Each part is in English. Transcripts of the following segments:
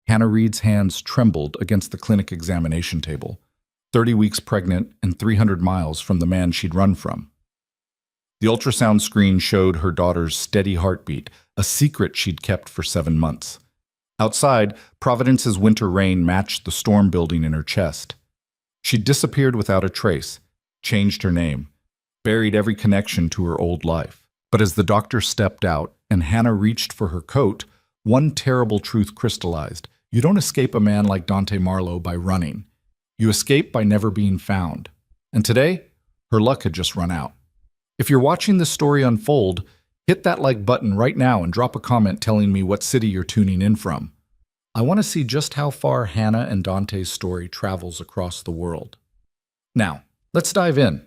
Hannah Reed's hands trembled against the clinic examination table, 30 weeks pregnant and 300 miles from the man she'd run from. The ultrasound screen showed her daughter's steady heartbeat, a secret she'd kept for 7 months. Outside, Providence's winter rain matched the storm building in her chest. She'd disappeared without a trace, changed her name, buried every connection to her old life. But as the doctor stepped out and Hannah reached for her coat, one terrible truth crystallized. You don't escape a man like Dante Marlowe by running. You escape by never being found. And today, her luck had just run out. If you're watching this story unfold, hit that like button right now and drop a comment telling me what city you're tuning in from. I want to see just how far Hannah and Dante's story travels across the world. Now, let's dive in.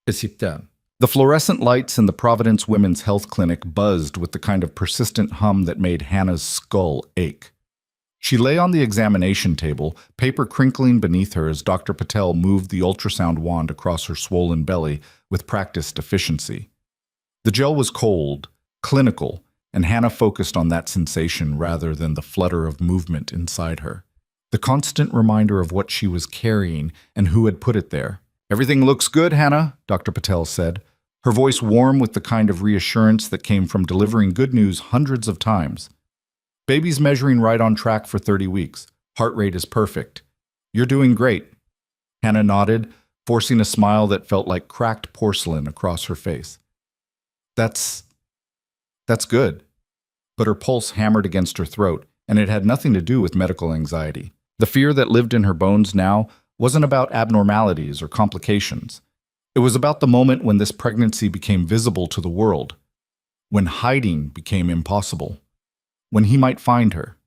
The fluorescent lights in the Providence Women's Health Clinic buzzed with the kind of persistent hum that made Hannah's skull ache. She lay on the examination table, paper crinkling beneath her as Dr. Patel moved the ultrasound wand across her swollen belly with practiced efficiency. The gel was cold, clinical, and Hannah focused on that sensation rather than the flutter of movement inside her. The constant reminder of what she was carrying and who had put it there. "Everything looks good, Hannah," Dr. Patel said, her voice warm with the kind of reassurance that came from delivering good news hundreds of times. "Baby's measuring right on track for 30 weeks. Heart rate is perfect. You're doing great." Hannah nodded, forcing a smile that felt like cracked porcelain across her face. That's good." But her pulse hammered against her throat, and it had nothing to do with medical anxiety. The fear that lived in her bones now wasn't about abnormalities or complications. It was about the moment when this pregnancy became visible to the world, when hiding became impossible, when he might find her.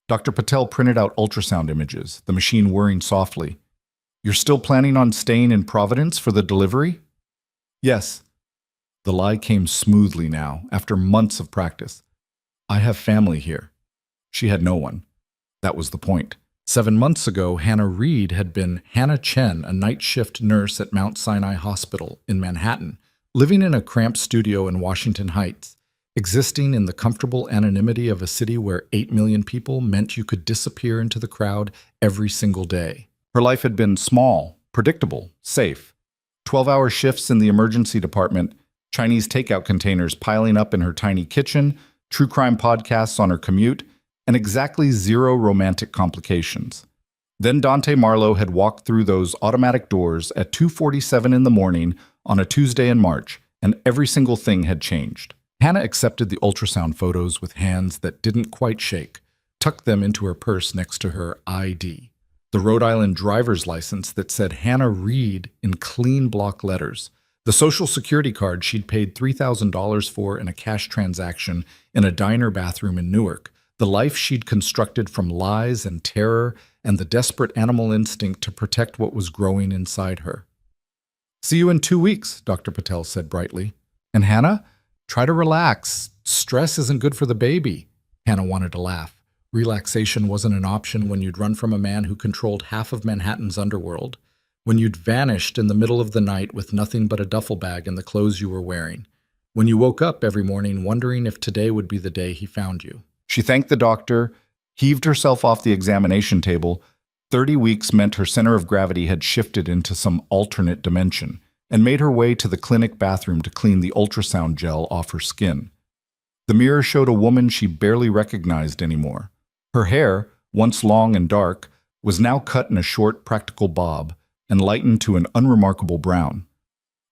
Dr. Patel printed out ultrasound images, the machine whirring softly. "You're still planning on staying in Providence for the delivery?" "Yes." The lie came smoothly now, after months of practice. "I have family here." She had no one. That was the point. 7 months ago, Hannah Reed had been Hannah Chen, a night shift nurse at Mount Sinai Hospital in Manhattan, living in a cramped studio in Washington Heights, existing in the comfortable anonymity of a city where 8 million people meant you could disappear into the crowd every single day. Her life had been small, predictable, safe. 12-hour shifts in the emergency department, Chinese takeout containers piling up in her tiny kitchen, true crime podcasts on her commute, and exactly 0 romantic complications. Then Dante Marlowe had walked through those automatic doors at 2:47 in the morning on a Tuesday in March, and every single thing had changed. Hannah accepted the ultrasound photos with hands that didn't quite shake, tucked them into her purse next to her ID, the Rhode Island driver's license that said Hannah Reed in clean block letters, the social security card she'd paid $3,000 for in a cash transaction in a diner bathroom in Newark, the life she'd constructed from lies and terror and the desperate animal instinct to protect what was growing inside her. "See you in 2 weeks," Dr. Patel said brightly. "And Hannah, try to relax. Stress isn't good for the baby." Hannah wanted to laugh. Relaxation wasn't an option when you'd run from a man who controlled half of Manhattan's underworld, when you'd vanished in the middle of the night with nothing but a duffel bag and the clothes you were wearing, when you woke up every morning wondering if today would be the day he found you. She thanked the doctor, heaved herself off the examination table. 30 weeks meant her center of gravity had shifted into some alternate dimension, and made her way to the clinic bathroom to clean the ultrasound gel off her skin. The mirror showed a woman she barely recognized anymore. Her hair, once long and dark, was now cut in a short, practical bob and lightened to an unremarkable brown.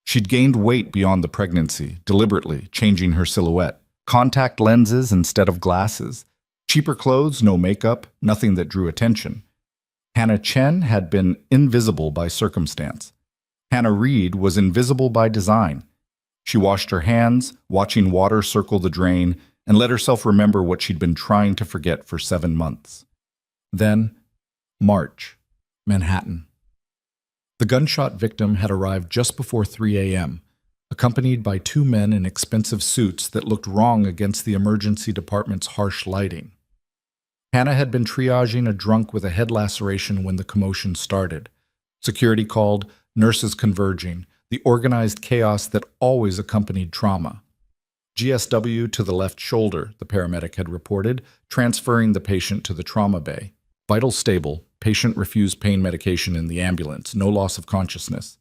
She'd gained weight beyond the pregnancy, deliberately changing her silhouette. Contact lenses instead of glasses. Cheaper clothes, no makeup, nothing that drew attention. Hannah Chen had been invisible by circumstance. Hannah Reed was invisible by design. She washed her hands, watching water circle the drain, and let herself remember what she'd been trying to forget for 7 months. Then, March, Manhattan. The gunshot victim had arrived just before 3 a.m., accompanied by 2 men in expensive suits that looked wrong against the emergency department's harsh lighting. Hannah had been triaging a drunk with a head laceration when the commotion started. Security called, nurses converging, the organized chaos that always accompanied trauma. GSW to the left shoulder, the paramedic had reported, transferring the patient to the trauma bay. Vitals stable. Patient refused pain medication in the ambulance. No loss of consciousness.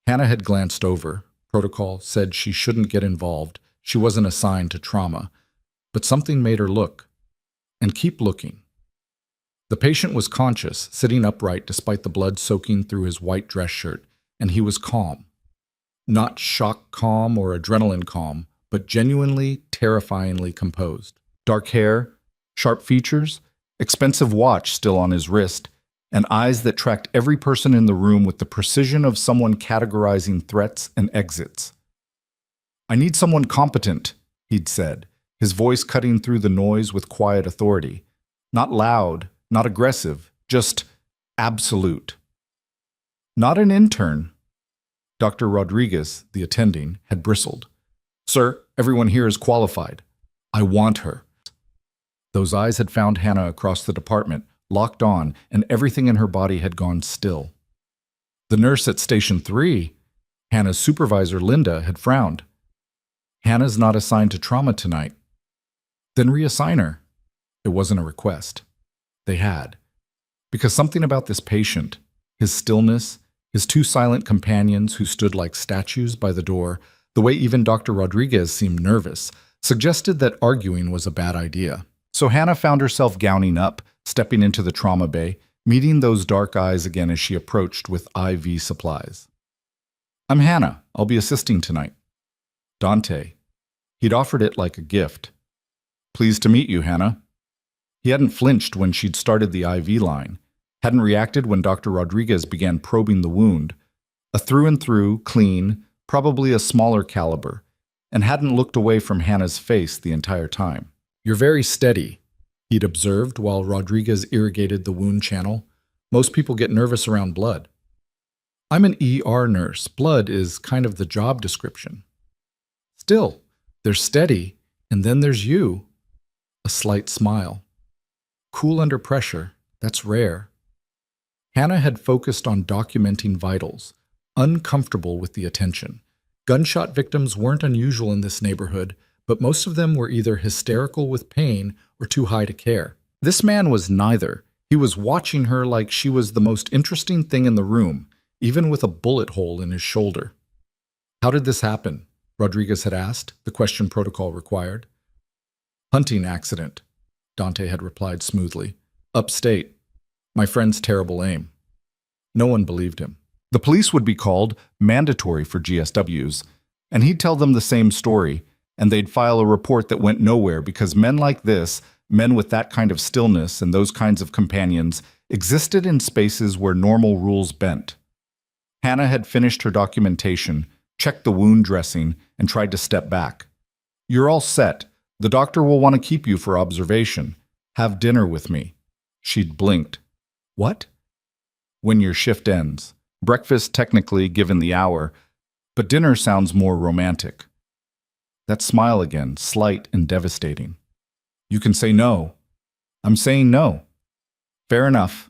Hannah had glanced over. Protocol said she shouldn't get involved. She wasn't assigned to trauma. But something made her look. And keep looking. The patient was conscious, sitting upright despite the blood soaking through his white dress shirt, and he was calm. Not shock calm or adrenaline calm, but genuinely, terrifyingly composed. Dark hair, sharp features, expensive watch still on his wrist, and eyes that tracked every person in the room with the precision of someone categorizing threats and exits. "I need someone competent," he'd said, his voice cutting through the noise with quiet authority. Not loud, not aggressive, just absolute. "Not an intern." Dr. Rodriguez, the attending, had bristled. "Sir, everyone here is qualified. I want her." Those eyes had found Hannah across the department, locked on, and everything in her body had gone still. The nurse at Station 3, Hannah's supervisor, Linda, had frowned. "Hannah's not assigned to trauma tonight." "Then reassign her." It wasn't a request. They had. Because something about this patient, his stillness, his two silent companions who stood like statues by the door, the way even Dr. Rodriguez seemed nervous, suggested that arguing was a bad idea. So Hannah found herself gowning up, stepping into the trauma bay, meeting those dark eyes again as she approached with IV supplies. "I'm Hannah. I'll be assisting tonight." Dante. He'd offered it like a gift. "Pleased to meet you, Hannah." He hadn't flinched when she'd started the IV line, hadn't reacted when Dr. Rodriguez began probing the wound, a through-and-through, clean, probably a smaller caliber, and hadn't looked away from Hannah's face the entire time. "You're very steady," he'd observed while Rodriguez irrigated the wound channel. "Most people get nervous around blood." "I'm an ER nurse. Blood is kind of the job description." "Still, there's steady, and then there's you." A slight smile. "Cool under pressure. That's rare." Hannah had focused on documenting vitals, uncomfortable with the attention. Gunshot victims weren't unusual in this neighborhood, but most of them were either hysterical with pain or too high to care. This man was neither. He was watching her like she was the most interesting thing in the room, even with a bullet hole in his shoulder. "How did this happen?" Rodriguez had asked, the question protocol required. "Hunting accident," Dante had replied smoothly. "Upstate. My friend's terrible aim." No one believed him. The police would be called, mandatory for GSWs, and he'd tell them the same story, and they'd file a report that went nowhere because men like this, men with that kind of stillness and those kinds of companions, existed in spaces where normal rules bent. Hannah had finished her documentation, checked the wound dressing, and tried to step back. "You're all set. The doctor will want to keep you for observation. Have dinner with me." She'd blinked. "What?" "When your shift ends. Breakfast technically given the hour, but dinner sounds more romantic." That smile again, slight and devastating. "You can say no." "I'm saying no." "Fair enough."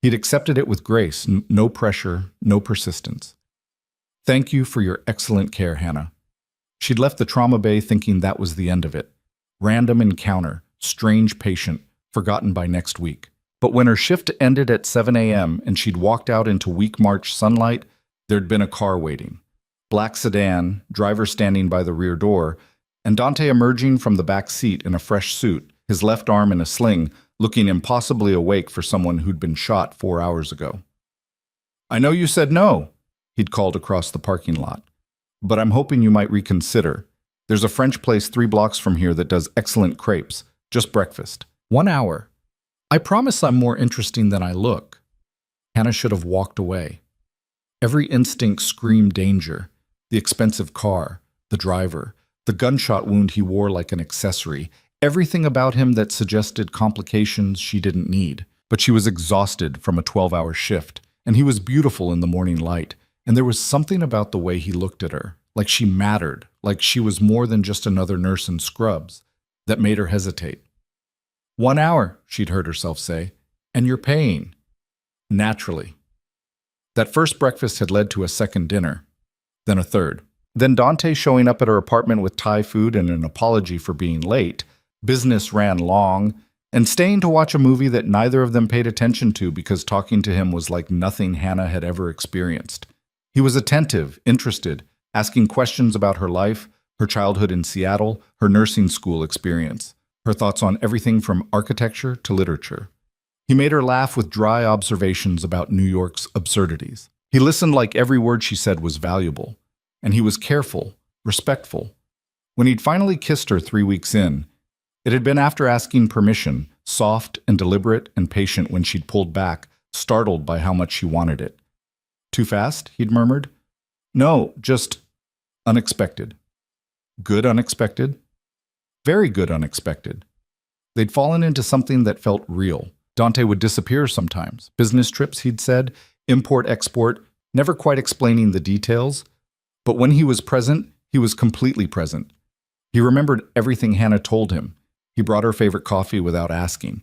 He'd accepted it with grace, no pressure, no persistence. "Thank you for your excellent care, Hannah." She'd left the trauma bay thinking that was the end of it. Random encounter, strange patient, forgotten by next week. But when her shift ended at 7 a.m. and she'd walked out into weak March sunlight, there'd been a car waiting. Black sedan, driver standing by the rear door, and Dante emerging from the back seat in a fresh suit, his left arm in a sling, looking impossibly awake for someone who'd been shot 4 hours ago. "I know you said no," he'd called across the parking lot, "but I'm hoping you might reconsider. There's a French place 3 blocks from here that does excellent crepes, just breakfast. 1 hour. I promise I'm more interesting than I look." Hannah should have walked away. Every instinct screamed danger. The expensive car, the driver, the gunshot wound he wore like an accessory, everything about him that suggested complications she didn't need. But she was exhausted from a 12-hour shift, and he was beautiful in the morning light, and there was something about the way he looked at her, like she mattered, like she was more than just another nurse in scrubs, that made her hesitate. 1 hour, she'd heard herself say, and you're paying. Naturally. That first breakfast had led to a second dinner, then a third. Then Dante showing up at her apartment with Thai food and an apology for being late. Business ran long, and staying to watch a movie that neither of them paid attention to because talking to him was like nothing Hannah had ever experienced. He was attentive, interested, asking questions about her life, her childhood in Seattle, her nursing school experience, her thoughts on everything from architecture to literature. He made her laugh with dry observations about New York's absurdities. He listened like every word she said was valuable, and he was careful, respectful. When he'd finally kissed her 3 weeks in, it had been after asking permission, soft and deliberate and patient when she'd pulled back, startled by how much she wanted it. Too fast? He'd murmured. No, just unexpected. Good unexpected? Very good unexpected. They'd fallen into something that felt real. Dante would disappear sometimes. Business trips, he'd said, import-export, never quite explaining the details. But when he was present, he was completely present. He remembered everything Hannah told him. He brought her favorite coffee without asking.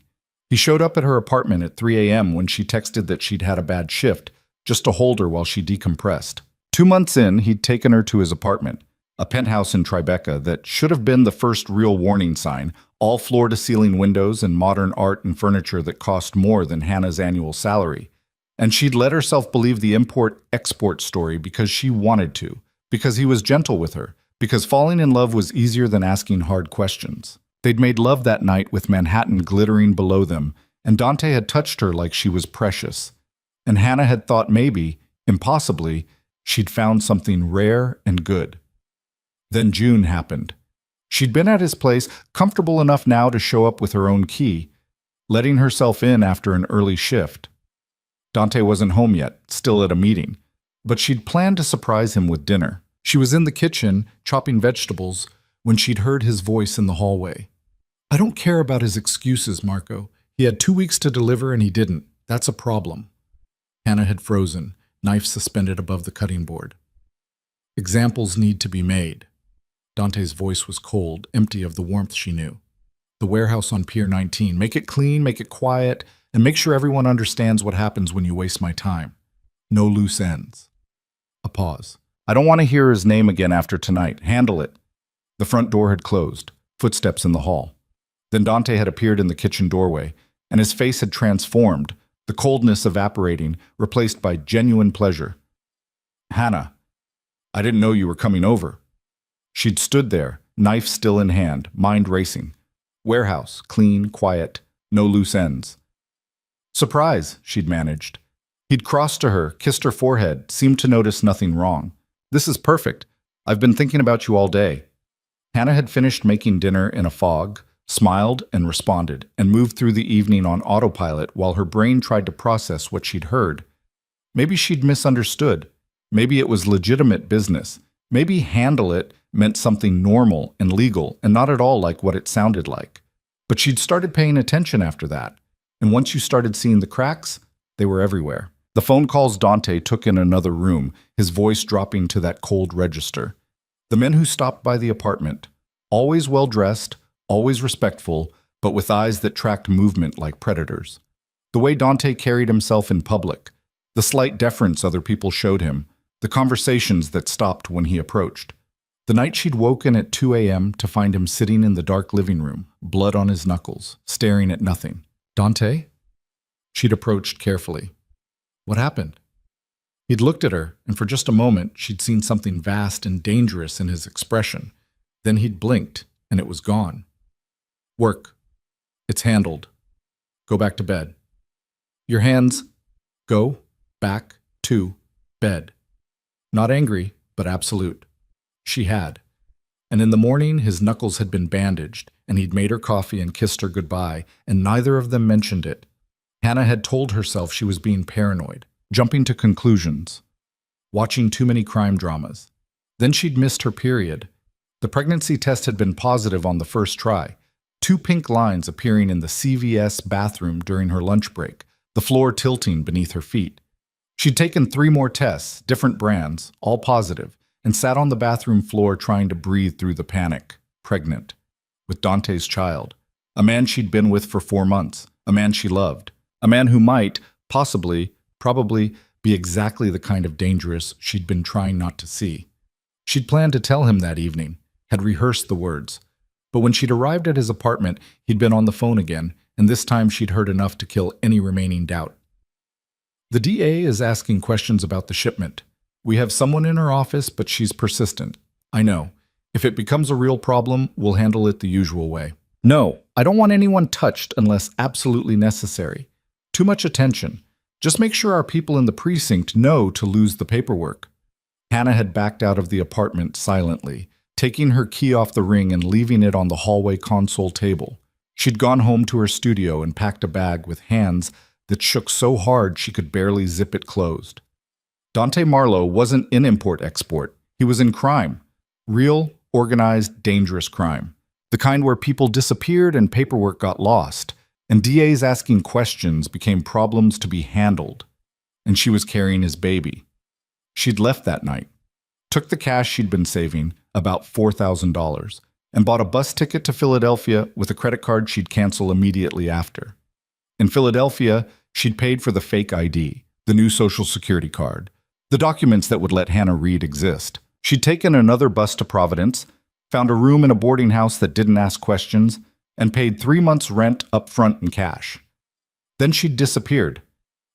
He showed up at her apartment at 3 a.m. when she texted that she'd had a bad shift, just to hold her while she decompressed. 2 months in, he'd taken her to his apartment, a penthouse in Tribeca that should have been the first real warning sign, all floor-to-ceiling windows and modern art and furniture that cost more than Hannah's annual salary. And she'd let herself believe the import-export story because she wanted to, because he was gentle with her, because falling in love was easier than asking hard questions. They'd made love that night with Manhattan glittering below them, and Dante had touched her like she was precious. And Hannah had thought maybe, impossibly, she'd found something rare and good. Then June happened. She'd been at his place, comfortable enough now to show up with her own key, letting herself in after an early shift. Dante wasn't home yet, still at a meeting, but she'd planned to surprise him with dinner. She was in the kitchen, chopping vegetables, when she'd heard his voice in the hallway. I don't care about his excuses, Marco. He had 2 weeks to deliver and he didn't. That's a problem. Hannah had frozen, knife suspended above the cutting board. Examples need to be made. Dante's voice was cold, empty of the warmth she knew. The warehouse on Pier 19. Make it clean, make it quiet, and make sure everyone understands what happens when you waste my time. No loose ends. A pause. I don't want to hear his name again after tonight. Handle it. The front door had closed. Footsteps in the hall. Then Dante had appeared in the kitchen doorway, and his face had transformed, the coldness evaporating, replaced by genuine pleasure. Hannah, I didn't know you were coming over. She'd stood there, knife still in hand, mind racing. Warehouse, clean, quiet, no loose ends. Surprise, she'd managed. He'd crossed to her, kissed her forehead, seemed to notice nothing wrong. This is perfect. I've been thinking about you all day. Hannah had finished making dinner in a fog, smiled and responded, and moved through the evening on autopilot while her brain tried to process what she'd heard. Maybe she'd misunderstood. Maybe it was legitimate business. Maybe handle it meant something normal and legal and not at all like what it sounded like. But she'd started paying attention after that. And once you started seeing the cracks, they were everywhere. The phone calls Dante took in another room, his voice dropping to that cold register. The men who stopped by the apartment, always well-dressed, always respectful, but with eyes that tracked movement like predators. The way Dante carried himself in public, the slight deference other people showed him, the conversations that stopped when he approached. The night she'd woken at 2 a.m. to find him sitting in the dark living room, blood on his knuckles, staring at nothing. Dante? She'd approached carefully. What happened? He'd looked at her, and for just a moment, she'd seen something vast and dangerous in his expression. Then he'd blinked, and it was gone. Work. It's handled. Go back to bed. Your hands. Go back to bed. Not angry, but absolute. She had. And in the morning, his knuckles had been bandaged, and he'd made her coffee and kissed her goodbye, and neither of them mentioned it. Hannah had told herself she was being paranoid, jumping to conclusions, watching too many crime dramas. Then she'd missed her period. The pregnancy test had been positive on the first try, 2 pink lines appearing in the CVS bathroom during her lunch break, the floor tilting beneath her feet. She'd taken 3 more tests, different brands, all positive, and sat on the bathroom floor trying to breathe through the panic, pregnant, with Dante's child, a man she'd been with for 4 months, a man she loved, a man who might, possibly, probably, be exactly the kind of dangerous she'd been trying not to see. She'd planned to tell him that evening, had rehearsed the words. But when she'd arrived at his apartment, he'd been on the phone again, and this time she'd heard enough to kill any remaining doubt. The DA is asking questions about the shipment. We have someone in her office, but she's persistent. I know. If it becomes a real problem, we'll handle it the usual way. No, I don't want anyone touched unless absolutely necessary. Too much attention. Just make sure our people in the precinct know to lose the paperwork. Hannah had backed out of the apartment silently, taking her key off the ring and leaving it on the hallway console table. She'd gone home to her studio and packed a bag with hands that shook so hard she could barely zip it closed. Dante Marlowe wasn't in import-export. He was in crime. Real, organized, dangerous crime. The kind where people disappeared and paperwork got lost, and DAs asking questions became problems to be handled. And she was carrying his baby. She'd left that night, took the cash she'd been saving, about $4,000, and bought a bus ticket to Philadelphia with a credit card she'd cancel immediately after. In Philadelphia, she'd paid for the fake ID, the new Social Security card, the documents that would let Hannah Reed exist. She'd taken another bus to Providence, found a room in a boarding house that didn't ask questions, and paid 3 months' rent up front in cash. Then she'd disappeared,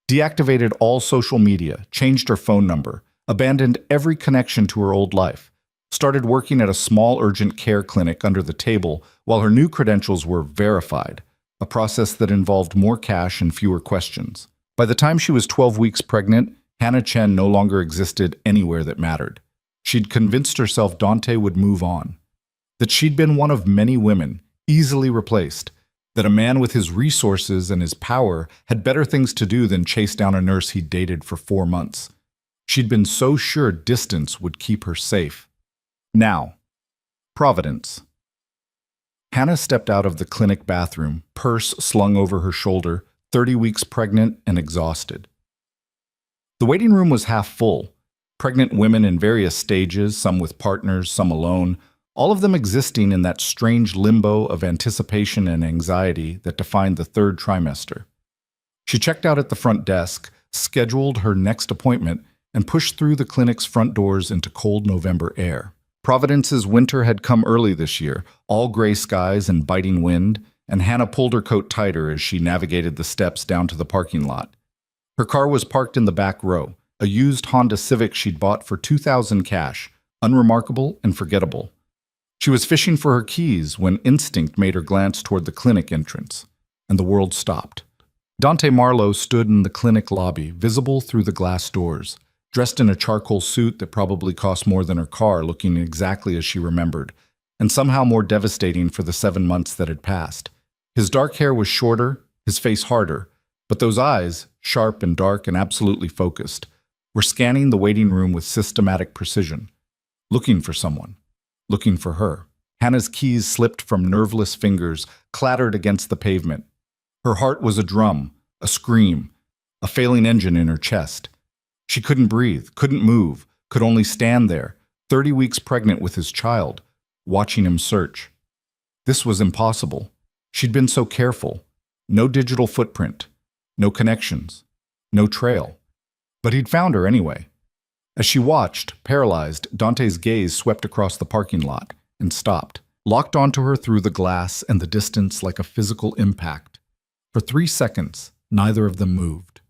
deactivated all social media, changed her phone number, abandoned every connection to her old life, started working at a small urgent care clinic under the table while her new credentials were verified, a process that involved more cash and fewer questions. By the time she was 12 weeks pregnant, Hannah Chen no longer existed anywhere that mattered. She'd convinced herself Dante would move on, that she'd been one of many women, easily replaced, that a man with his resources and his power had better things to do than chase down a nurse he'd dated for 4 months. She'd been so sure distance would keep her safe. Now, Providence. Hannah stepped out of the clinic bathroom, purse slung over her shoulder, 30 weeks pregnant and exhausted. The waiting room was half full. Pregnant women in various stages, some with partners, some alone, all of them existing in that strange limbo of anticipation and anxiety that defined the third trimester. She checked out at the front desk, scheduled her next appointment, and pushed through the clinic's front doors into cold November air. Providence's winter had come early this year, all gray skies and biting wind, and Hannah pulled her coat tighter as she navigated the steps down to the parking lot. Her car was parked in the back row, a used Honda Civic she'd bought for $2,000 cash, unremarkable and forgettable. She was fishing for her keys when instinct made her glance toward the clinic entrance, and the world stopped. Dante Marlowe stood in the clinic lobby, visible through the glass doors, dressed in a charcoal suit that probably cost more than her car, looking exactly as she remembered, and somehow more devastating for the 7 months that had passed. His dark hair was shorter, his face harder, but those eyes, sharp and dark and absolutely focused, were scanning the waiting room with systematic precision, looking for someone, looking for her. Hannah's keys slipped from nerveless fingers, clattered against the pavement. Her heart was a drum, a scream, a failing engine in her chest. She couldn't breathe, couldn't move, could only stand there, 30 weeks pregnant with his child, watching him search. This was impossible. She'd been so careful. No digital footprint, no connections, no trail. But he'd found her anyway. As she watched, paralyzed, Dante's gaze swept across the parking lot and stopped, locked onto her through the glass and the distance like a physical impact. For 3 seconds, neither of them moved.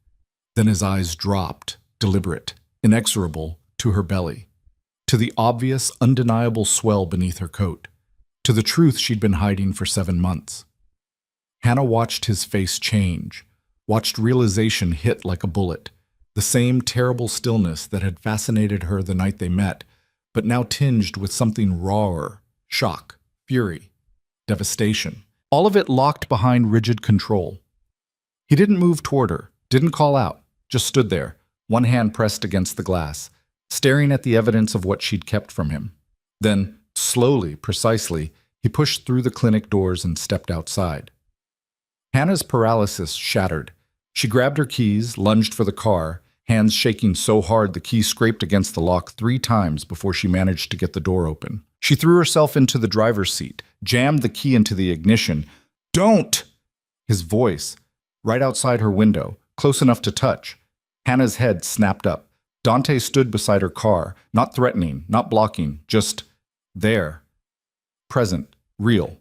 Then his eyes dropped, deliberate, inexorable, to her belly, to the obvious, undeniable swell beneath her coat, to the truth she'd been hiding for 7 months. Hannah watched his face change, watched realization hit like a bullet, the same terrible stillness that had fascinated her the night they met, but now tinged with something rawer, shock, fury, devastation, all of it locked behind rigid control. He didn't move toward her, didn't call out, just stood there, one hand pressed against the glass, staring at the evidence of what she'd kept from him. Then, slowly, precisely, he pushed through the clinic doors and stepped outside. Hannah's paralysis shattered. She grabbed her keys, lunged for the car, hands shaking so hard the key scraped against the lock 3 times before she managed to get the door open. She threw herself into the driver's seat, jammed the key into the ignition. "Don't!" His voice, right outside her window, close enough to touch. Hannah's head snapped up. Dante stood beside her car, not threatening, not blocking, just there. Present, real.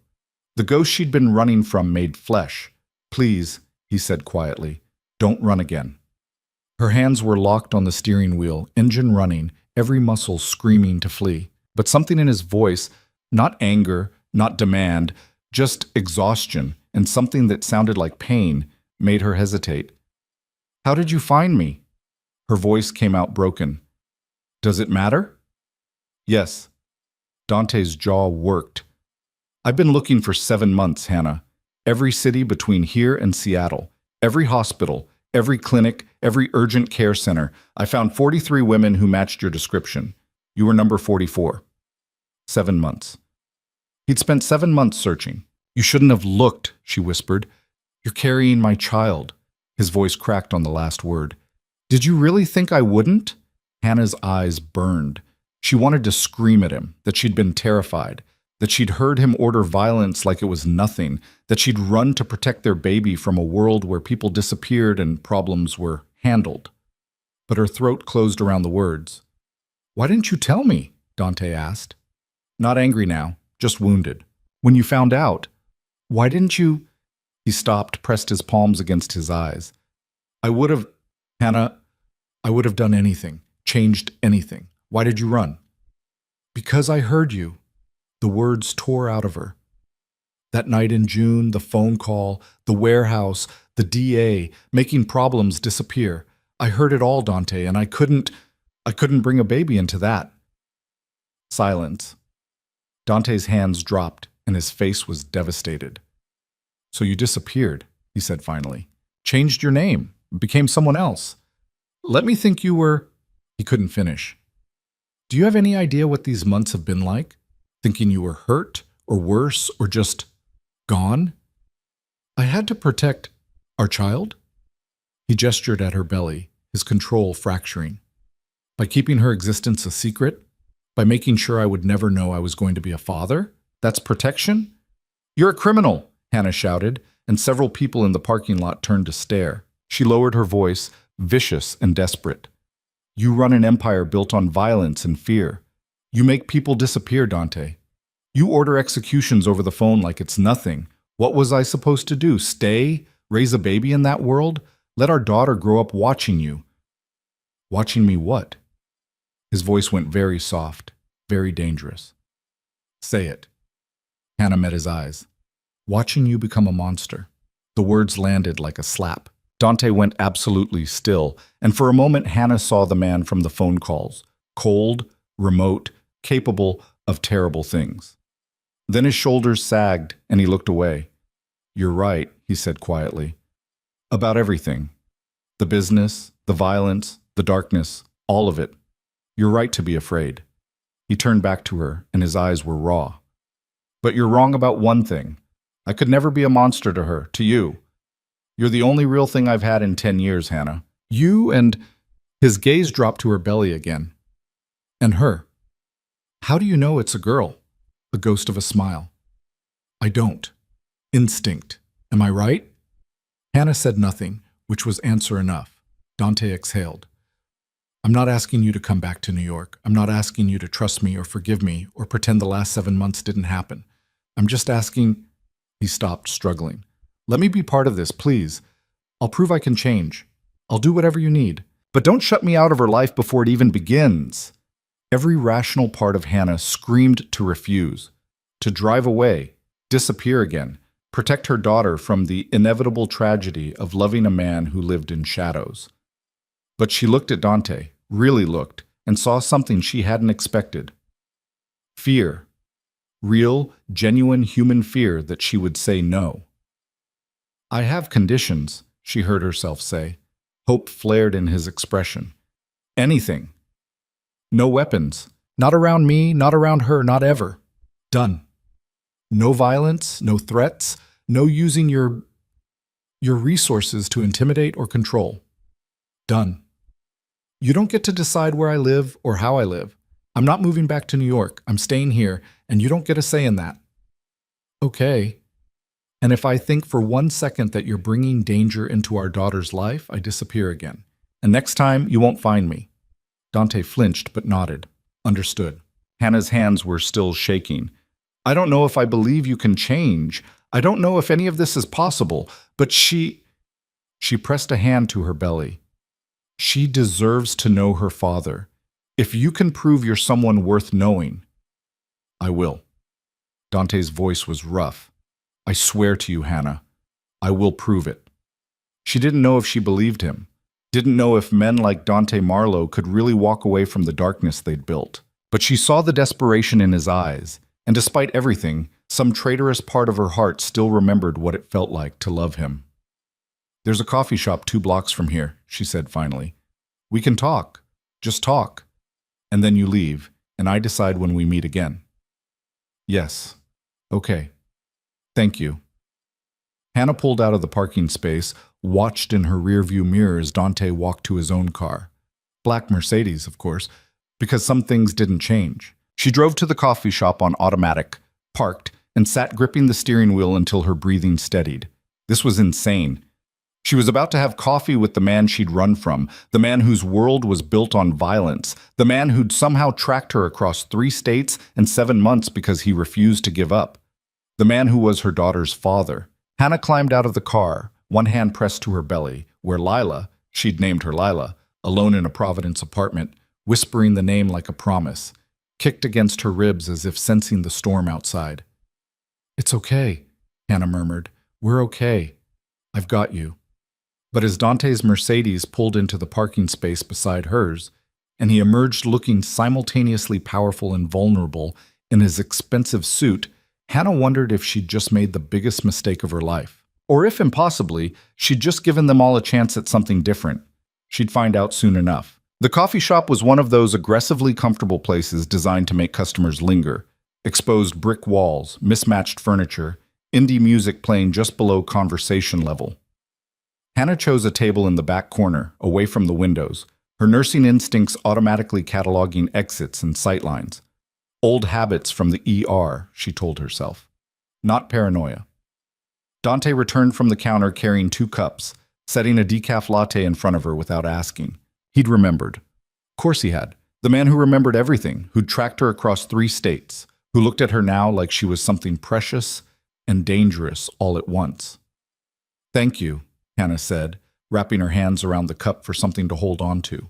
The ghost she'd been running from made flesh. Please, he said quietly, don't run again. Her hands were locked on the steering wheel, engine running, every muscle screaming to flee. But something in his voice, not anger, not demand, just exhaustion, and something that sounded like pain, made her hesitate. How did you find me? Her voice came out broken. Does it matter? Yes. Dante's jaw worked. I've been looking for 7 months, Hannah. Every city between here and Seattle. Every hospital. Every clinic. Every urgent care center. I found 43 women who matched your description. You were number 44. 7 months. He'd spent 7 months searching. You shouldn't have looked, she whispered. You're carrying my child. His voice cracked on the last word. Did you really think I wouldn't? Hannah's eyes burned. She wanted to scream at him, that she'd been terrified, that she'd heard him order violence like it was nothing, that she'd run to protect their baby from a world where people disappeared and problems were handled. But her throat closed around the words. Why didn't you tell me? Dante asked. Not angry now, just wounded. When you found out, why didn't you? He stopped, pressed his palms against his eyes. I would have, Hannah, I would have done anything, changed anything. Why did you run? Because I heard you. The words tore out of her. That night in June, the phone call, the warehouse, the DA, making problems disappear. I heard it all, Dante, and I couldn't bring a baby into that. Silence. Dante's hands dropped, and his face was devastated. So you disappeared, he said finally. Changed your name, became someone else. Let me think you were... He couldn't finish. Do you have any idea what these months have been like? Thinking you were hurt, or worse, or just gone? I had to protect our child? He gestured at her belly, his control fracturing. By keeping her existence a secret? By making sure I would never know I was going to be a father? That's protection? You're a criminal, Hannah shouted, and several people in the parking lot turned to stare. She lowered her voice, vicious and desperate. You run an empire built on violence and fear. You make people disappear, Dante. You order executions over the phone like it's nothing. What was I supposed to do? Stay? Raise a baby in that world? Let our daughter grow up watching you. Watching me what? His voice went very soft, very dangerous. Say it. Hannah met his eyes. Watching you become a monster. The words landed like a slap. Dante went absolutely still, and for a moment Hannah saw the man from the phone calls, cold, remote, capable of terrible things. Then his shoulders sagged, and he looked away. You're right, he said quietly. About everything. The business, the violence, the darkness, all of it. You're right to be afraid. He turned back to her, and his eyes were raw. But you're wrong about one thing. I could never be a monster to her, to you. You're the only real thing I've had in 10 years, Hannah. You and... His gaze dropped to her belly again. And her. How do you know it's a girl? The ghost of a smile. I don't. Instinct. Am I right? Hannah said nothing, which was answer enough. Dante exhaled. I'm not asking you to come back to New York. I'm not asking you to trust me or forgive me or pretend the last 7 months didn't happen. I'm just asking... He stopped, struggling. Let me be part of this, please. I'll prove I can change. I'll do whatever you need. But don't shut me out of her life before it even begins. Every rational part of Hannah screamed to refuse, to drive away, disappear again, protect her daughter from the inevitable tragedy of loving a man who lived in shadows. But she looked at Dante, really looked, and saw something she hadn't expected. Fear. Real, genuine human fear that she would say no. I have conditions, she heard herself say. Hope flared in his expression. Anything. No weapons. Not around me, not around her, not ever. Done. No violence, no threats, no using your resources to intimidate or control. Done. You don't get to decide where I live or how I live. I'm not moving back to New York. I'm staying here, and you don't get a say in that. Okay. And if I think for 1 second that you're bringing danger into our daughter's life, I disappear again. And next time, you won't find me. Dante flinched but nodded. Understood. Hannah's hands were still shaking. I don't know if I believe you can change. I don't know if any of this is possible, but she pressed a hand to her belly. She deserves to know her father. If you can prove you're someone worth knowing, I will. Dante's voice was rough. I swear to you, Hannah, I will prove it. She didn't know if she believed him. Didn't know if men like Dante Marlowe could really walk away from the darkness they'd built. But she saw the desperation in his eyes, and despite everything, some traitorous part of her heart still remembered what it felt like to love him. There's a coffee shop 2 blocks from here, she said finally. We can talk. Just talk. And then you leave, and I decide when we meet again. Yes. Okay. Thank you. Hannah pulled out of the parking space, watched in her rearview mirror as Dante walked to his own car. Black Mercedes, of course, because some things didn't change. She drove to the coffee shop on automatic, parked, and sat gripping the steering wheel until her breathing steadied. This was insane. She was about to have coffee with the man she'd run from, the man whose world was built on violence, the man who'd somehow tracked her across 3 states and 7 months because he refused to give up, the man who was her daughter's father. Hannah climbed out of the car, one hand pressed to her belly, where Lila, she'd named her Lila, alone in a Providence apartment, whispering the name like a promise, kicked against her ribs as if sensing the storm outside. It's okay, Hannah murmured. We're okay. I've got you. But as Dante's Mercedes pulled into the parking space beside hers, and he emerged looking simultaneously powerful and vulnerable in his expensive suit, Hannah wondered if she'd just made the biggest mistake of her life. Or if, impossibly, she'd just given them all a chance at something different. She'd find out soon enough. The coffee shop was one of those aggressively comfortable places designed to make customers linger. Exposed brick walls, mismatched furniture, indie music playing just below conversation level. Hannah chose a table in the back corner, away from the windows, her nursing instincts automatically cataloging exits and sightlines. Old habits from the ER, she told herself. Not paranoia. Dante returned from the counter carrying 2 cups, setting a decaf latte in front of her without asking. He'd remembered. Of course he had. The man who remembered everything, who'd tracked her across 3 states, who looked at her now like she was something precious and dangerous all at once. Thank you, Hannah said, wrapping her hands around the cup for something to hold on to.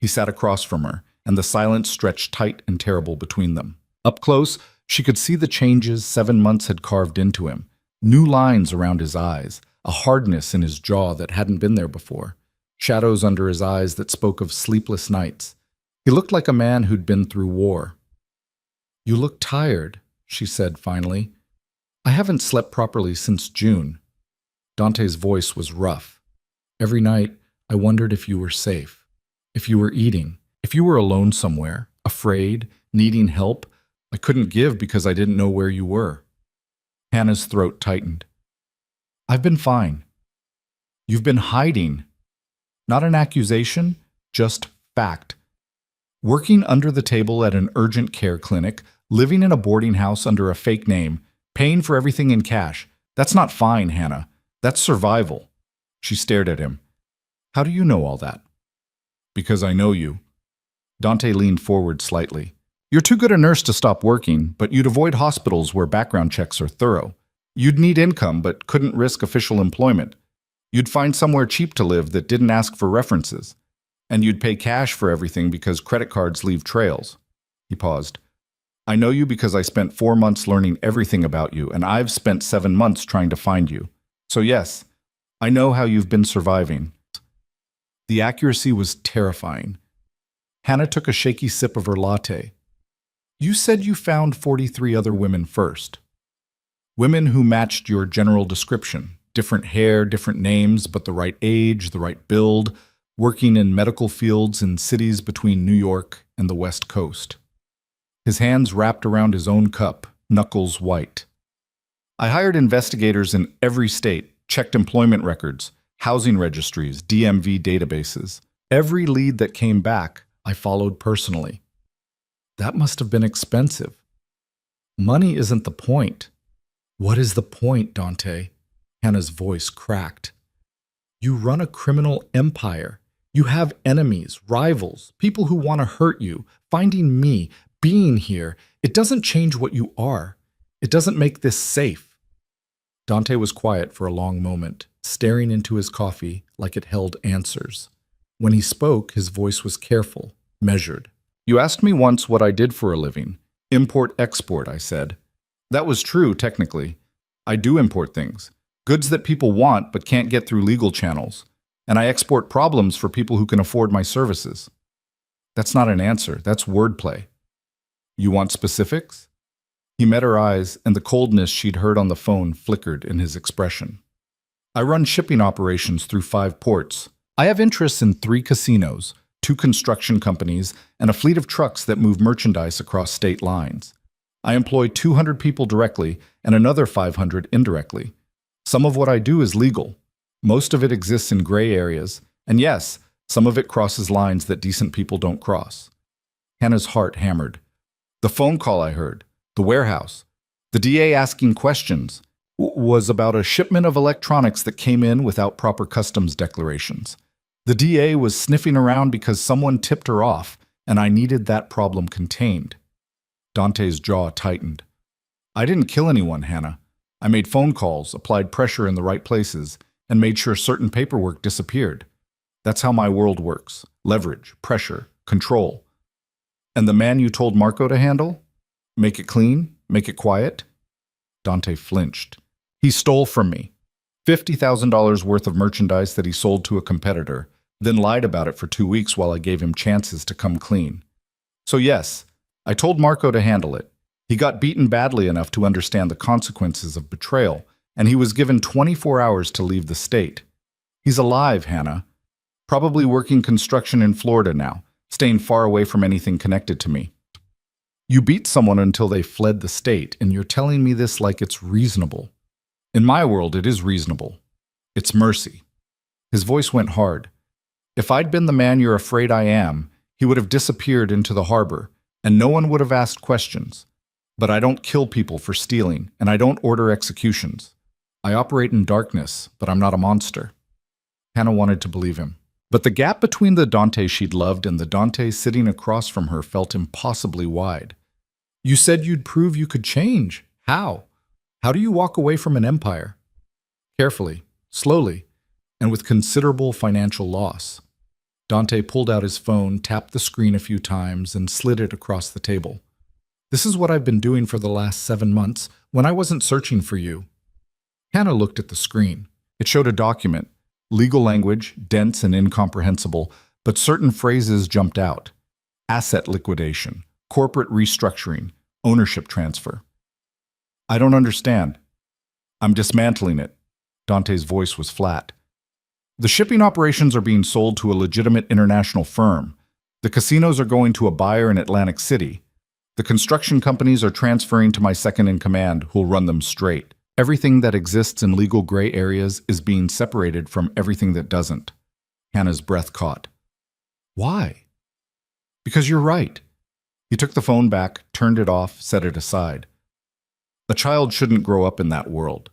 He sat across from her, and the silence stretched tight and terrible between them. Up close, she could see the changes 7 months had carved into him, new lines around his eyes, a hardness in his jaw that hadn't been there before, shadows under his eyes that spoke of sleepless nights. He looked like a man who'd been through war. You look tired, she said finally. I haven't slept properly since June. Dante's voice was rough. Every night, I wondered if you were safe, if you were eating, if you were alone somewhere, afraid, needing help. I couldn't give because I didn't know where you were. Hannah's throat tightened. I've been fine. You've been hiding. Not an accusation, just fact. Working under the table at an urgent care clinic, living in a boarding house under a fake name, paying for everything in cash. That's not fine, Hannah. That's survival. She stared at him. How do you know all that? Because I know you. Dante leaned forward slightly. You're too good a nurse to stop working, but you'd avoid hospitals where background checks are thorough. You'd need income, but couldn't risk official employment. You'd find somewhere cheap to live that didn't ask for references. And you'd pay cash for everything because credit cards leave trails. He paused. I know you because I spent 4 months learning everything about you, and I've spent 7 months trying to find you. So yes, I know how you've been surviving. The accuracy was terrifying. Hannah took a shaky sip of her latte. You said you found 43 other women first. Women who matched your general description. Different hair, different names, but the right age, the right build, working in medical fields in cities between New York and the West Coast. His hands wrapped around his own cup, knuckles white. I hired investigators in every state, checked employment records, housing registries, DMV databases. Every lead that came back, I followed personally. That must have been expensive. Money isn't the point. What is the point, Dante? Hannah's voice cracked. You run a criminal empire. You have enemies, rivals, people who want to hurt you. Finding me, being here, it doesn't change what you are. It doesn't make this safe. Dante was quiet for a long moment, staring into his coffee like it held answers. When he spoke, his voice was careful, measured. You asked me once what I did for a living. Import-export, I said. That was true, technically. I do import things. Goods that people want but can't get through legal channels. And I export problems for people who can afford my services. That's not an answer. That's wordplay. You want specifics? He met her eyes, and the coldness she'd heard on the phone flickered in his expression. I run shipping operations through 5 ports. I have interests in 3 casinos, 2 construction companies, and a fleet of trucks that move merchandise across state lines. I employ 200 people directly and another 500 indirectly. Some of what I do is legal. Most of it exists in gray areas, and yes, some of it crosses lines that decent people don't cross. Hannah's heart hammered. The phone call I heard, the warehouse, the DA asking questions, was about a shipment of electronics that came in without proper customs declarations. The DA was sniffing around because someone tipped her off, and I needed that problem contained. Dante's jaw tightened. I didn't kill anyone, Hannah. I made phone calls, applied pressure in the right places, and made sure certain paperwork disappeared. That's how my world works. Leverage, pressure, control. And the man you told Marco to handle? Make it clean? Make it quiet? Dante flinched. He stole from me. $50,000 worth of merchandise that he sold to a competitor, then lied about it for 2 weeks while I gave him chances to come clean. So yes, I told Marco to handle it. He got beaten badly enough to understand the consequences of betrayal, and he was given 24 hours to leave the state. He's alive, Hannah. Probably working construction in Florida now, staying far away from anything connected to me. You beat someone until they fled the state, and you're telling me this like it's reasonable. In my world, it is reasonable. It's mercy. His voice went hard. If I'd been the man you're afraid I am, he would have disappeared into the harbor, and no one would have asked questions. But I don't kill people for stealing, and I don't order executions. I operate in darkness, but I'm not a monster. Hannah wanted to believe him. But the gap between the Dante she'd loved and the Dante sitting across from her felt impossibly wide. You said you'd prove you could change. How? How do you walk away from an empire? Carefully, slowly, and with considerable financial loss. Dante pulled out his phone, tapped the screen a few times, and slid it across the table. This is what I've been doing for the last 7 months when I wasn't searching for you. Hannah looked at the screen. It showed a document. Legal language, dense and incomprehensible, but certain phrases jumped out. Asset liquidation, corporate restructuring, ownership transfer. I don't understand. I'm dismantling it. Dante's voice was flat. The shipping operations are being sold to a legitimate international firm. The casinos are going to a buyer in Atlantic City. The construction companies are transferring to my second-in-command, who'll run them straight. Everything that exists in legal gray areas is being separated from everything that doesn't. Hannah's breath caught. Why? Because you're right. He took the phone back, turned it off, set it aside. A child shouldn't grow up in that world.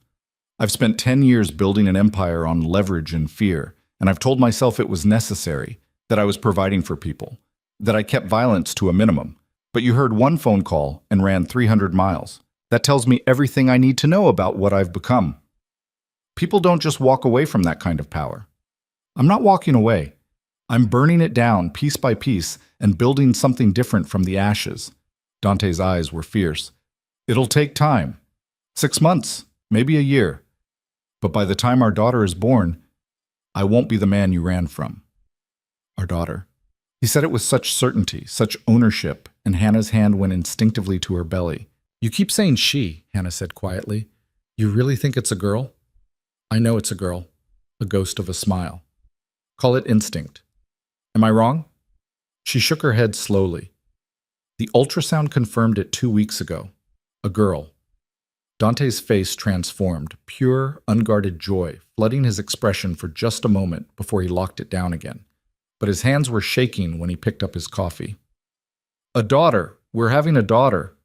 I've spent 10 years building an empire on leverage and fear, and I've told myself it was necessary, that I was providing for people, that I kept violence to a minimum. But you heard one phone call and ran 300 miles. That tells me everything I need to know about what I've become. People don't just walk away from that kind of power. I'm not walking away. I'm burning it down piece by piece and building something different from the ashes. Dante's eyes were fierce. It'll take time. 6 months, maybe a year. But by the time our daughter is born, I won't be the man you ran from. Our daughter. He said it with such certainty, such ownership, and Hannah's hand went instinctively to her belly. You keep saying she, Hannah said quietly. You really think it's a girl? I know it's a girl. A ghost of a smile. Call it instinct. Am I wrong? She shook her head slowly. The ultrasound confirmed it 2 weeks ago. A girl. Dante's face transformed, pure, unguarded joy, flooding his expression for just a moment before he locked it down again. But his hands were shaking when he picked up his coffee. A daughter. We're having a daughter.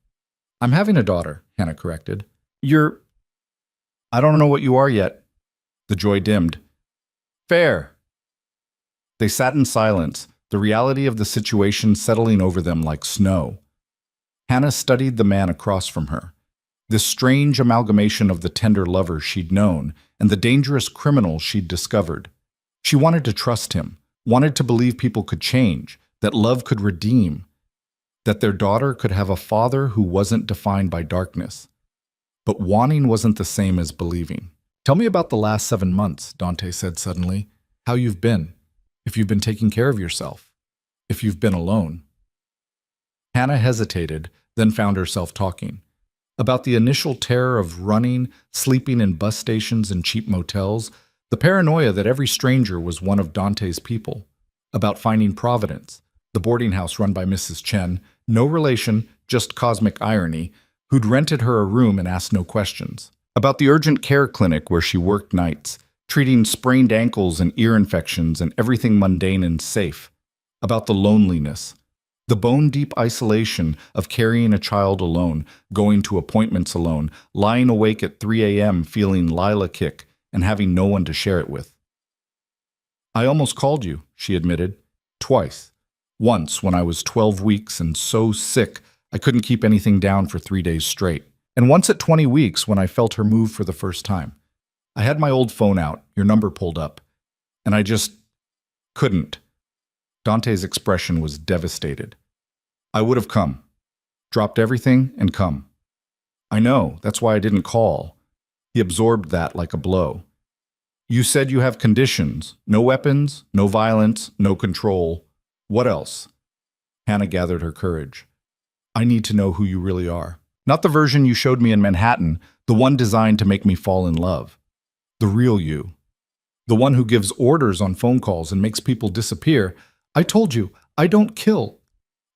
I'm having a daughter, Hannah corrected. I don't know what you are yet. The joy dimmed. Fair. They sat in silence, the reality of the situation settling over them like snow. Hannah studied the man across from her, this strange amalgamation of the tender lover she'd known and the dangerous criminal she'd discovered. She wanted to trust him, wanted to believe people could change, that love could redeem, that their daughter could have a father who wasn't defined by darkness. But wanting wasn't the same as believing. "Tell me about the last 7 months," Dante said suddenly. "How you've been. If you've been taking care of yourself. If you've been alone." Hannah hesitated, then found herself talking. About the initial terror of running, sleeping in bus stations and cheap motels, the paranoia that every stranger was one of Dante's people. About finding Providence, the boarding house run by Mrs. Chen, no relation, just cosmic irony, who'd rented her a room and asked no questions. About the urgent care clinic where she worked nights, treating sprained ankles and ear infections and everything mundane and safe. About the loneliness, the bone-deep isolation of carrying a child alone, going to appointments alone, lying awake at 3 a.m. feeling Lila kick and having no one to share it with. "I almost called you," she admitted. "Twice. Once when I was 12 weeks and so sick I couldn't keep anything down for 3 days straight. And once at 20 weeks when I felt her move for the first time. I had my old phone out, your number pulled up, and I just couldn't." Dante's expression was devastated. "I would have come. Dropped everything and come." "I know, that's why I didn't call." He absorbed that like a blow. "You said you have conditions. No weapons, no violence, no control. What else?" Hannah gathered her courage. "I need to know who you really are. Not the version you showed me in Manhattan, the one designed to make me fall in love. The real you. The one who gives orders on phone calls and makes people disappear. I told you, I don't kill."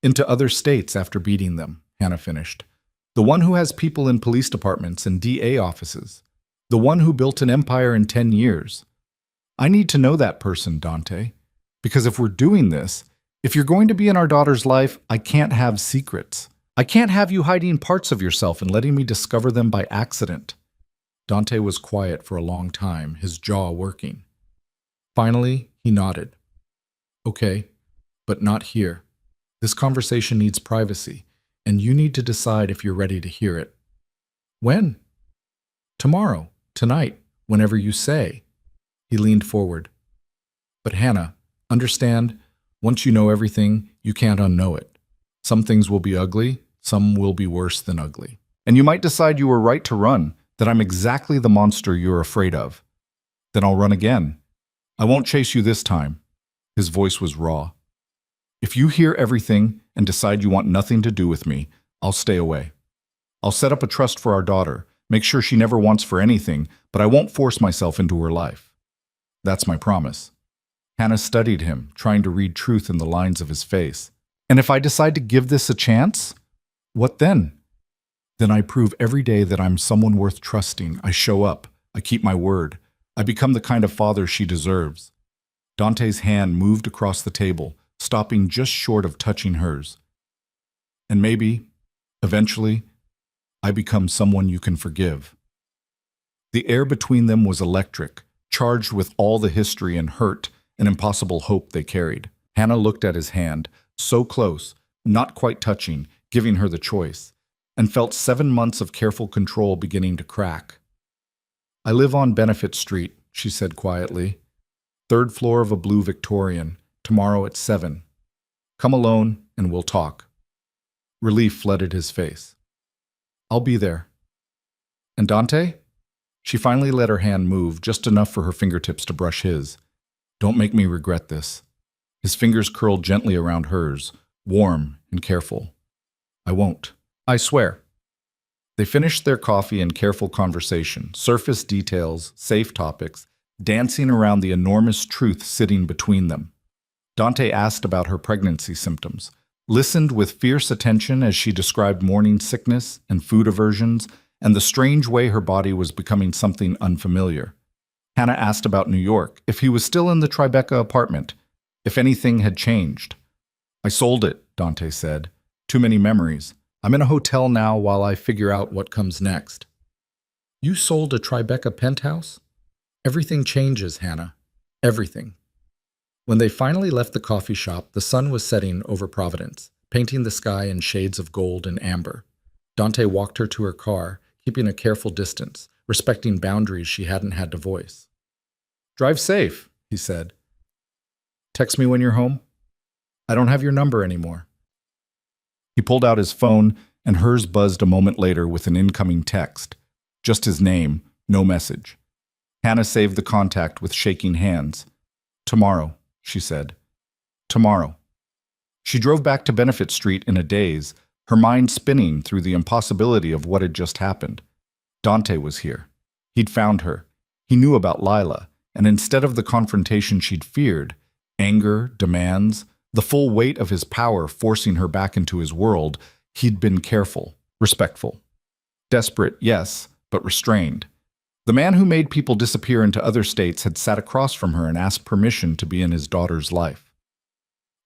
"Into other states after beating them," Hannah finished. "The one who has people in police departments and DA offices. The one who built an empire in 10 years. I need to know that person, Dante. Because if we're doing this, if you're going to be in our daughter's life, I can't have secrets. I can't have you hiding parts of yourself and letting me discover them by accident." Dante was quiet for a long time, his jaw working. Finally, he nodded. "Okay, but not here. This conversation needs privacy, and you need to decide if you're ready to hear it." "When?" "Tomorrow, tonight, whenever you say." He leaned forward. "But Hannah, understand, once you know everything, you can't unknow it. Some things will be ugly, some will be worse than ugly. And you might decide you were right to run, that I'm exactly the monster you're afraid of. Then I'll run again. I won't chase you this time." His voice was raw. "If you hear everything and decide you want nothing to do with me, I'll stay away. I'll set up a trust for our daughter, make sure she never wants for anything, but I won't force myself into her life. That's my promise." Hannah studied him, trying to read truth in the lines of his face. "And if I decide to give this a chance, what then?" "Then I prove every day that I'm someone worth trusting. I show up. I keep my word. I become the kind of father she deserves." Dante's hand moved across the table, stopping just short of touching hers. "And maybe, eventually, I become someone you can forgive." The air between them was electric, charged with all the history and hurt and impossible hope they carried. Hannah looked at his hand, so close, not quite touching, giving her the choice, and felt 7 months of careful control beginning to crack. "I live on Benefit Street," she said quietly. "Third floor of a blue Victorian, tomorrow at 7. Come alone and we'll talk." Relief flooded his face. "I'll be there." "And Dante?" She finally let her hand move, just enough for her fingertips to brush his. "Don't make me regret this." His fingers curled gently around hers, warm and careful. "I won't. I swear." They finished their coffee and careful conversation, surface details, safe topics, dancing around the enormous truth sitting between them. Dante asked about her pregnancy symptoms, listened with fierce attention as she described morning sickness and food aversions, and the strange way her body was becoming something unfamiliar. Hannah asked about New York, if he was still in the Tribeca apartment, if anything had changed. "I sold it," Dante said. "Too many memories. I'm in a hotel now while I figure out what comes next." "You sold a Tribeca penthouse?" "Everything changes, Hannah. Everything." When they finally left the coffee shop, the sun was setting over Providence, painting the sky in shades of gold and amber. Dante walked her to her car, keeping a careful distance, respecting boundaries she hadn't had to voice. "Drive safe," he said. "Text me when you're home. I don't have your number anymore." He pulled out his phone, and hers buzzed a moment later with an incoming text. Just his name, no message. Hannah saved the contact with shaking hands. "Tomorrow," she said. "Tomorrow." She drove back to Benefit Street in a daze, her mind spinning through the impossibility of what had just happened. Dante was here. He'd found her. He knew about Lila, and instead of the confrontation she'd feared, anger, demands, the full weight of his power forcing her back into his world, he'd been careful, respectful. Desperate, yes, but restrained. The man who made people disappear into other states had sat across from her and asked permission to be in his daughter's life.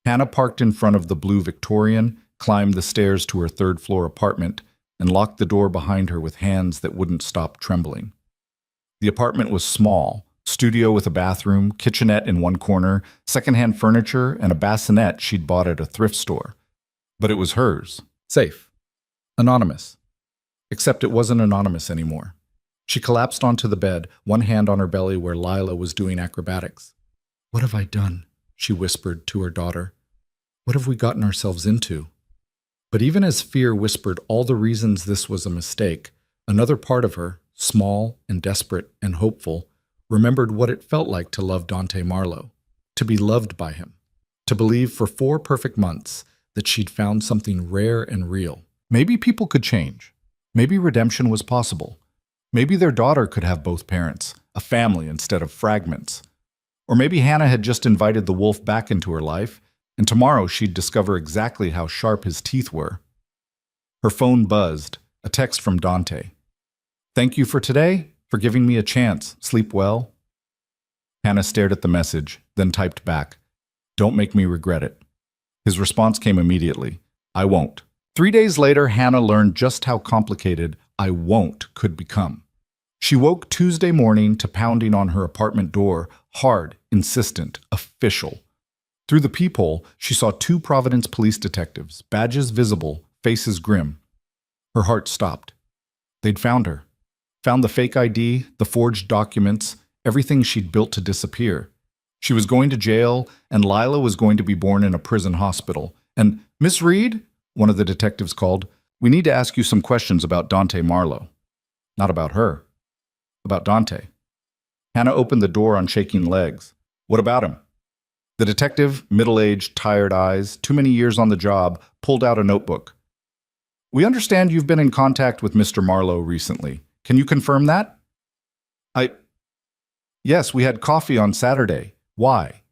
Hannah parked in front of the blue Victorian, climbed the stairs to her third-floor apartment, and locked the door behind her with hands that wouldn't stop trembling. The apartment was small, studio with a bathroom, kitchenette in one corner, secondhand furniture, and a bassinet she'd bought at a thrift store. But it was hers. Safe. Anonymous. Except it wasn't anonymous anymore. She collapsed onto the bed, one hand on her belly where Lila was doing acrobatics. "What have I done?" she whispered to her daughter. "What have we gotten ourselves into?" But even as fear whispered all the reasons this was a mistake, another part of her, small and desperate and hopeful, remembered what it felt like to love Dante Marlowe, to be loved by him, to believe for 4 perfect months that she'd found something rare and real. Maybe people could change. Maybe redemption was possible. Maybe their daughter could have both parents, a family instead of fragments. Or maybe Hannah had just invited the wolf back into her life, and tomorrow she'd discover exactly how sharp his teeth were. Her phone buzzed, a text from Dante. "Thank you for today, for giving me a chance. Sleep well." Hannah stared at the message, then typed back, "Don't make me regret it." His response came immediately, "I won't." 3 days later, Hannah learned just how complicated "I won't" could become. She woke Tuesday morning to pounding on her apartment door, hard, insistent, official. Through the peephole, she saw 2 Providence police detectives, badges visible, faces grim. Her heart stopped. They'd found her. Found the fake ID, the forged documents, everything she'd built to disappear. She was going to jail, and Lila was going to be born in a prison hospital. And, "Miss Reed," one of the detectives called, "we need to ask you some questions about Dante Marlowe." Not about her. About Dante. Hannah opened the door on shaking legs. "What about him?" The detective, middle-aged, tired eyes, too many years on the job, pulled out a notebook. "We understand you've been in contact with Mr. Marlowe recently. Can you confirm that?" Yes, we had coffee on Saturday. Why?"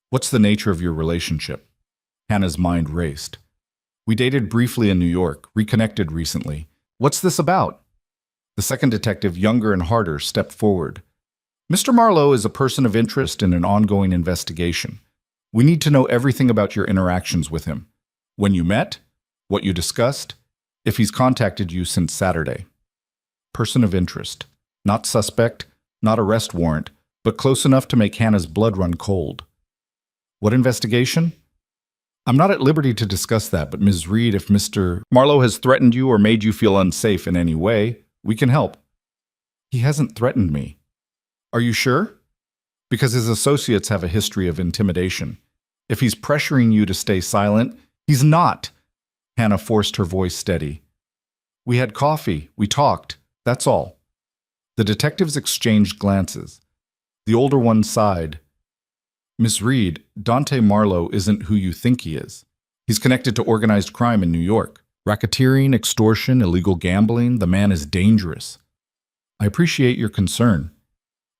"What's the nature of your relationship?" Hannah's mind raced. "We dated briefly in New York, reconnected recently. What's this about?" The second detective, younger and harder, stepped forward. "Mr. Marlowe is a person of interest in an ongoing investigation. We need to know everything about your interactions with him. When you met, what you discussed, if he's contacted you since Saturday." Person of interest. Not suspect, not arrest warrant, but close enough to make Hannah's blood run cold. "What investigation?" "I'm not at liberty to discuss that, but Ms. Reed, if Mr. Marlowe has threatened you or made you feel unsafe in any way, we can help." "He hasn't threatened me." "Are you sure?" "Because his associates have a history of intimidation. If he's pressuring you to stay silent, he's not." Hannah forced her voice steady. "We had coffee, we talked, that's all." The detectives exchanged glances. The older one sighed. "Miss Reed, Dante Marlowe isn't who you think he is. He's connected to organized crime in New York. Racketeering, extortion, illegal gambling, the man is dangerous." "I appreciate your concern."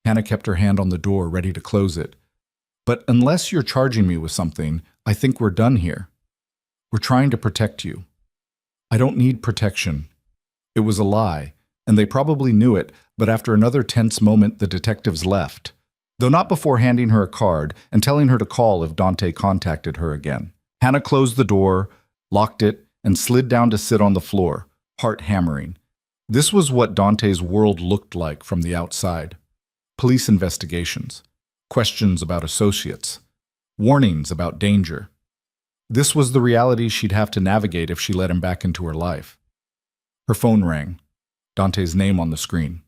Hannah kept her hand on the door, ready to close it. "But unless you're charging me with something, I think we're done here. We're trying to protect you." "I don't need protection." It was a lie, and they probably knew it, but after another tense moment, the detectives left, though not before handing her a card and telling her to call if Dante contacted her again. Hannah closed the door, locked it, and slid down to sit on the floor, heart hammering. This was what Dante's world looked like from the outside. Police investigations, questions about associates, warnings about danger. This was the reality she'd have to navigate if she let him back into her life. Her phone rang. Dante's name on the screen.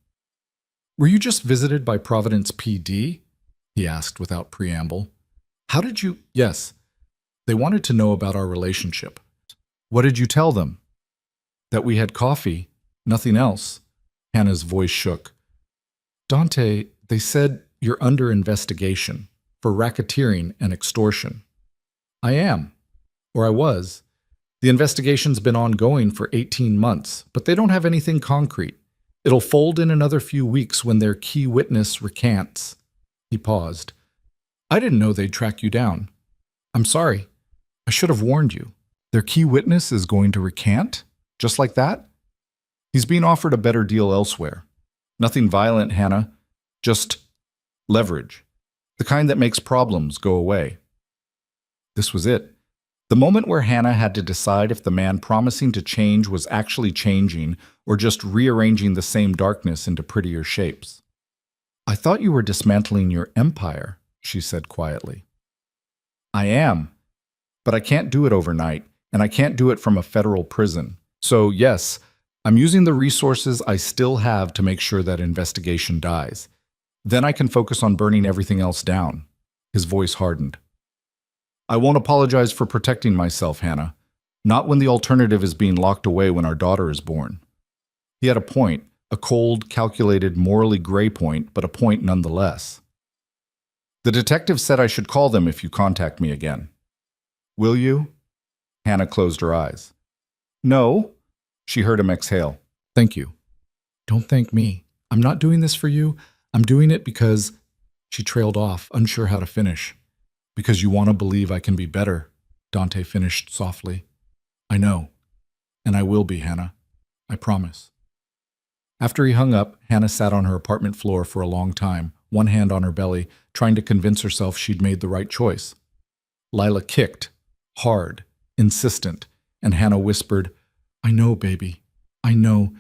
"Were you just visited by Providence PD?" he asked without preamble. "How did you—" "Yes. They wanted to know about our relationship." "What did you tell them?" "That we had coffee. Nothing else." Hannah's voice shook. "Dante, they said you're under investigation for racketeering and extortion." "I am. Or I was. The investigation's been ongoing for 18 months, but they don't have anything concrete. It'll fold in another few weeks when their key witness recants." He paused. "I didn't know they'd track you down. I'm sorry. I should have warned you." "Their key witness is going to recant? Just like that?" "He's being offered a better deal elsewhere. Nothing violent, Hannah. Just leverage. The kind that makes problems go away." This was it. The moment where Hannah had to decide if the man promising to change was actually changing or just rearranging the same darkness into prettier shapes. "I thought you were dismantling your empire," she said quietly. "I am. But I can't do it overnight, and I can't do it from a federal prison. So, yes, I'm using the resources I still have to make sure that investigation dies. Then I can focus on burning everything else down." His voice hardened. "I won't apologize for protecting myself, Hannah. Not when the alternative is being locked away when our daughter is born." He had a point, a cold, calculated, morally gray point, but a point nonetheless. "The detective said I should call them if you contact me again." "Will you?" Hannah closed her eyes. "No." She heard him exhale. "Thank you." "Don't thank me. I'm not doing this for you. I'm doing it because—" She trailed off, unsure how to finish. "Because you want to believe I can be better," Dante finished softly. "I know. And I will be, Hannah. I promise." After he hung up, Hannah sat on her apartment floor for a long time, one hand on her belly, trying to convince herself she'd made the right choice. Lila kicked, hard, insistent, and Hannah whispered, "I know, baby. I know.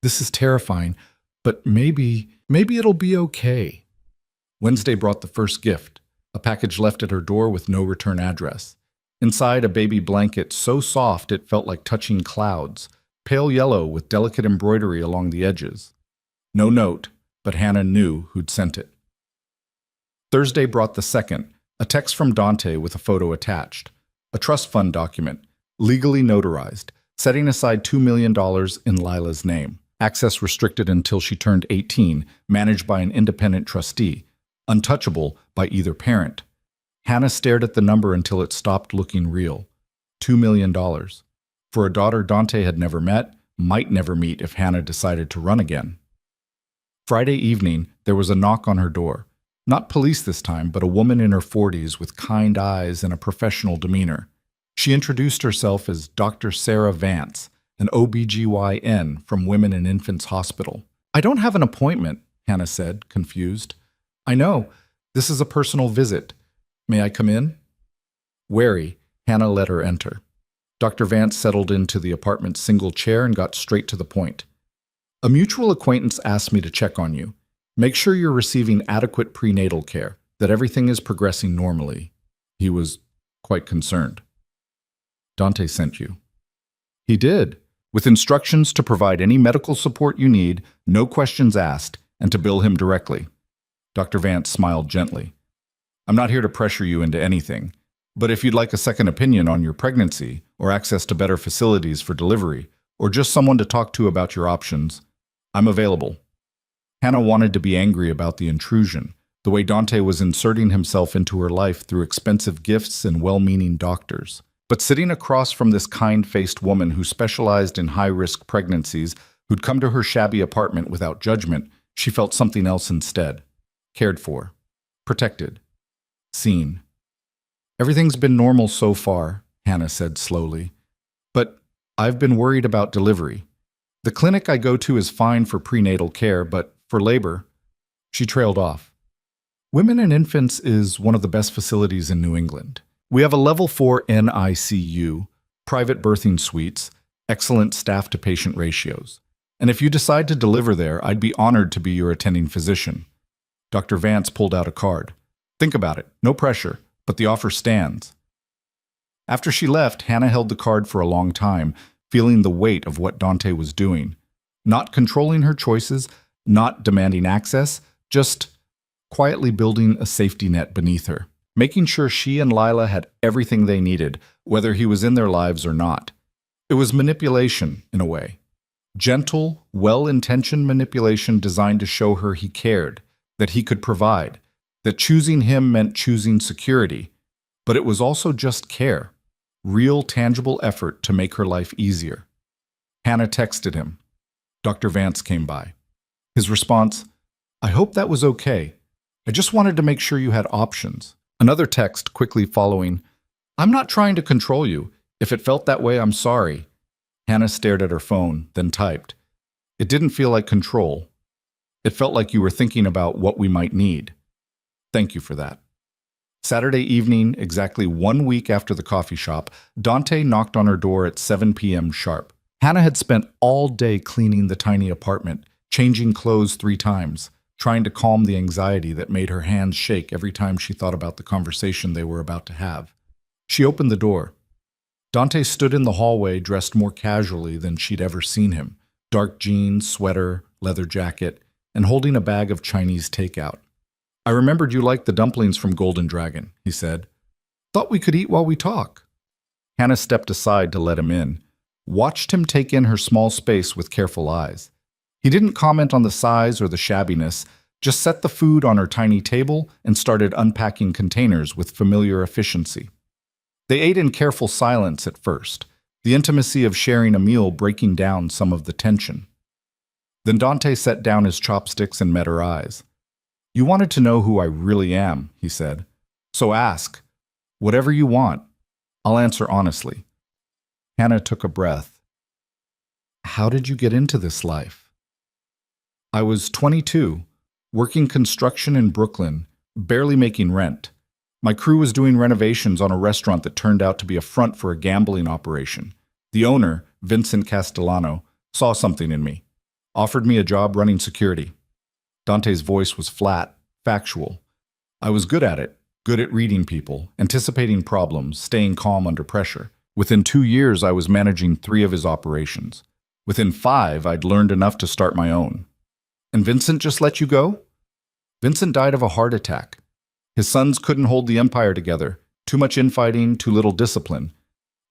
This is terrifying, but maybe it'll be okay." Wednesday brought the first gift, a package left at her door with no return address. Inside, a baby blanket so soft it felt like touching clouds, pale yellow with delicate embroidery along the edges. No note, but Hannah knew who'd sent it. Thursday brought the second, a text from Dante with a photo attached. A trust fund document, legally notarized, setting aside $2 million in Lila's name. Access restricted until she turned 18, managed by an independent trustee, untouchable by either parent. Hannah stared at the number until it stopped looking real. $2 million. For a daughter Dante had never met, might never meet if Hannah decided to run again. Friday evening, there was a knock on her door. Not police this time, but a woman in her 40s with kind eyes and a professional demeanor. She introduced herself as Dr. Sarah Vance, an OBGYN from Women and Infants Hospital. "I don't have an appointment," Hannah said, confused. "I know. This is a personal visit. May I come in?" Wary, Hannah let her enter. Dr. Vance settled into the apartment's single chair and got straight to the point. "A mutual acquaintance asked me to check on you. Make sure you're receiving adequate prenatal care, that everything is progressing normally." He was quite concerned. "Dante sent you." "He did, with instructions to provide any medical support you need, no questions asked, and to bill him directly." Dr. Vance smiled gently. "I'm not here to pressure you into anything, but if you'd like a second opinion on your pregnancy, or access to better facilities for delivery, or just someone to talk to about your options, I'm available." Hannah wanted to be angry about the intrusion, the way Dante was inserting himself into her life through expensive gifts and well-meaning doctors. But sitting across from this kind-faced woman who specialized in high-risk pregnancies, who'd come to her shabby apartment without judgment, she felt something else instead. Cared for. Protected. Seen. "Everything's been normal so far," Hannah said slowly. "But I've been worried about delivery. The clinic I go to is fine for prenatal care, but for labor—" She trailed off. "Women and Infants is one of the best facilities in New England. We have a level 4 NICU, private birthing suites, excellent staff-to-patient ratios. And if you decide to deliver there, I'd be honored to be your attending physician." Dr. Vance pulled out a card. "Think about it. No pressure, but the offer stands. After she left, Hannah held the card for a long time, feeling the weight of what Dante was doing. Not controlling her choices, not demanding access, just quietly building a safety net beneath her, making sure she and Lila had everything they needed, whether he was in their lives or not. It was manipulation, in a way. Gentle, well-intentioned manipulation designed to show her he cared, that he could provide, that choosing him meant choosing security. But it was also just care, real, tangible effort to make her life easier. Hannah texted him. Dr. Vance came by. His response, "I hope that was okay. I just wanted to make sure you had options." Another text quickly following, "I'm not trying to control you. If it felt that way, I'm sorry." Hannah stared at her phone, then typed, "It didn't feel like control. It felt like you were thinking about what we might need. Thank you for that." Saturday evening, exactly 1 week after the coffee shop, Dante knocked on her door at 7 p.m. sharp. Hannah had spent all day cleaning the tiny apartment, changing clothes 3 times, trying to calm the anxiety that made her hands shake every time she thought about the conversation they were about to have. She opened the door. Dante stood in the hallway dressed more casually than she'd ever seen him, dark jeans, sweater, leather jacket, and holding a bag of Chinese takeout. "I remembered you liked the dumplings from Golden Dragon," he said. "Thought we could eat while we talk." Hannah stepped aside to let him in, watched him take in her small space with careful eyes. He didn't comment on the size or the shabbiness, just set the food on her tiny table and started unpacking containers with familiar efficiency. They ate in careful silence at first, the intimacy of sharing a meal breaking down some of the tension. Then Dante set down his chopsticks and met her eyes. "You wanted to know who I really am," he said. "So ask. Whatever you want. I'll answer honestly." Hannah took a breath. "How did you get into this life?" "I was 22, working construction in Brooklyn, barely making rent. My crew was doing renovations on a restaurant that turned out to be a front for a gambling operation. The owner, Vincent Castellano, saw something in me, offered me a job running security." Dante's voice was flat, factual. "I was good at it, good at reading people, anticipating problems, staying calm under pressure. Within 2 years, I was managing 3 of his operations. Within 5, I'd learned enough to start my own." "And Vincent just let you go?" "Vincent died of a heart attack. His sons couldn't hold the empire together. Too much infighting, too little discipline.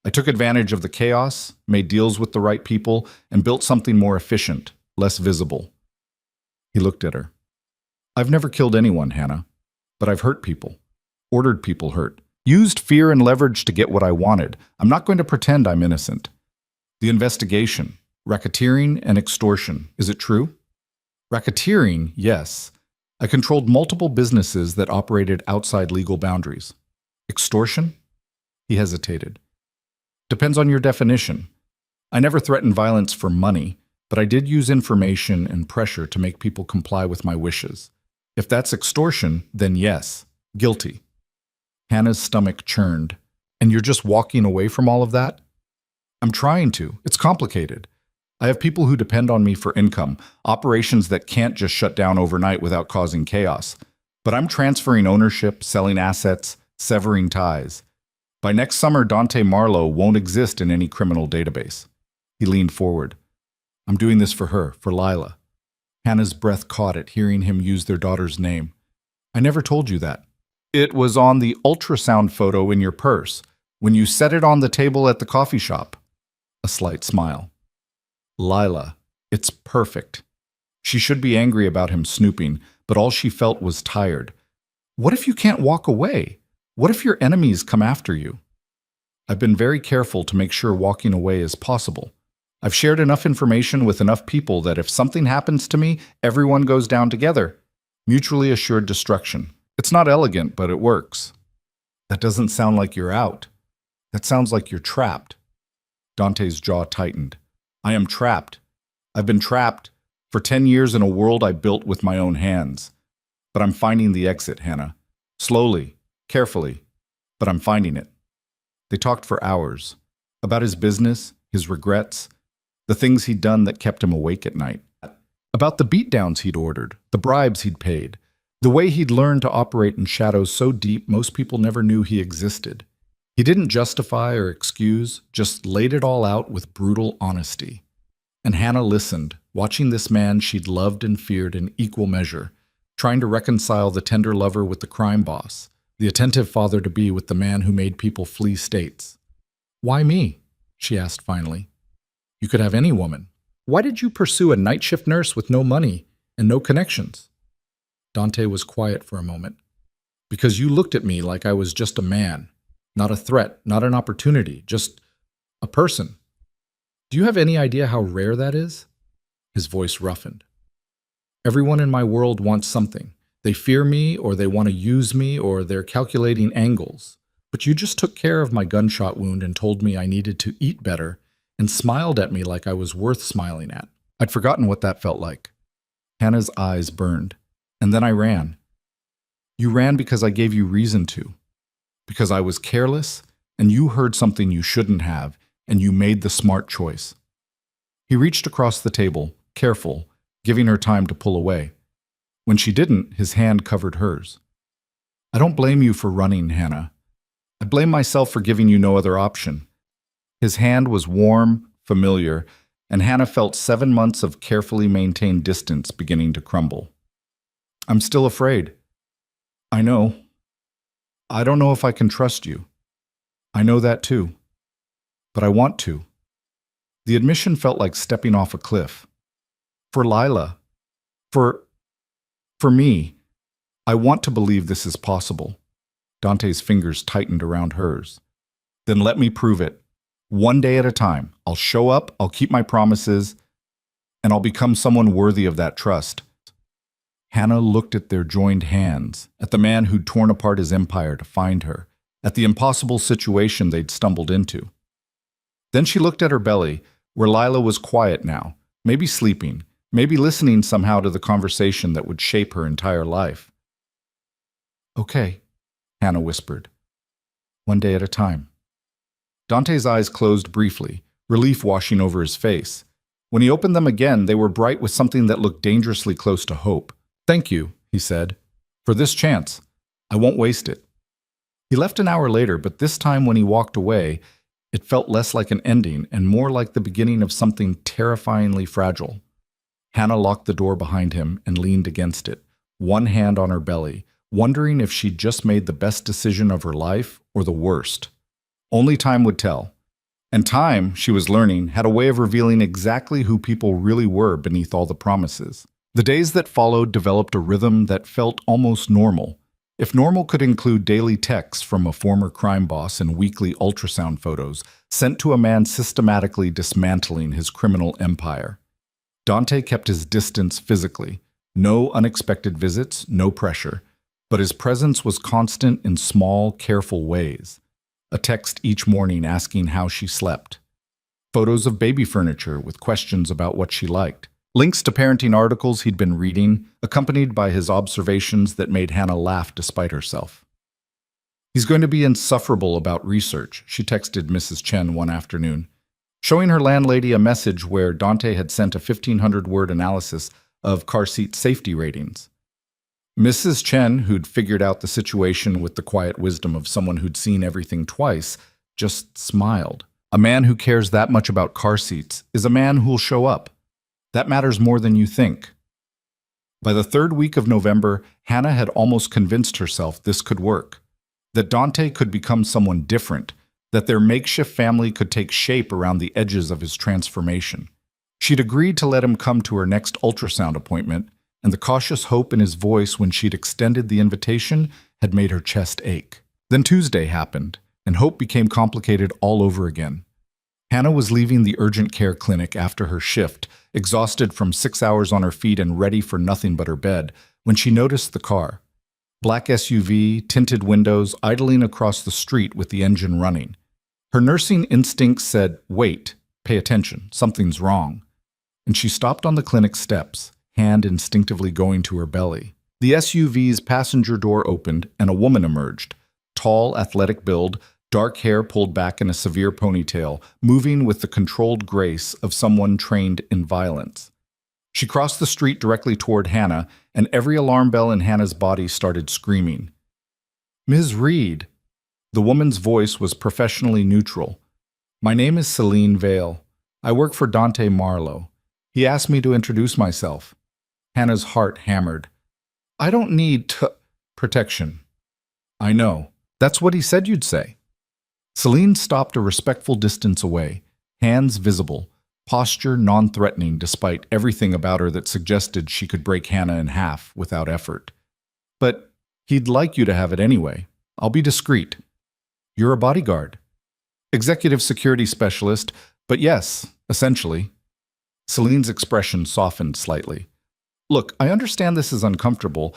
I took advantage of the chaos, made deals with the right people, and built something more efficient, less visible." He looked at her. "I've never killed anyone, Hannah, but I've hurt people, ordered people hurt, used fear and leverage to get what I wanted. I'm not going to pretend I'm innocent." "The investigation, racketeering and extortion, is it true?" "Racketeering, yes. I controlled multiple businesses that operated outside legal boundaries." "Extortion?" He hesitated. "Depends on your definition. I never threatened violence for money, but I did use information and pressure to make people comply with my wishes. If that's extortion, then yes, guilty." Hannah's stomach churned. "And you're just walking away from all of that?" "I'm trying to. It's complicated. I have people who depend on me for income, operations that can't just shut down overnight without causing chaos. But I'm transferring ownership, selling assets, severing ties. By next summer, Dante Marlowe won't exist in any criminal database." He leaned forward. "I'm doing this for her, for Lila." Hannah's breath caught at hearing him use their daughter's name. "I never told you that." "It was on the ultrasound photo in your purse, when you set it on the table at the coffee shop." A slight smile. "Lila, it's perfect." She should be angry about him snooping, but all she felt was tired. What if you can't walk away? What if your enemies come after you? "I've been very careful to make sure walking away is possible. I've shared enough information with enough people that if something happens to me, everyone goes down together. Mutually assured destruction. It's not elegant, but it works." "That doesn't sound like you're out. That sounds like you're trapped." Dante's jaw tightened. "I am trapped. I've been trapped for 10 years in a world I built with my own hands. But I'm finding the exit, Hannah. Slowly, carefully, but I'm finding it." They talked for hours. About his business, his regrets, the things he'd done that kept him awake at night. About the beatdowns he'd ordered, the bribes he'd paid, The way he'd learned to operate in shadows so deep most people never knew he existed. He didn't justify or excuse, just laid it all out with brutal honesty. And Hannah listened, watching this man she'd loved and feared in equal measure, trying to reconcile the tender lover with the crime boss, the attentive father-to-be with the man who made people flee states. "Why me?" she asked finally. "You could have any woman. Why did you pursue a night shift nurse with no money and no connections?" Dante was quiet for a moment. "Because you looked at me like I was just a man, not a threat, not an opportunity, just a person. Do you have any idea how rare that is?" His voice roughened. "Everyone in my world wants something. They fear me, or they want to use me, or they're calculating angles. But you just took care of my gunshot wound and told me I needed to eat better, and smiled at me like I was worth smiling at." I'd forgotten what that felt like. Hannah's eyes burned. "And then I ran. You ran because I gave you reason to. Because I was careless, and you heard something you shouldn't have, and you made the smart choice." He reached across the table, careful, giving her time to pull away. When she didn't, his hand covered hers. "I don't blame you for running, Hannah. I blame myself for giving you no other option." His hand was warm, familiar, and Hannah felt 7 months of carefully maintained distance beginning to crumble. "I'm still afraid. I know. I don't know if I can trust you. I know that too. But I want to." The admission felt like stepping off a cliff. "For Lila. For me. I want to believe this is possible." Dante's fingers tightened around hers. "Then let me prove it. One day at a time. I'll show up, I'll keep my promises, and I'll become someone worthy of that trust." Hannah looked at their joined hands, at the man who'd torn apart his empire to find her, at the impossible situation they'd stumbled into. Then she looked at her belly, where Lila was quiet now, maybe sleeping, maybe listening somehow to the conversation that would shape her entire life. "Okay," Hannah whispered. "One day at a time." Dante's eyes closed briefly, relief washing over his face. When he opened them again, they were bright with something that looked dangerously close to hope. "Thank you," he said, "for this chance. I won't waste it." He left an hour later, but this time when he walked away, it felt less like an ending and more like the beginning of something terrifyingly fragile. Hannah locked the door behind him and leaned against it, one hand on her belly, wondering if she'd just made the best decision of her life or the worst. Only time would tell. And time, she was learning, had a way of revealing exactly who people really were beneath all the promises. The days that followed developed a rhythm that felt almost normal. If normal could include daily texts from a former crime boss and weekly ultrasound photos sent to a man systematically dismantling his criminal empire. Dante kept his distance physically. No unexpected visits, no pressure. But his presence was constant in small, careful ways. A text each morning asking how she slept. Photos of baby furniture with questions about what she liked. Links to parenting articles he'd been reading, accompanied by his observations that made Hannah laugh despite herself. "He's going to be insufferable about research," she texted Mrs. Chen one afternoon, showing her landlady a message where Dante had sent a 1,500-word analysis of car seat safety ratings. Mrs. Chen, who'd figured out the situation with the quiet wisdom of someone who'd seen everything twice, just smiled. A man who cares that much about car seats is a man who'll show up. That matters more than you think. By the 3rd week of November, Hannah had almost convinced herself this could work, that Dante could become someone different, that their makeshift family could take shape around the edges of his transformation. She'd agreed to let him come to her next ultrasound appointment, and the cautious hope in his voice when she'd extended the invitation had made her chest ache. Then Tuesday happened, and hope became complicated all over again. Hannah was leaving the urgent care clinic after her shift, exhausted from 6 hours on her feet and ready for nothing but her bed, when she noticed the car. Black SUV, tinted windows, idling across the street with the engine running. Her nursing instincts said, "Wait, pay attention, something's wrong." And she stopped on the clinic steps, hand instinctively going to her belly. The SUV's passenger door opened and a woman emerged. Tall, athletic build, dark hair pulled back in a severe ponytail, moving with the controlled grace of someone trained in violence. She crossed the street directly toward Hannah, and every alarm bell in Hannah's body started screaming. "Ms. Reed." The woman's voice was professionally neutral. "My name is Celine Vale. I work for Dante Marlowe. He asked me to introduce myself." Hannah's heart hammered. "I don't need protection." "I know. That's what he said you'd say." Celine stopped a respectful distance away, hands visible, posture non-threatening despite everything about her that suggested she could break Hannah in half without effort. "But he'd like you to have it anyway. I'll be discreet." "You're a bodyguard." "Executive security specialist, but yes, essentially." Celine's expression softened slightly. "Look, I understand this is uncomfortable,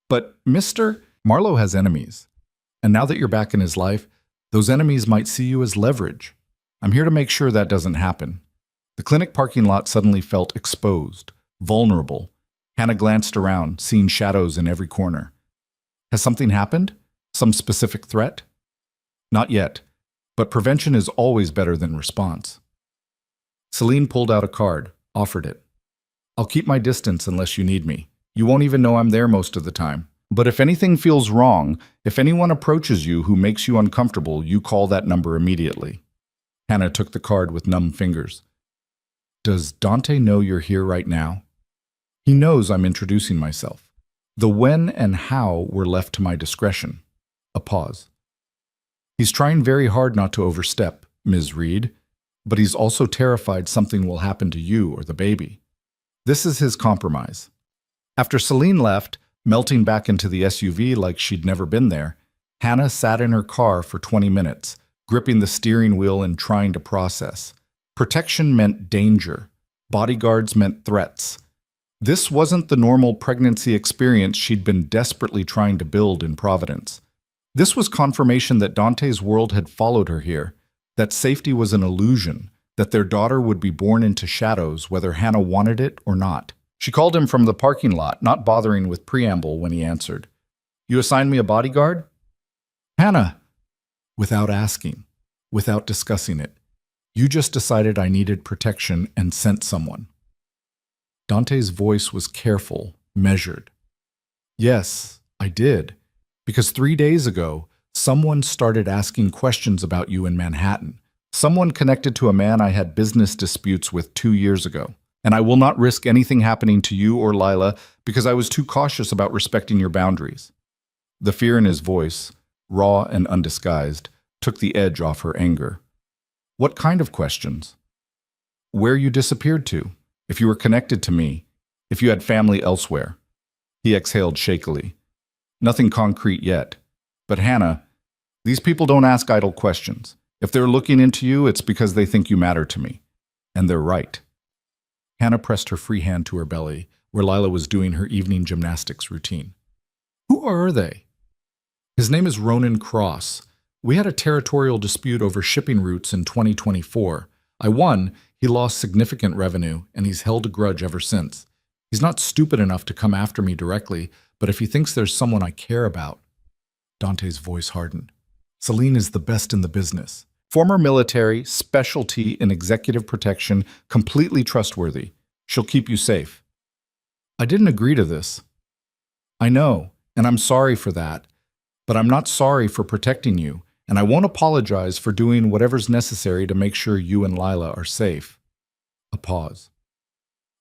but Mr. Marlowe has enemies. And now that you're back in his life, those enemies might see you as leverage. I'm here to make sure that doesn't happen." The clinic parking lot suddenly felt exposed, vulnerable. Hannah glanced around, seeing shadows in every corner. "Has something happened? Some specific threat?" "Not yet, but prevention is always better than response." Celine pulled out a card, offered it. "I'll keep my distance unless you need me. You won't even know I'm there most of the time. But if anything feels wrong, if anyone approaches you who makes you uncomfortable, you call that number immediately." Hannah took the card with numb fingers. "Does Dante know you're here right now?" "He knows I'm introducing myself. The when and how were left to my discretion." A pause. "He's trying very hard not to overstep, Ms. Reed, but he's also terrified something will happen to you or the baby. This is his compromise." After Celine left, melting back into the SUV like she'd never been there, Hannah sat in her car for 20 minutes, gripping the steering wheel and trying to process. Protection meant danger. Bodyguards meant threats. This wasn't the normal pregnancy experience she'd been desperately trying to build in Providence. This was confirmation that Dante's world had followed her here, that safety was an illusion, that their daughter would be born into shadows whether Hannah wanted it or not. She called him from the parking lot, not bothering with preamble when he answered. "You assigned me a bodyguard?" "Hannah." "Without asking, without discussing it. You just decided I needed protection and sent someone." Dante's voice was careful, measured. "Yes, I did. Because 3 days ago, someone started asking questions about you in Manhattan. Someone connected to a man I had business disputes with 2 years ago. And I will not risk anything happening to you or Lila because I was too cautious about respecting your boundaries." The fear in his voice, raw and undisguised, took the edge off her anger. "What kind of questions?" "Where you disappeared to, if you were connected to me, if you had family elsewhere." He exhaled shakily. "Nothing concrete yet. But Hannah, these people don't ask idle questions. If they're looking into you, it's because they think you matter to me. And they're right." Hannah pressed her free hand to her belly, where Lila was doing her evening gymnastics routine. "Who are they?" "His name is Ronan Cross. We had a territorial dispute over shipping routes in 2024. I won, he lost significant revenue, and he's held a grudge ever since. He's not stupid enough to come after me directly, but if he thinks there's someone I care about..." Dante's voice hardened. "Celine is the best in the business. Former military, specialty in executive protection, completely trustworthy. She'll keep you safe." "I didn't agree to this." "I know, and I'm sorry for that. But I'm not sorry for protecting you, and I won't apologize for doing whatever's necessary to make sure you and Lila are safe." A pause.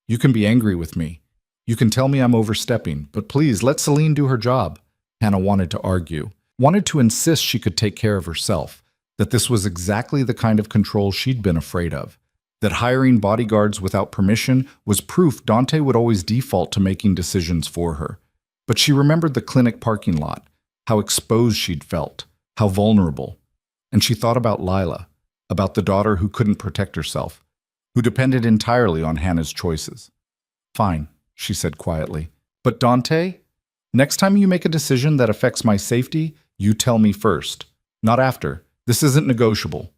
"You can be angry with me. You can tell me I'm overstepping, but please let Celine do her job." Hannah wanted to argue, wanted to insist she could take care of herself, that this was exactly the kind of control she'd been afraid of, that hiring bodyguards without permission was proof Dante would always default to making decisions for her. But she remembered the clinic parking lot, how exposed she'd felt, how vulnerable. And she thought about Lila, about the daughter who couldn't protect herself, who depended entirely on Hannah's choices. "Fine," she said quietly. "But Dante, next time you make a decision that affects my safety, you tell me first, not after. This isn't negotiable."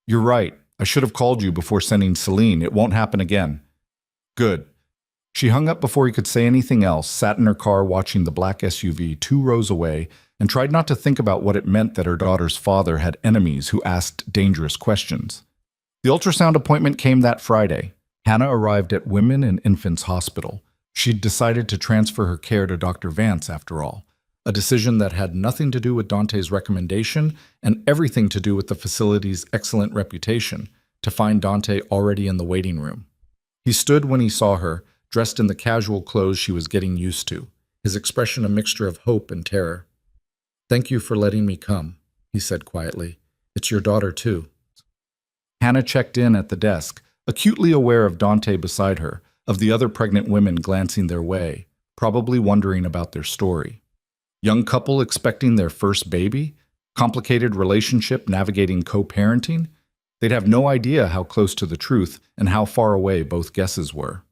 "You're right. I should have called you before sending Celine. It won't happen again." "Good." She hung up before he could say anything else, sat in her car watching the black SUV 2 rows away, and tried not to think about what it meant that her daughter's father had enemies who asked dangerous questions. The ultrasound appointment came that Friday. Hannah arrived at Women and Infants Hospital. She'd decided to transfer her care to Dr. Vance, after all, a decision that had nothing to do with Dante's recommendation and everything to do with the facility's excellent reputation, to find Dante already in the waiting room. He stood when he saw her, dressed in the casual clothes she was getting used to, his expression a mixture of hope and terror. "Thank you for letting me come," he said quietly. "It's your daughter, too." Hannah checked in at the desk, acutely aware of Dante beside her, of the other pregnant women glancing their way, probably wondering about their story. Young couple expecting their first baby? Complicated relationship navigating co-parenting? They'd have no idea how close to the truth and how far away both guesses were.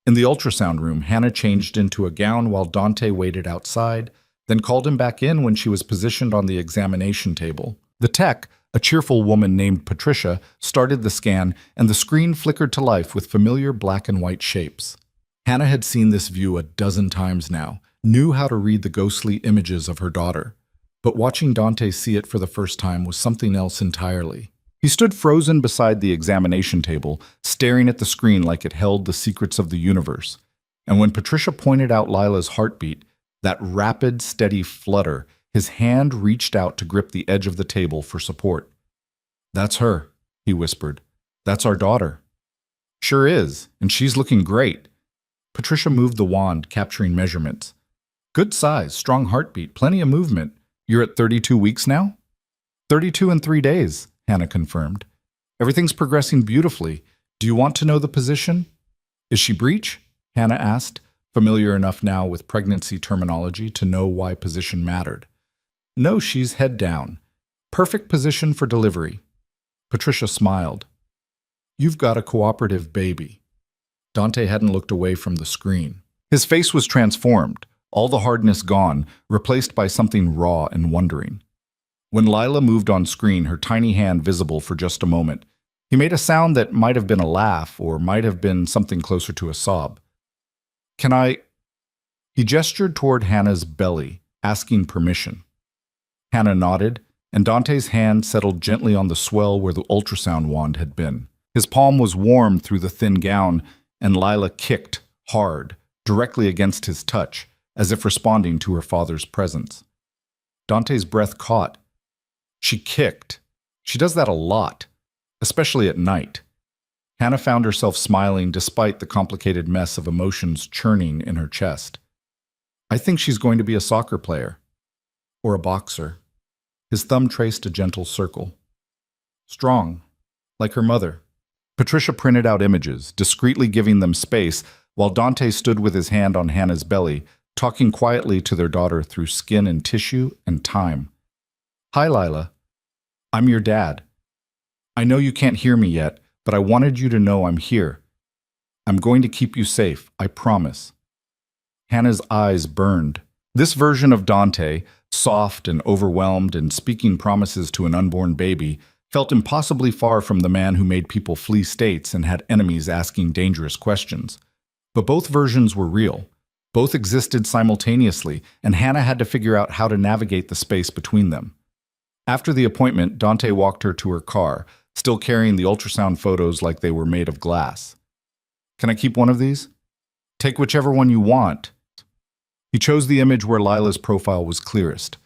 In the ultrasound room, Hannah changed into a gown while Dante waited outside, then called him back in when she was positioned on the examination table. The tech, a cheerful woman named Patricia, started the scan, and the screen flickered to life with familiar black and white shapes. Hannah had seen this view a dozen times now, knew how to read the ghostly images of her daughter. But watching Dante see it for the first time was something else entirely. He stood frozen beside the examination table, staring at the screen like it held the secrets of the universe. And when Patricia pointed out Lila's heartbeat, that rapid, steady flutter, his hand reached out to grip the edge of the table for support. "That's her," he whispered. "That's our daughter." "Sure is, and she's looking great." Patricia moved the wand, capturing measurements. "Good size, strong heartbeat, plenty of movement. You're at 32 weeks now?" 32 in 3 days, Hannah confirmed. "Everything's progressing beautifully. Do you want to know the position?" "Is she breech?" Hannah asked, familiar enough now with pregnancy terminology to know why position mattered. "No, she's head down. Perfect position for delivery." Patricia smiled. "You've got a cooperative baby." Dante hadn't looked away from the screen. His face was transformed, all the hardness gone, replaced by something raw and wondering. When Lila moved on screen, her tiny hand visible for just a moment, he made a sound that might have been a laugh or might have been something closer to a sob. "Can I?" He gestured toward Hannah's belly, asking permission. Hannah nodded, and Dante's hand settled gently on the swell where the ultrasound wand had been. His palm was warm through the thin gown, and Lila kicked, hard, directly against his touch, as if responding to her father's presence. Dante's breath caught. She kicked. She does that a lot, especially at night. Hannah found herself smiling despite the complicated mess of emotions churning in her chest. "I think she's going to be a soccer player. Or a boxer." His thumb traced a gentle circle. "Strong, like her mother." Patricia printed out images, discreetly giving them space, while Dante stood with his hand on Hannah's belly, talking quietly to their daughter through skin and tissue and time. "Hi, Lila. I'm your dad. I know you can't hear me yet, but I wanted you to know I'm here. I'm going to keep you safe, I promise." Hannah's eyes burned. This version of Dante, soft and overwhelmed and speaking promises to an unborn baby, felt impossibly far from the man who made people flee states and had enemies asking dangerous questions. But both versions were real. Both existed simultaneously, and Hannah had to figure out how to navigate the space between them. After the appointment, Dante walked her to her car, still carrying the ultrasound photos like they were made of glass. "Can I keep one of these?" "Take whichever one you want." He chose the image where Lila's profile was clearest,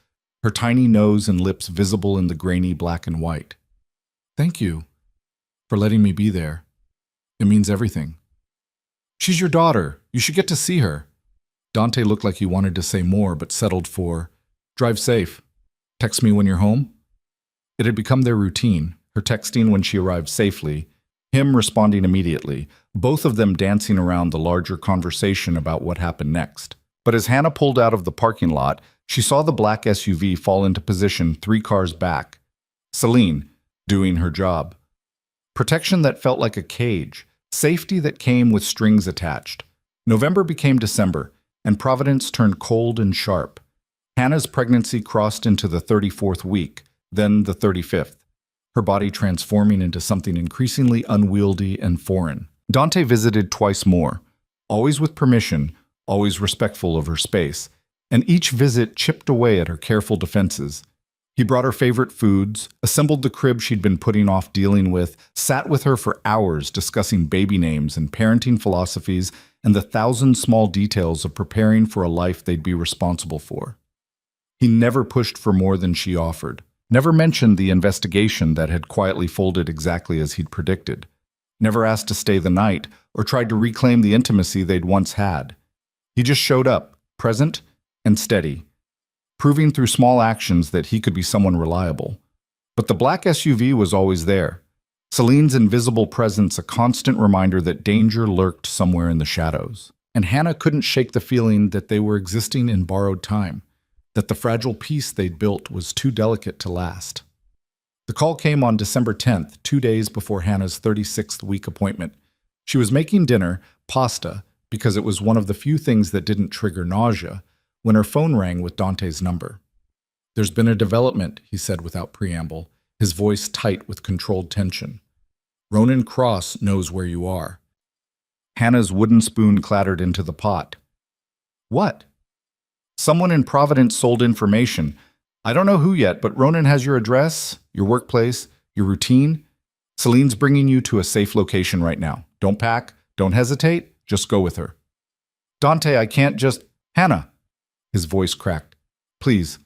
her tiny nose and lips visible in the grainy black and white. "Thank you for letting me be there. It means everything." "She's your daughter. You should get to see her." Dante looked like he wanted to say more, but settled for, "Drive safe. Text me when you're home." It had become their routine, her texting when she arrived safely, him responding immediately, both of them dancing around the larger conversation about what happened next. But as Hannah pulled out of the parking lot, she saw the black SUV fall into position 3 cars back. Celine, doing her job. Protection that felt like a cage, safety that came with strings attached. November became December, and Providence turned cold and sharp. Hannah's pregnancy crossed into the 34th week, then the 35th, her body transforming into something increasingly unwieldy and foreign. Dante visited twice more, always with permission, always respectful of her space, and each visit chipped away at her careful defenses. He brought her favorite foods, assembled the crib she'd been putting off dealing with, sat with her for hours discussing baby names and parenting philosophies and the thousand small details of preparing for a life they'd be responsible for. He never pushed for more than she offered, never mentioned the investigation that had quietly folded exactly as he'd predicted, never asked to stay the night or tried to reclaim the intimacy they'd once had. He just showed up, present and steady, proving through small actions that he could be someone reliable. But the black SUV was always there, Celine's invisible presence a constant reminder that danger lurked somewhere in the shadows. And Hannah couldn't shake the feeling that they were existing in borrowed time, that the fragile peace they'd built was too delicate to last. The call came on December 10th, 2 days before Hannah's 36th week appointment. She was making dinner, pasta, because it was one of the few things that didn't trigger nausea, when her phone rang with Dante's number. "There's been a development," he said without preamble, his voice tight with controlled tension. "Ronan Cross knows where you are." Hannah's wooden spoon clattered into the pot. "What?" "Someone in Providence sold information. I don't know who yet, but Ronan has your address, your workplace, your routine. Celine's bringing you to a safe location right now. Don't pack, don't hesitate, just go with her." "Dante, I can't just—" "Hannah!" His voice cracked. "Please,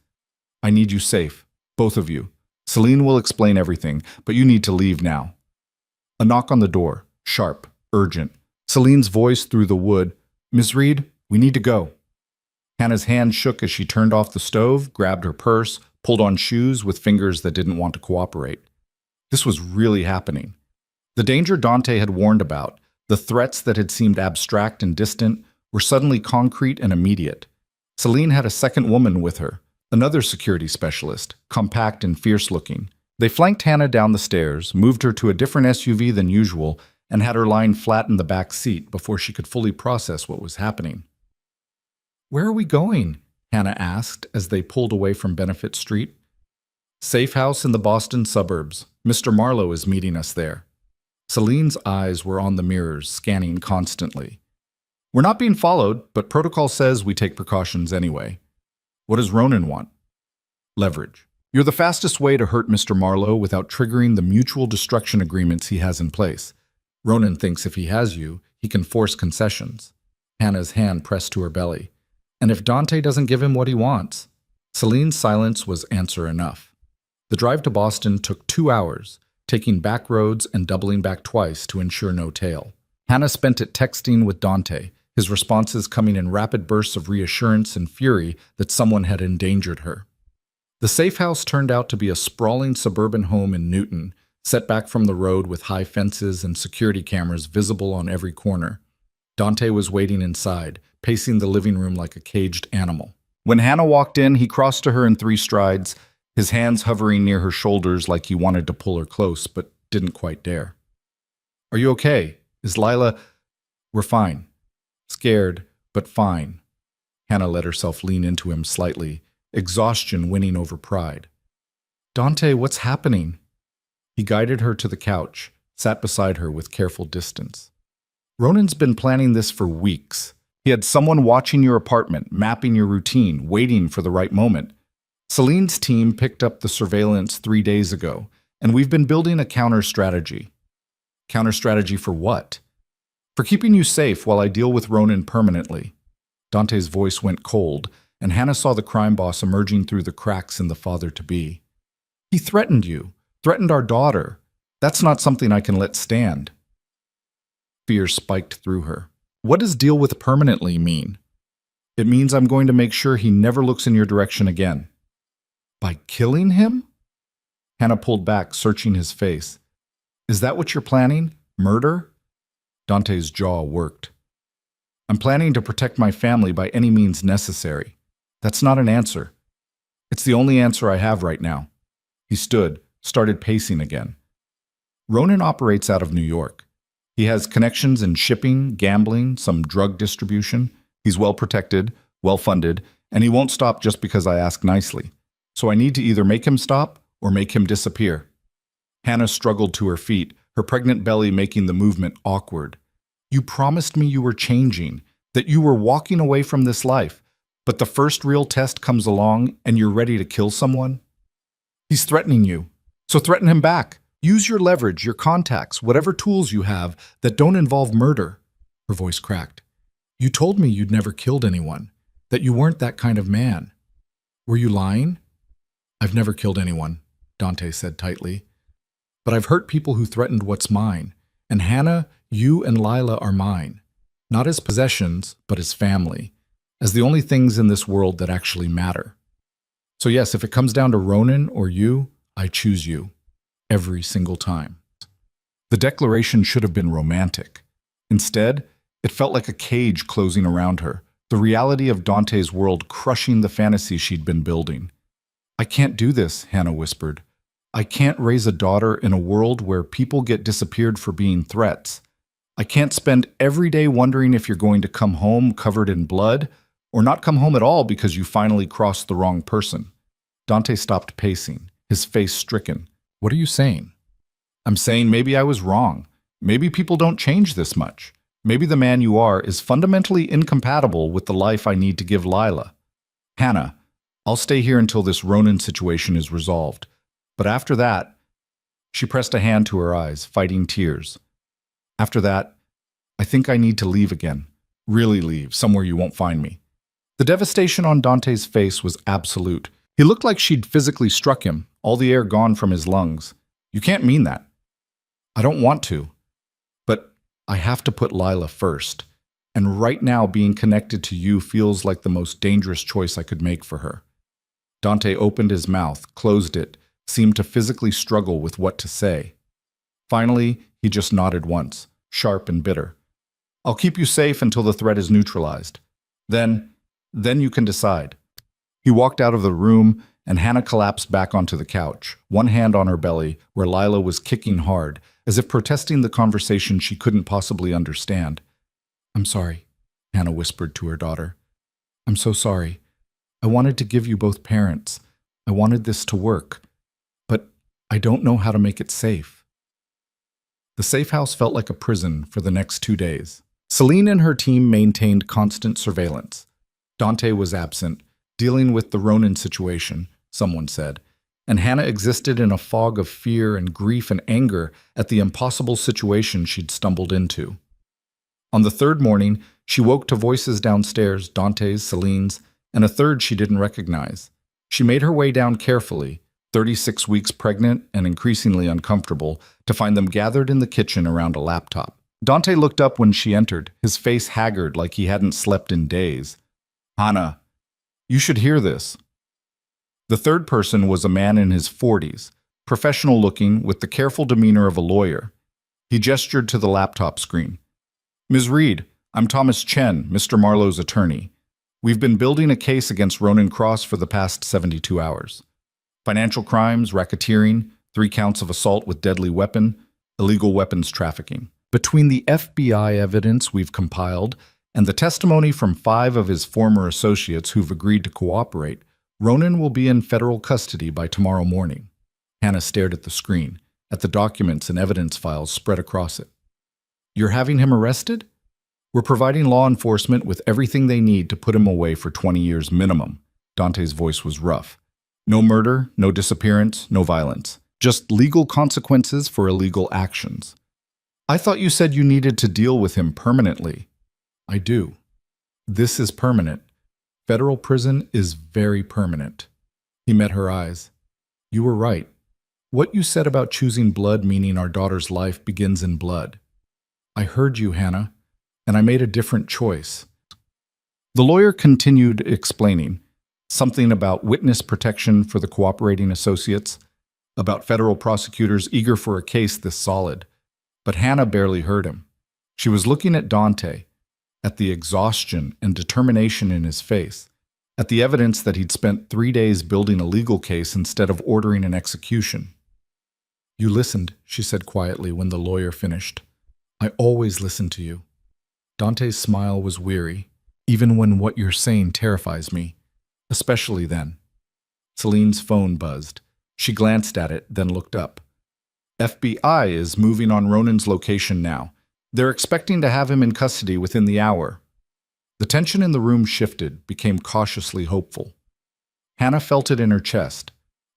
I need you safe, both of you. Celine will explain everything, but you need to leave now." A knock on the door, sharp, urgent. Celine's voice through the wood. "Miss Reed, we need to go." Hannah's hand shook as she turned off the stove, grabbed her purse, pulled on shoes with fingers that didn't want to cooperate. This was really happening. The danger Dante had warned about, the threats that had seemed abstract and distant, were suddenly concrete and immediate. Celine had a second woman with her, another security specialist, compact and fierce-looking. They flanked Hannah down the stairs, moved her to a different SUV than usual, and had her lying flat in the back seat before she could fully process what was happening. "Where are we going?" Hannah asked as they pulled away from Benefit Street. "Safe house in the Boston suburbs. Mr. Marlowe is meeting us there." Celine's eyes were on the mirrors, scanning constantly. "We're not being followed, but protocol says we take precautions anyway. What does Ronan want?" "Leverage. You're the fastest way to hurt Mr. Marlowe without triggering the mutual destruction agreements he has in place. Ronan thinks if he has you, he can force concessions." Hannah's hand pressed to her belly. "And if Dante doesn't give him what he wants?" Celine's silence was answer enough. The drive to Boston took 2 hours, taking back roads and doubling back twice to ensure no tail. Hannah spent it texting with Dante, his responses coming in rapid bursts of reassurance and fury that someone had endangered her. The safe house turned out to be a sprawling suburban home in Newton, set back from the road with high fences and security cameras visible on every corner. Dante was waiting inside, pacing the living room like a caged animal. When Hannah walked in, he crossed to her in 3 strides, his hands hovering near her shoulders like he wanted to pull her close, but didn't quite dare. "Are you okay? Is Lila—" "We're fine. Scared, but fine." Hannah let herself lean into him slightly, exhaustion winning over pride. "Dante, what's happening?" He guided her to the couch, sat beside her with careful distance. "Ronan's been planning this for weeks. He had someone watching your apartment, mapping your routine, waiting for the right moment. Celine's team picked up the surveillance 3 days ago, and we've been building a counter-strategy." "Counter-strategy for what?" "For keeping you safe while I deal with Ronan permanently." Dante's voice went cold, and Hannah saw the crime boss emerging through the cracks in the father-to-be. "He threatened you, threatened our daughter. That's not something I can let stand." Fear spiked through her. "What does deal with permanently mean?" "It means I'm going to make sure he never looks in your direction again." "By killing him?" Hannah pulled back, searching his face. "Is that what you're planning? Murder?" Dante's jaw worked. "I'm planning to protect my family by any means necessary. That's not an answer. It's the only answer I have right now." He stood, started pacing again. "Ronan operates out of New York. He has connections in shipping, gambling, some drug distribution. He's well protected, well funded, and he won't stop just because I ask nicely. So I need to either make him stop or make him disappear." Hannah struggled to her feet, her pregnant belly making the movement awkward. "You promised me you were changing, that you were walking away from this life, but the first real test comes along and you're ready to kill someone?" He's threatening you. So threaten him back. Use your leverage, your contacts, whatever tools you have that don't involve murder. Her voice cracked. You told me you'd never killed anyone, that you weren't that kind of man. Were you lying? I've never killed anyone, Dante said tightly. But I've hurt people who threatened what's mine. And Hannah, you and Lila are mine. Not as possessions, but as family. As the only things in this world that actually matter. So yes, if it comes down to Ronan or you, I choose you. Every single time. The declaration should have been romantic. Instead, it felt like a cage closing around her, the reality of Dante's world crushing the fantasy she'd been building. I can't do this, Hannah whispered. I can't raise a daughter in a world where people get disappeared for being threats. I can't spend every day wondering if you're going to come home covered in blood, or not come home at all because you finally crossed the wrong person. Dante stopped pacing, his face stricken. What are you saying? I'm saying maybe I was wrong. Maybe people don't change this much. Maybe the man you are is fundamentally incompatible with the life I need to give Lila. Hannah, I'll stay here until this Ronan situation is resolved. But after that, she pressed a hand to her eyes, fighting tears. After that, I think I need to leave again. Really leave, somewhere you won't find me. The devastation on Dante's face was absolute. He looked like she'd physically struck him, all the air gone from his lungs. You can't mean that. I don't want to. But I have to put Lila first. And right now being connected to you feels like the most dangerous choice I could make for her. Dante opened his mouth, closed it, seemed to physically struggle with what to say. Finally, he just nodded once, sharp and bitter. I'll keep you safe until the threat is neutralized. Then you can decide. He walked out of the room, and Hannah collapsed back onto the couch, one hand on her belly, where Lila was kicking hard, as if protesting the conversation she couldn't possibly understand. I'm sorry, Hannah whispered to her daughter. I'm so sorry. I wanted to give you both parents. I wanted this to work. But I don't know how to make it safe. The safe house felt like a prison for the next 2 days. Celine and her team maintained constant surveillance. Dante was absent, dealing with the Ronan situation, someone said, and Hannah existed in a fog of fear and grief and anger at the impossible situation she'd stumbled into. On the third morning, she woke to voices downstairs, Dante's, Celine's, and a third she didn't recognize. She made her way down carefully, 36 weeks pregnant and increasingly uncomfortable, to find them gathered in the kitchen around a laptop. Dante looked up when she entered, his face haggard like he hadn't slept in days. Hannah, you should hear this. The third person was a man in his 40s, professional-looking with the careful demeanor of a lawyer. He gestured to the laptop screen. Ms. Reed, I'm Thomas Chen, Mr. Marlowe's attorney. We've been building a case against Ronan Cross for the past 72 hours. Financial crimes, racketeering, 3 counts of assault with deadly weapon, illegal weapons trafficking. Between the FBI evidence we've compiled and the testimony from 5 of his former associates who've agreed to cooperate, Ronan will be in federal custody by tomorrow morning. Hannah stared at the screen, at the documents and evidence files spread across it. You're having him arrested? We're providing law enforcement with everything they need to put him away for 20 years minimum. Dante's voice was rough. No murder, no disappearance, no violence. Just legal consequences for illegal actions. I thought you said you needed to deal with him permanently. I do. This is permanent. Federal prison is very permanent. He met her eyes. You were right. What you said about choosing blood meaning our daughter's life begins in blood. I heard you, Hannah, and I made a different choice. The lawyer continued explaining, something about witness protection for the cooperating associates, about federal prosecutors eager for a case this solid. But Hannah barely heard him. She was looking at Dante, at the exhaustion and determination in his face, at the evidence that he'd spent 3 days building a legal case instead of ordering an execution. You listened, she said quietly when the lawyer finished. I always listen to you. Dante's smile was weary, even when what you're saying terrifies me, especially then. Celine's phone buzzed. She glanced at it, then looked up. FBI is moving on Ronan's location now. They're expecting to have him in custody within the hour. The tension in the room shifted, became cautiously hopeful. Hannah felt it in her chest.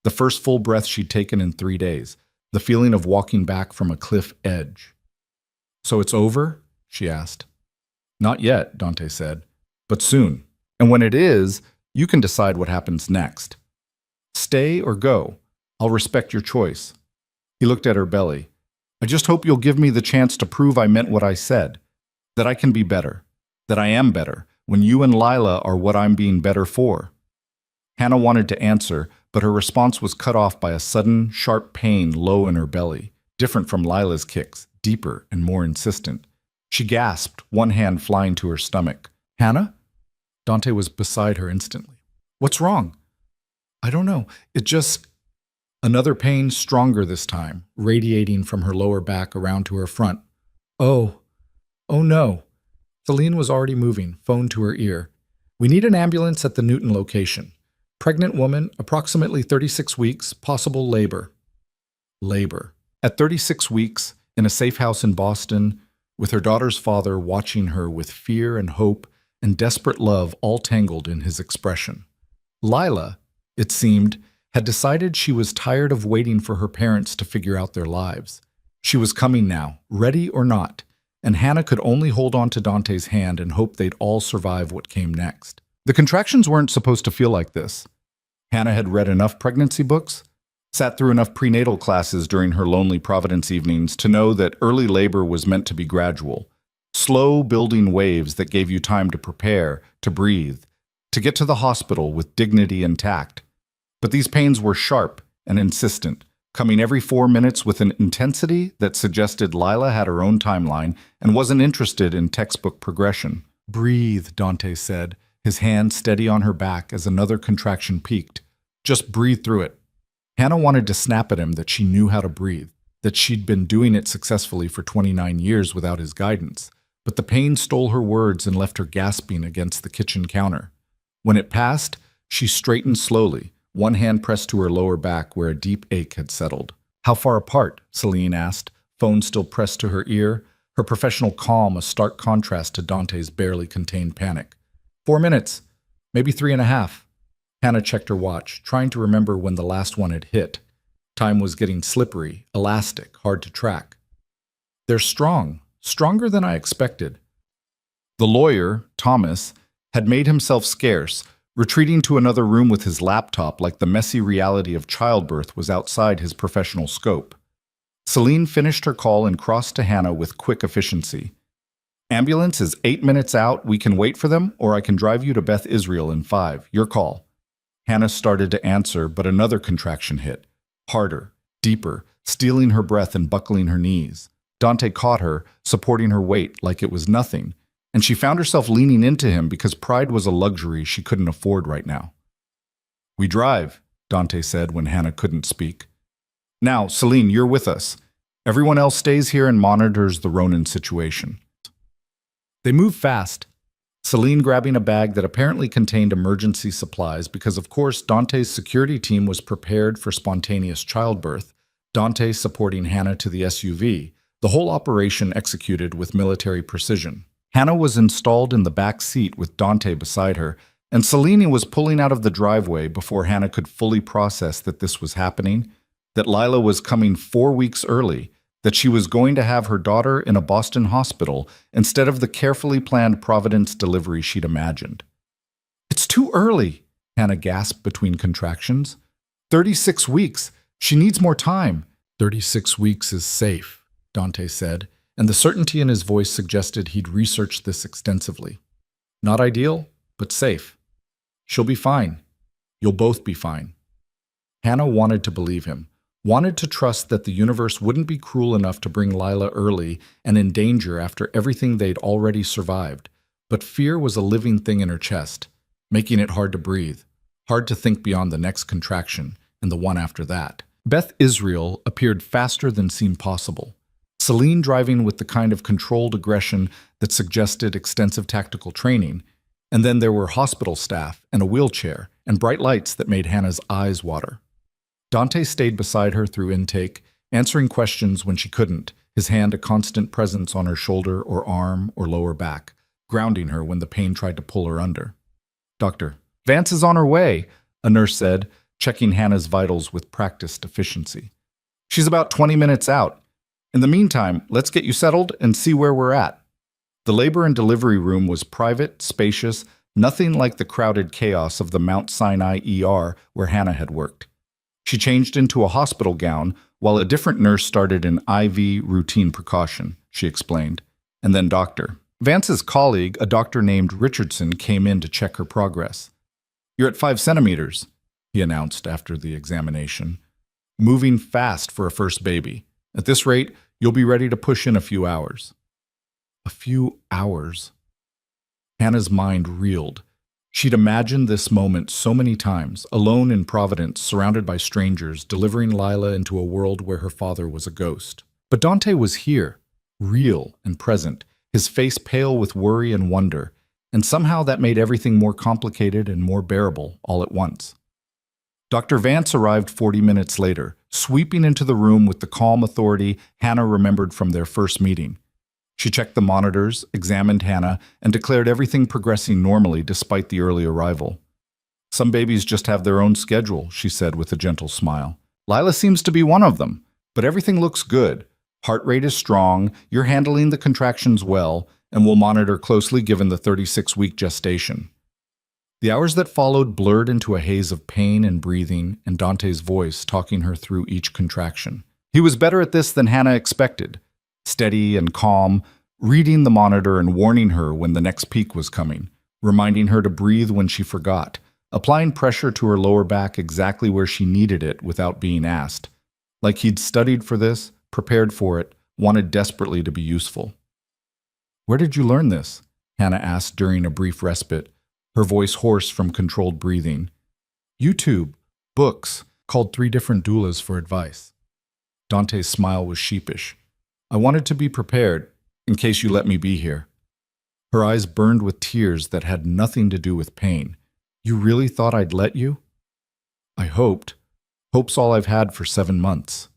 The first full breath she'd taken in 3 days, the feeling of walking back from a cliff edge. "So it's over?" she asked. "Not yet," Dante said, "but soon. And when it is, you can decide what happens next. Stay or go. I'll respect your choice." He looked at her belly. "I just hope you'll give me the chance to prove I meant what I said. That I can be better. That I am better, when you and Lila are what I'm being better for." Hannah wanted to answer, but her response was cut off by a sudden, sharp pain low in her belly, different from Lila's kicks, deeper and more insistent. She gasped, one hand flying to her stomach. "Hannah?" Dante was beside her instantly. "What's wrong?" "I don't know. It just—" Another pain, stronger this time, radiating from her lower back around to her front. "Oh. Oh no." Celine was already moving, phone to her ear. "We need an ambulance at the Newton location. Pregnant woman, approximately 36 weeks, possible labor." Labor. At 36 weeks, in a safe house in Boston, with her daughter's father watching her with fear and hope and desperate love all tangled in his expression. Lila, it seemed, had decided she was tired of waiting for her parents to figure out their lives. She was coming now, ready or not, and Hannah could only hold on to Dante's hand and hope they'd all survive what came next. The contractions weren't supposed to feel like this. Hannah had read enough pregnancy books, sat through enough prenatal classes during her lonely Providence evenings to know that early labor was meant to be gradual, slow building waves that gave you time to prepare, to breathe, to get to the hospital with dignity and tact. But these pains were sharp and insistent, coming every 4 minutes with an intensity that suggested Lila had her own timeline and wasn't interested in textbook progression. "Breathe," Dante said, his hand steady on her back as another contraction peaked. "Just breathe through it." Hannah wanted to snap at him that she knew how to breathe, that she'd been doing it successfully for 29 years without his guidance, but the pain stole her words and left her gasping against the kitchen counter. When it passed, she straightened slowly, one hand pressed to her lower back where a deep ache had settled. "How far apart?" Celine asked, phone still pressed to her ear, her professional calm a stark contrast to Dante's barely contained panic. 4 minutes, maybe 3.5. Hannah checked her watch, trying to remember when the last one had hit. Time was getting slippery, elastic, hard to track. "They're strong, stronger than I expected." The lawyer, Thomas, had made himself scarce, retreating to another room with his laptop like the messy reality of childbirth was outside his professional scope. Celine finished her call and crossed to Hannah with quick efficiency. "Ambulance is 8 minutes out. We can wait for them, or I can drive you to Beth Israel in 5. Your call." Hannah started to answer, but another contraction hit. Harder, deeper, stealing her breath and buckling her knees. Dante caught her, supporting her weight like it was nothing, and she found herself leaning into him because pride was a luxury she couldn't afford right now. "We drive," Dante said when Hannah couldn't speak. "Now, Celine, you're with us. Everyone else stays here and monitors the Ronan situation." They moved fast, Celine grabbing a bag that apparently contained emergency supplies because, of course, Dante's security team was prepared for spontaneous childbirth, Dante supporting Hannah to the SUV, the whole operation executed with military precision. Hannah was installed in the back seat with Dante beside her, and Celine was pulling out of the driveway before Hannah could fully process that this was happening, that Lila was coming 4 weeks early, that she was going to have her daughter in a Boston hospital instead of the carefully planned Providence delivery she'd imagined. "It's too early," Hannah gasped between contractions. 36 weeks. She needs more time." 36 weeks is safe," Dante said, and the certainty in his voice suggested he'd researched this extensively. "Not ideal, but safe. She'll be fine. You'll both be fine." Hannah wanted to believe him, wanted to trust that the universe wouldn't be cruel enough to bring Lila early and in danger after everything they'd already survived. But fear was a living thing in her chest, making it hard to breathe, hard to think beyond the next contraction and the one after that. Beth Israel appeared faster than seemed possible. Celine driving with the kind of controlled aggression that suggested extensive tactical training, and then there were hospital staff and a wheelchair and bright lights that made Hannah's eyes water. Dante stayed beside her through intake, answering questions when she couldn't, his hand a constant presence on her shoulder or arm or lower back, grounding her when the pain tried to pull her under. "Doctor, Vance is on her way," a nurse said, checking Hannah's vitals with practiced efficiency. "She's about 20 minutes out. In the meantime, let's get you settled and see where we're at." The labor and delivery room was private, spacious, nothing like the crowded chaos of the Mount Sinai ER where Hannah had worked. She changed into a hospital gown while a different nurse started an IV routine precaution, she explained. And then Dr. Vance's colleague, a doctor named Richardson, came in to check her progress. "You're at 5 centimeters, he announced after the examination. "Moving fast for a first baby. At this rate, you'll be ready to push in a few hours." A few hours. Hannah's mind reeled. She'd imagined this moment so many times, alone in Providence, surrounded by strangers, delivering Lila into a world where her father was a ghost. But Dante was here, real and present, his face pale with worry and wonder, and somehow that made everything more complicated and more bearable all at once. Dr. Vance arrived 40 minutes later, sweeping into the room with the calm authority Hannah remembered from their first meeting. She checked the monitors, examined Hannah, and declared everything progressing normally despite the early arrival. "Some babies just have their own schedule," she said with a gentle smile. "Lila seems to be one of them, but everything looks good. Heart rate is strong, you're handling the contractions well, and we'll monitor closely given the 36-week gestation." The hours that followed blurred into a haze of pain and breathing, and Dante's voice talking her through each contraction. He was better at this than Hannah expected. Steady and calm, reading the monitor and warning her when the next peak was coming, reminding her to breathe when she forgot, applying pressure to her lower back exactly where she needed it without being asked. Like he'd studied for this, prepared for it, wanted desperately to be useful. "Where did you learn this?" Hannah asked during a brief respite, her voice hoarse from controlled breathing. "YouTube, books, called 3 different doulas for advice." Dante's smile was sheepish. "I wanted to be prepared, in case you let me be here." Her eyes burned with tears that had nothing to do with pain. "You really thought I'd let you?" "I hoped. Hope's all I've had for 7 months."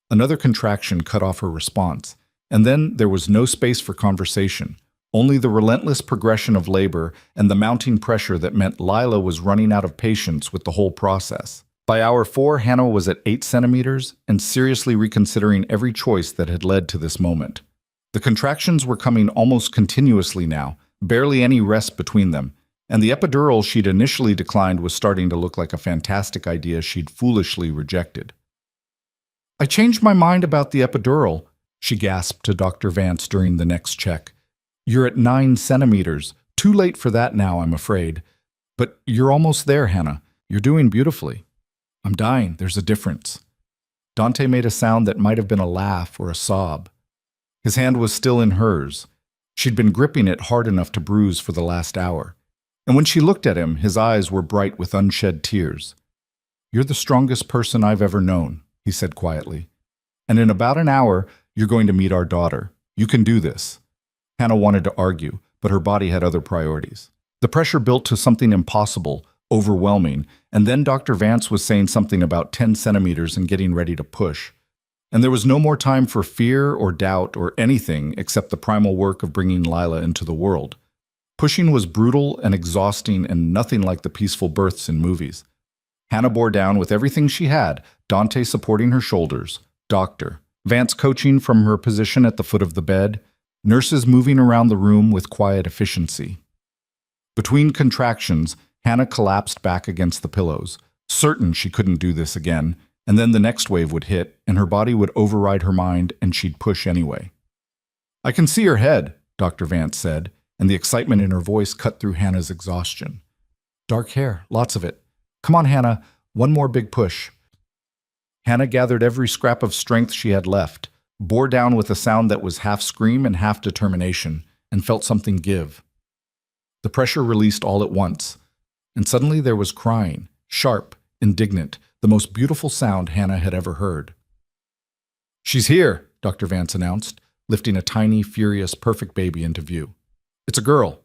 Another contraction cut off her response, and then there was no space for conversation, only the relentless progression of labor and the mounting pressure that meant Lila was running out of patience with the whole process. By hour 4, Hannah was at 8 centimeters and seriously reconsidering every choice that had led to this moment. The contractions were coming almost continuously now, barely any rest between them, and the epidural she'd initially declined was starting to look like a fantastic idea she'd foolishly rejected. "I changed my mind about the epidural," she gasped to Dr. Vance during the next check. "You're at 9 centimeters. Too late for that now, I'm afraid. But you're almost there, Hannah. You're doing beautifully." "I'm dying. There's a difference." Dante made a sound that might have been a laugh or a sob. His hand was still in hers. She'd been gripping it hard enough to bruise for the last hour. And when she looked at him, his eyes were bright with unshed tears. "You're the strongest person I've ever known," he said quietly. "And in about an hour, you're going to meet our daughter. You can do this." Hannah wanted to argue, but her body had other priorities. The pressure built to something impossible, overwhelming, and then Dr. Vance was saying something about 10 centimeters and getting ready to push. And there was no more time for fear or doubt or anything except the primal work of bringing Lila into the world. Pushing was brutal and exhausting and nothing like the peaceful births in movies. Hannah bore down with everything she had, Dante supporting her shoulders, Dr. Vance coaching from her position at the foot of the bed, nurses moving around the room with quiet efficiency. Between contractions, Hannah collapsed back against the pillows, certain she couldn't do this again, and then the next wave would hit, and her body would override her mind, and she'd push anyway. "I can see her head," Dr. Vance said, and the excitement in her voice cut through Hannah's exhaustion. "Dark hair, lots of it. Come on, Hannah, one more big push." Hannah gathered every scrap of strength she had left, bore down with a sound that was half scream and half determination, and felt something give. The pressure released all at once, and suddenly there was crying, sharp, indignant, the most beautiful sound Hannah had ever heard. "She's here," Dr. Vance announced, lifting a tiny, furious, perfect baby into view. "It's a girl."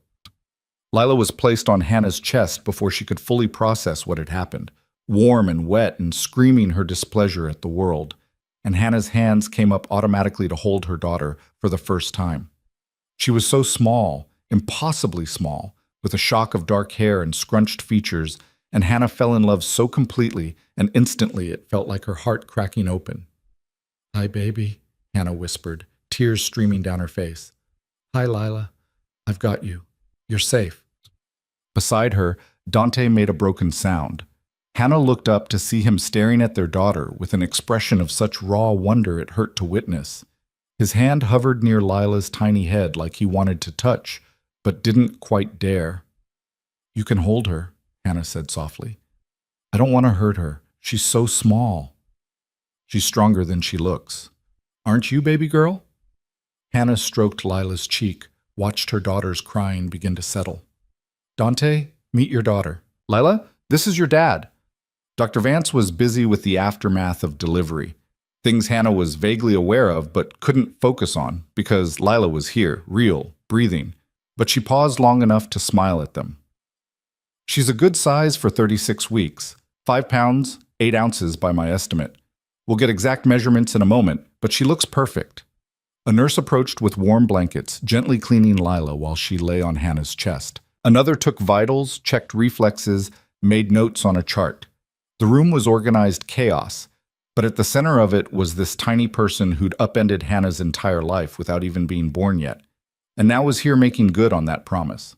Lila was placed on Hannah's chest before she could fully process what had happened, warm and wet and screaming her displeasure at the world, and Hannah's hands came up automatically to hold her daughter for the first time. She was so small, impossibly small, with a shock of dark hair and scrunched features, and Hannah fell in love so completely and instantly it felt like her heart cracking open. "Hi, baby," Hannah whispered, tears streaming down her face. "Hi, Lila. I've got you. You're safe." Beside her, Dante made a broken sound. Hannah looked up to see him staring at their daughter with an expression of such raw wonder it hurt to witness. His hand hovered near Lila's tiny head like he wanted to touch, but didn't quite dare. "You can hold her," Hannah said softly. "I don't want to hurt her. She's so small." "She's stronger than she looks. Aren't you, baby girl?" Hannah stroked Lila's cheek, watched her daughter's crying begin to settle. "Dante, meet your daughter. Lila, this is your dad." Dr. Vance was busy with the aftermath of delivery, things Hannah was vaguely aware of but couldn't focus on because Lila was here, real, breathing, but she paused long enough to smile at them. "She's a good size for 36 weeks, 5 pounds, 8 ounces by my estimate. We'll get exact measurements in a moment, but she looks perfect." A nurse approached with warm blankets, gently cleaning Lila while she lay on Hannah's chest. Another took vitals, checked reflexes, made notes on a chart. The room was organized chaos, but at the center of it was this tiny person who'd upended Hannah's entire life without even being born yet, and now was here making good on that promise.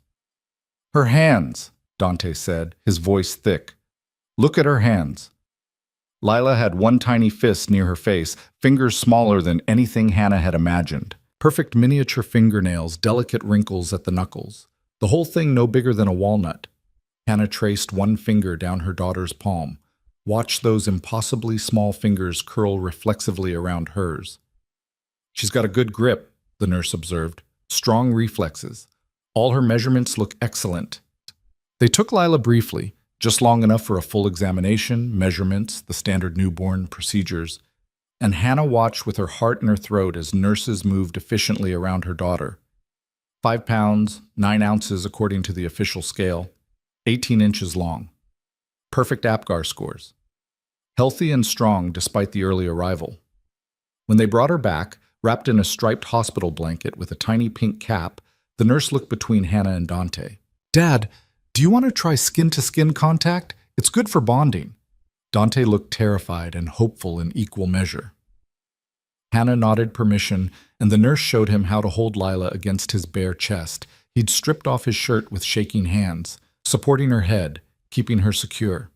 "Her hands," Dante said, his voice thick. "Look at her hands." Lila had one tiny fist near her face, fingers smaller than anything Hannah had imagined. Perfect miniature fingernails, delicate wrinkles at the knuckles. The whole thing no bigger than a walnut. Hannah traced one finger down her daughter's palm. Watched those impossibly small fingers curl reflexively around hers. "She's got a good grip," the nurse observed. "Strong reflexes. All her measurements look excellent." They took Lila briefly, just long enough for a full examination, measurements, the standard newborn procedures, and Hannah watched with her heart in her throat as nurses moved efficiently around her daughter. 5 pounds, 9 ounces according to the official scale, 18 inches long. Perfect APGAR scores. Healthy and strong despite the early arrival. When they brought her back, wrapped in a striped hospital blanket with a tiny pink cap, the nurse looked between Hannah and Dante. "Dad, do you want to try skin-to-skin contact? It's good for bonding." Dante looked terrified and hopeful in equal measure. Hannah nodded permission, and the nurse showed him how to hold Lila against his bare chest. He'd stripped off his shirt with shaking hands, supporting her head, keeping her secure.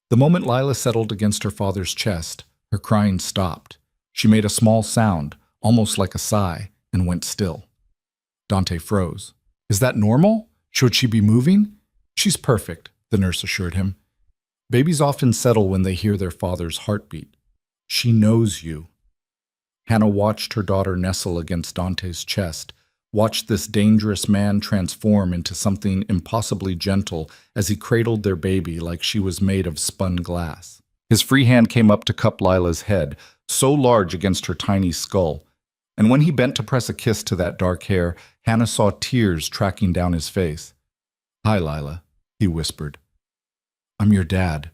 The moment Lila settled against her father's chest, her crying stopped. She made a small sound, almost like a sigh, and went still. Dante froze. "Is that normal? Should she be moving?" "She's perfect," the nurse assured him. "Babies often settle when they hear their father's heartbeat. She knows you." Hannah watched her daughter nestle against Dante's chest, watched this dangerous man transform into something impossibly gentle as he cradled their baby like she was made of spun glass. His free hand came up to cup Lila's head, so large against her tiny skull, and when he bent to press a kiss to that dark hair, Hannah saw tears tracking down his face. "Hi, Lila," he whispered. "I'm your dad.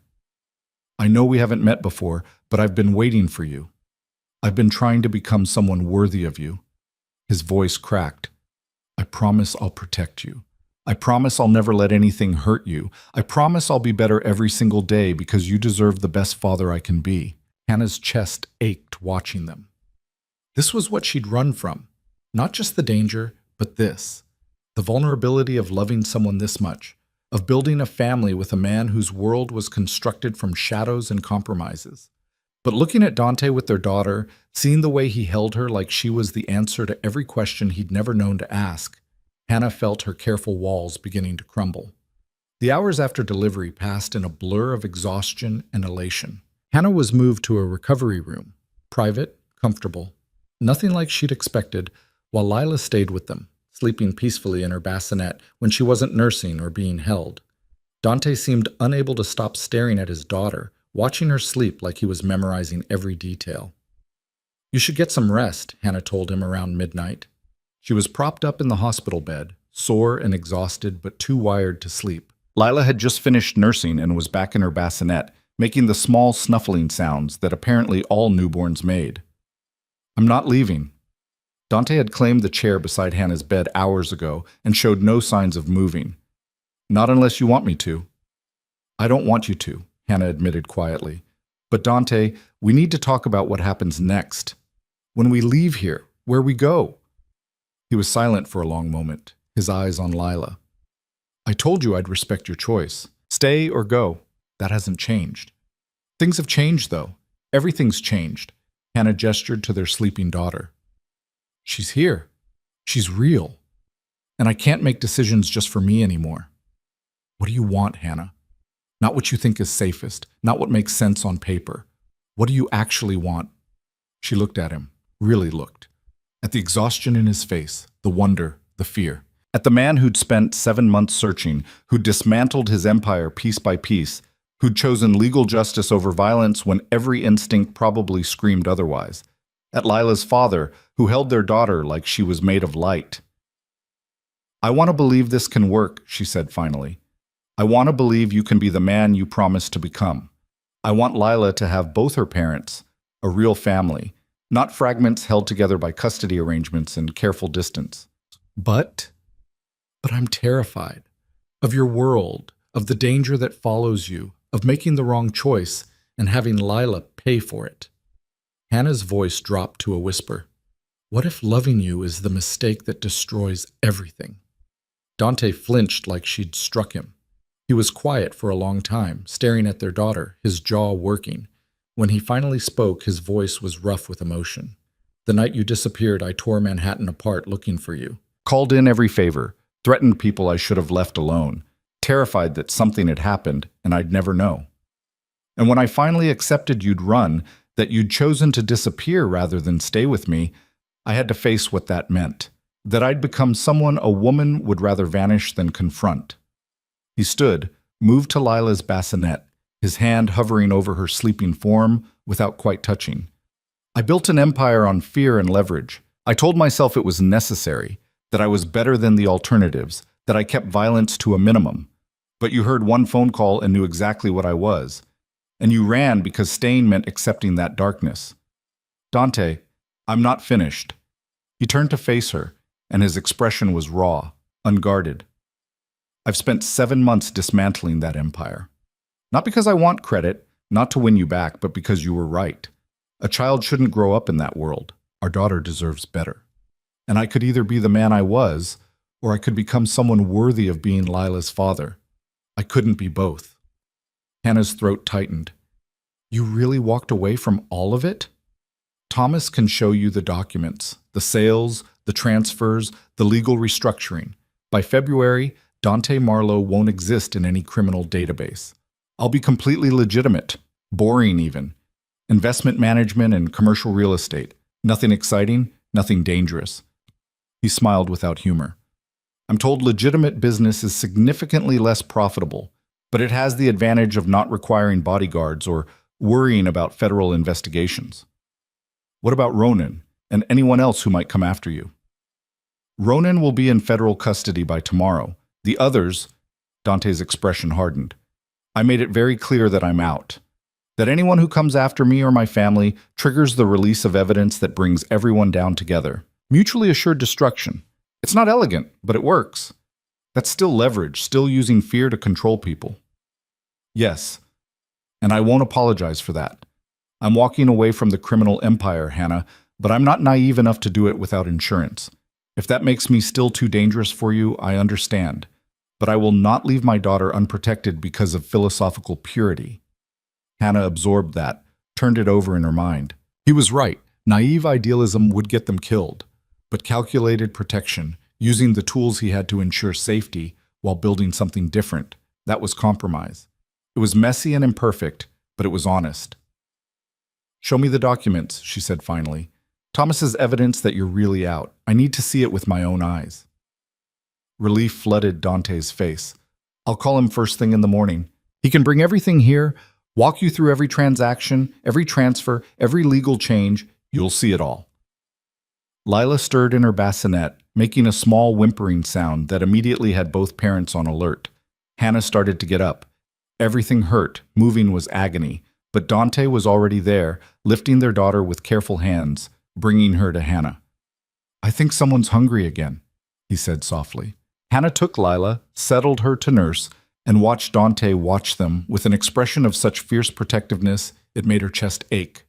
I know we haven't met before, but I've been waiting for you. I've been trying to become someone worthy of you." His voice cracked. "I promise I'll protect you. I promise I'll never let anything hurt you. I promise I'll be better every single day because you deserve the best father I can be." Hannah's chest ached watching them. This was what she'd run from. Not just the danger, but this. The vulnerability of loving someone this much, of building a family with a man whose world was constructed from shadows and compromises. But looking at Dante with their daughter, seeing the way he held her like she was the answer to every question he'd never known to ask, Hannah felt her careful walls beginning to crumble. The hours after delivery passed in a blur of exhaustion and elation. Hannah was moved to a recovery room, private, comfortable, nothing like she'd expected, while Lila stayed with them, sleeping peacefully in her bassinet when she wasn't nursing or being held. Dante seemed unable to stop staring at his daughter, watching her sleep like he was memorizing every detail. "You should get some rest," Hannah told him around midnight. She was propped up in the hospital bed, sore and exhausted but too wired to sleep. Lila had just finished nursing and was back in her bassinet, making the small snuffling sounds that apparently all newborns made. "I'm not leaving." Dante had claimed the chair beside Hannah's bed hours ago and showed no signs of moving. "Not unless you want me to." I don't want you to, Hannah admitted quietly. But Dante, we need to talk about what happens next. When we leave here, where we go. He was silent for a long moment, his eyes on Lila. I told you I'd respect your choice. Stay or go. That hasn't changed. Things have changed, though. Everything's changed. Hannah gestured to their sleeping daughter. She's here. She's real. And I can't make decisions just for me anymore. What do you want, Hannah? Not what you think is safest, not what makes sense on paper. What do you actually want? She looked at him, really looked. At the exhaustion in his face, the wonder, the fear. At the man who'd spent 7 months searching, who'd dismantled his empire piece by piece, who'd chosen legal justice over violence when every instinct probably screamed otherwise. At Lila's father, who held their daughter like she was made of light. I want to believe this can work, she said finally. I want to believe you can be the man you promised to become. I want Lila to have both her parents, a real family, not fragments held together by custody arrangements and careful distance. But I'm terrified of your world, of the danger that follows you, of making the wrong choice and having Lila pay for it. Hannah's voice dropped to a whisper. What if loving you is the mistake that destroys everything? Dante flinched like she'd struck him. He was quiet for a long time, staring at their daughter, his jaw working. When he finally spoke, his voice was rough with emotion. The night you disappeared, I tore Manhattan apart looking for you. Called in every favor, threatened people I should have left alone, terrified that something had happened and I'd never know. And when I finally accepted you'd run, that you'd chosen to disappear rather than stay with me, I had to face what that meant. That I'd become someone a woman would rather vanish than confront. He stood, moved to Lila's bassinet, his hand hovering over her sleeping form without quite touching. I built an empire on fear and leverage. I told myself it was necessary, that I was better than the alternatives, that I kept violence to a minimum. But you heard one phone call and knew exactly what I was. And you ran because staying meant accepting that darkness. Dante, I'm not finished. He turned to face her, and his expression was raw, unguarded. I've spent 7 months dismantling that empire. Not because I want credit, not to win you back, but because you were right. A child shouldn't grow up in that world. Our daughter deserves better. And I could either be the man I was, or I could become someone worthy of being Lila's father. I couldn't be both. Hannah's throat tightened. You really walked away from all of it? Thomas can show you the documents, the sales, the transfers, the legal restructuring. By February, Dante Marlowe won't exist in any criminal database. I'll be completely legitimate, boring even. Investment management and commercial real estate. Nothing exciting, nothing dangerous. He smiled without humor. I'm told legitimate business is significantly less profitable, but it has the advantage of not requiring bodyguards or worrying about federal investigations. What about Ronan and anyone else who might come after you? Ronan will be in federal custody by tomorrow. The others, Dante's expression hardened. I made it very clear that I'm out. That anyone who comes after me or my family triggers the release of evidence that brings everyone down together. Mutually assured destruction. It's not elegant, but it works. That's still leverage, still using fear to control people. Yes, and I won't apologize for that. I'm walking away from the criminal empire, Hannah, but I'm not naive enough to do it without insurance. If that makes me still too dangerous for you, I understand. But I will not leave my daughter unprotected because of philosophical purity. Hannah absorbed that, turned it over in her mind. He was right. Naive idealism would get them killed. But calculated protection, using the tools he had to ensure safety while building something different, that was compromise. It was messy and imperfect, but it was honest. Show me the documents, she said finally. Thomas is evidence that you're really out. I need to see it with my own eyes. Relief flooded Dante's face. I'll call him first thing in the morning. He can bring everything here, walk you through every transaction, every transfer, every legal change. You'll see it all. Lila stirred in her bassinet, making a small whimpering sound that immediately had both parents on alert. Hannah started to get up. Everything hurt, moving was agony, but Dante was already there, lifting their daughter with careful hands, bringing her to Hannah. I think someone's hungry again, he said softly. Hannah took Lila, settled her to nurse, and watched Dante watch them with an expression of such fierce protectiveness it made her chest ache.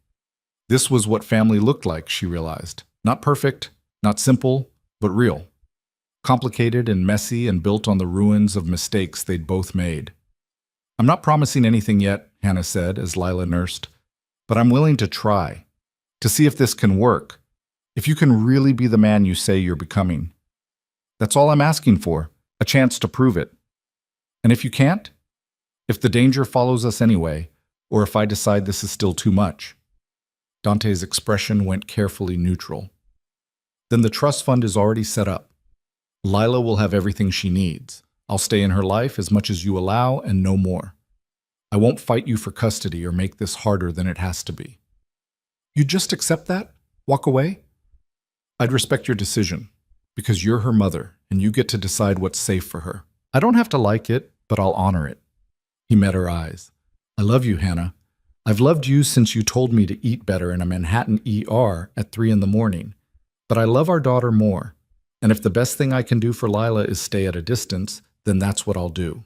This was what family looked like, she realized. Not perfect, not simple, but real. Complicated and messy and built on the ruins of mistakes they'd both made. "I'm not promising anything yet," Hannah said as Lila nursed, "but I'm willing to try, to see if this can work, if you can really be the man you say you're becoming. That's all I'm asking for, a chance to prove it. And if you can't, if the danger follows us anyway, or if I decide this is still too much." Dante's expression went carefully neutral. "Then the trust fund is already set up. Lila will have everything she needs. I'll stay in her life as much as you allow and no more. I won't fight you for custody or make this harder than it has to be." "You just accept that? Walk away?" "I'd respect your decision, because you're her mother and you get to decide what's safe for her. I don't have to like it, but I'll honor it." He met her eyes. "I love you, Hannah. I've loved you since you told me to eat better in a Manhattan ER at 3 in the morning. But I love our daughter more, and if the best thing I can do for Lila is stay at a distance, then that's what I'll do."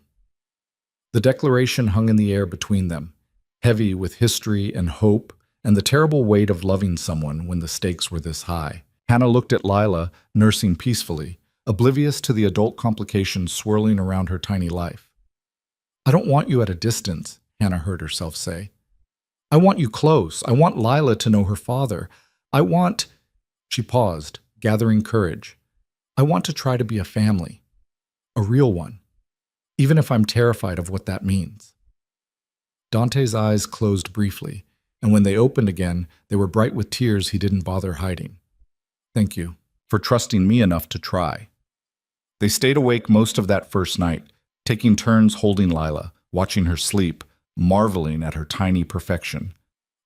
The declaration hung in the air between them, heavy with history and hope and the terrible weight of loving someone when the stakes were this high. Hannah looked at Lila, nursing peacefully, oblivious to the adult complications swirling around her tiny life. "I don't want you at a distance," Hannah heard herself say. "I want you close. I want Lila to know her father. I want—" She paused, gathering courage. "I want to try to be a family. A real one. Even if I'm terrified of what that means." Dante's eyes closed briefly, and when they opened again, they were bright with tears he didn't bother hiding. "Thank you for trusting me enough to try." They stayed awake most of that first night, taking turns holding Lila, watching her sleep, marveling at her tiny perfection.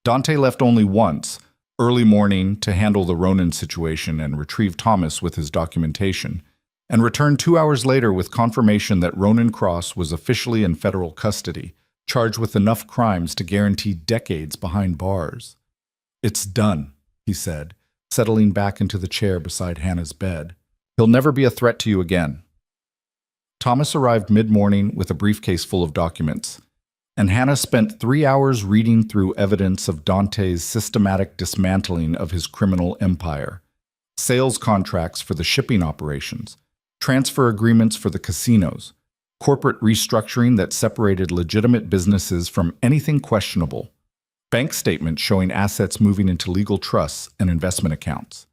Dante left only once, early morning, to handle the Ronan situation and retrieve Thomas with his documentation, and returned 2 hours later with confirmation that Ronan Cross was officially in federal custody, charged with enough crimes to guarantee decades behind bars. "It's done," he said, settling back into the chair beside Hannah's bed. "He'll never be a threat to you again." Thomas arrived mid-morning with a briefcase full of documents, and Hannah spent 3 hours reading through evidence of Dante's systematic dismantling of his criminal empire. Sales contracts for the shipping operations, transfer agreements for the casinos, corporate restructuring that separated legitimate businesses from anything questionable, bank statements showing assets moving into legal trusts and investment accounts.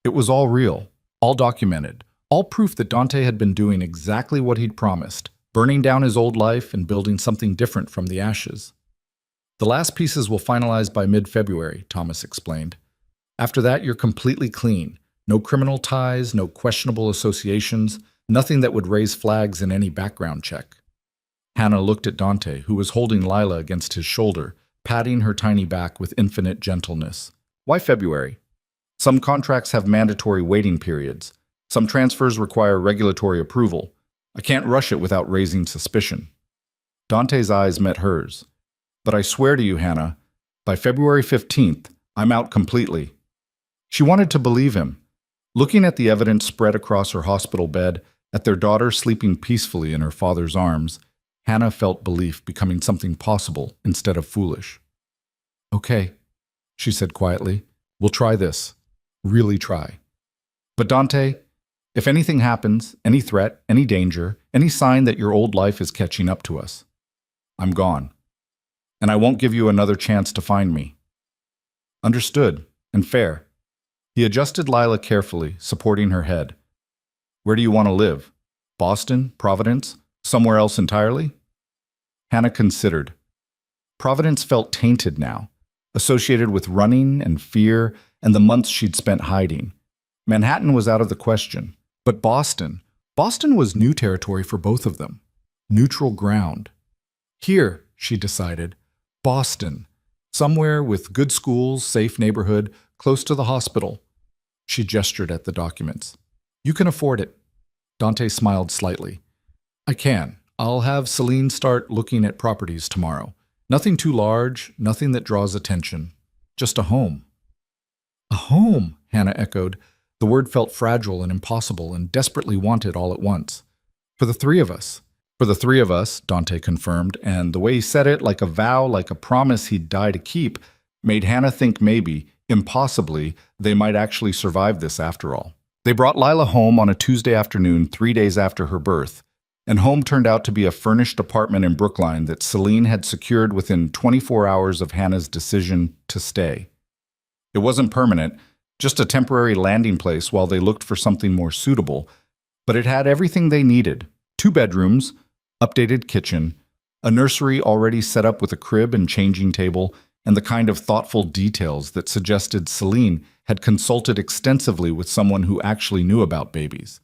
It was all real, all documented, all proof that Dante had been doing exactly what he'd promised, burning down his old life and building something different from the ashes. "The last pieces will finalize by mid-February," Thomas explained. "After that, you're completely clean. No criminal ties, no questionable associations, nothing that would raise flags in any background check." Hannah looked at Dante, who was holding Lila against his shoulder, patting her tiny back with infinite gentleness. "Why February? Some contracts have mandatory waiting periods. Some transfers require regulatory approval. I can't rush it without raising suspicion." Dante's eyes met hers. "But I swear to you, Hannah, by February 15th, I'm out completely." She wanted to believe him. Looking at the evidence spread across her hospital bed, at their daughter sleeping peacefully in her father's arms, Hannah felt belief becoming something possible instead of foolish. "Okay," she said quietly. "We'll try this. Really try. But Dante, if anything happens, any threat, any danger, any sign that your old life is catching up to us, I'm gone. And I won't give you another chance to find me." "Understood, and fair." He adjusted Lila carefully, supporting her head. "Where do you want to live? Boston? Providence? Somewhere else entirely?" Hannah considered. Providence felt tainted now, associated with running and fear and the months she'd spent hiding. Manhattan was out of the question. But Boston was new territory for both of them. Neutral ground. Here, she decided, Boston. Somewhere with good schools, safe neighborhood, close to the hospital. She gestured at the documents. "You can afford it." Dante smiled slightly. "I can. I'll have Celine start looking at properties tomorrow. Nothing too large, nothing that draws attention. Just a home." "A home," Hannah echoed. The word felt fragile and impossible and desperately wanted all at once. "For the three of us. For the three of us, Dante confirmed, and the way he said it, like a vow, like a promise he'd die to keep, made Hannah think maybe, impossibly, they might actually survive this after all. They brought Lila home on a Tuesday afternoon 3 days after her birth, and home turned out to be a furnished apartment in Brookline that Celine had secured within 24 hours of Hannah's decision to stay. It wasn't permanent, just a temporary landing place while they looked for something more suitable, but it had everything they needed: 2 bedrooms, updated kitchen, a nursery already set up with a crib and changing table, and the kind of thoughtful details that suggested Celine had consulted extensively with someone who actually knew about babies.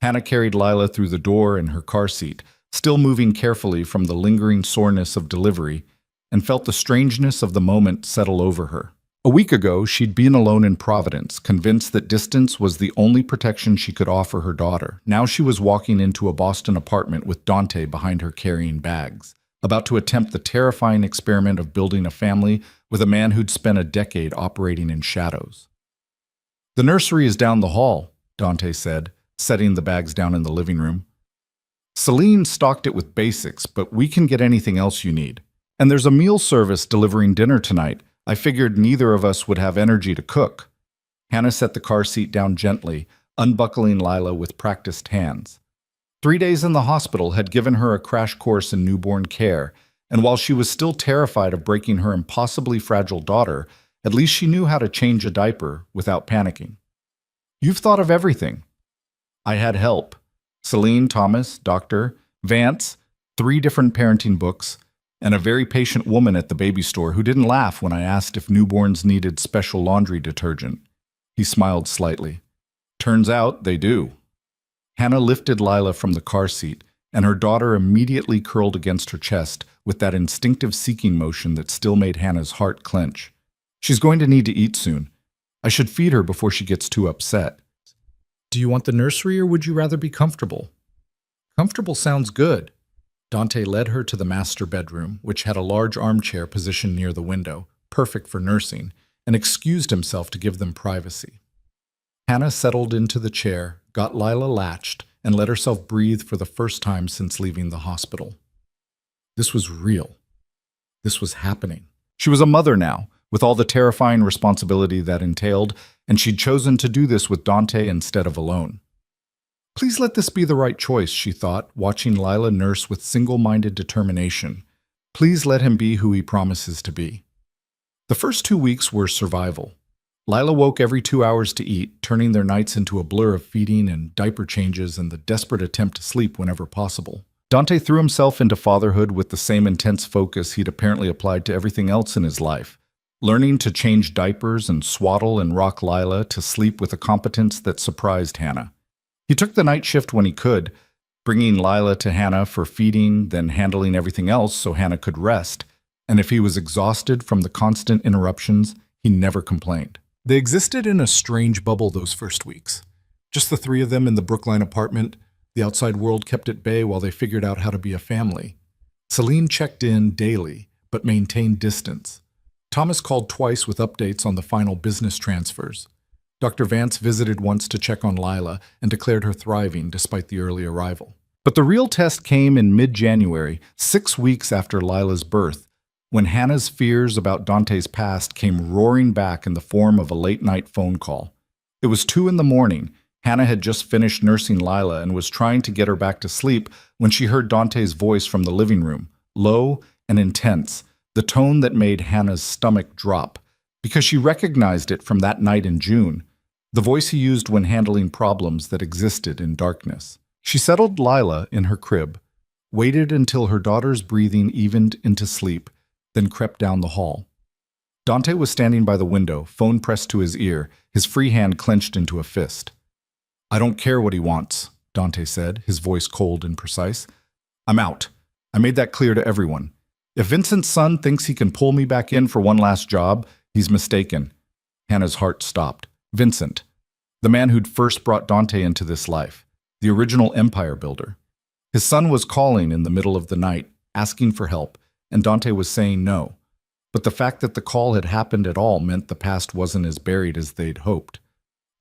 Hannah carried Lila through the door in her car seat, still moving carefully from the lingering soreness of delivery, and felt the strangeness of the moment settle over her. A week ago, she'd been alone in Providence, convinced that distance was the only protection she could offer her daughter. Now she was walking into a Boston apartment with Dante behind her carrying bags, about to attempt the terrifying experiment of building a family with a man who'd spent a decade operating in shadows. "The nursery is down the hall," Dante said, setting the bags down in the living room. "Celine stocked it with basics, but we can get anything else you need. And there's a meal service delivering dinner tonight. I figured neither of us would have energy to cook." Hannah set the car seat down gently, unbuckling Lila with practiced hands. 3 days in the hospital had given her a crash course in newborn care, and while she was still terrified of breaking her impossibly fragile daughter, at least she knew how to change a diaper without panicking. "You've thought of everything." "I had help. Celine, Thomas, Dr. Vance, 3 different parenting books, and a very patient woman at the baby store who didn't laugh when I asked if newborns needed special laundry detergent." He smiled slightly. "Turns out they do." Hannah lifted Lila from the car seat, and her daughter immediately curled against her chest with that instinctive seeking motion that still made Hannah's heart clench. "She's going to need to eat soon. I should feed her before she gets too upset." "Do you want the nursery or would you rather be comfortable?" "Comfortable sounds good." Dante led her to the master bedroom, which had a large armchair positioned near the window, perfect for nursing, and excused himself to give them privacy. Hannah settled into the chair, got Lila latched, and let herself breathe for the first time since leaving the hospital. This was real. This was happening. She was a mother now, with all the terrifying responsibility that entailed, and she'd chosen to do this with Dante instead of alone. Please let this be the right choice, she thought, watching Lila nurse with single-minded determination. Please let him be who he promises to be. The first 2 weeks were survival. Lila woke every 2 hours to eat, turning their nights into a blur of feeding and diaper changes and the desperate attempt to sleep whenever possible. Dante threw himself into fatherhood with the same intense focus he'd apparently applied to everything else in his life, learning to change diapers and swaddle and rock Lila to sleep with a competence that surprised Hannah. He took the night shift when he could, bringing Lila to Hannah for feeding, then handling everything else so Hannah could rest, and if he was exhausted from the constant interruptions, he never complained. They existed in a strange bubble those first weeks. Just the 3 of them in the Brookline apartment. The outside world kept at bay while they figured out how to be a family. Celine checked in daily, but maintained distance. Thomas called twice with updates on the final business transfers. Dr. Vance visited once to check on Lila and declared her thriving despite the early arrival. But the real test came in mid-January, 6 weeks after Lila's birth, when Hannah's fears about Dante's past came roaring back in the form of a late-night phone call. It was 2 in the morning. Hannah had just finished nursing Lila and was trying to get her back to sleep when she heard Dante's voice from the living room, low and intense, the tone that made Hannah's stomach drop, because she recognized it from that night in June, the voice he used when handling problems that existed in darkness. She settled Lila in her crib, waited until her daughter's breathing evened into sleep, then crept down the hall. Dante was standing by the window, phone pressed to his ear, his free hand clenched into a fist. "I don't care what he wants," Dante said, his voice cold and precise. "I'm out. I made that clear to everyone. If Vincent's son thinks he can pull me back in for one last job, he's mistaken." Hannah's heart stopped. Vincent, the man who'd first brought Dante into this life, the original empire builder. His son was calling in the middle of the night, asking for help, and Dante was saying no. But the fact that the call had happened at all meant the past wasn't as buried as they'd hoped.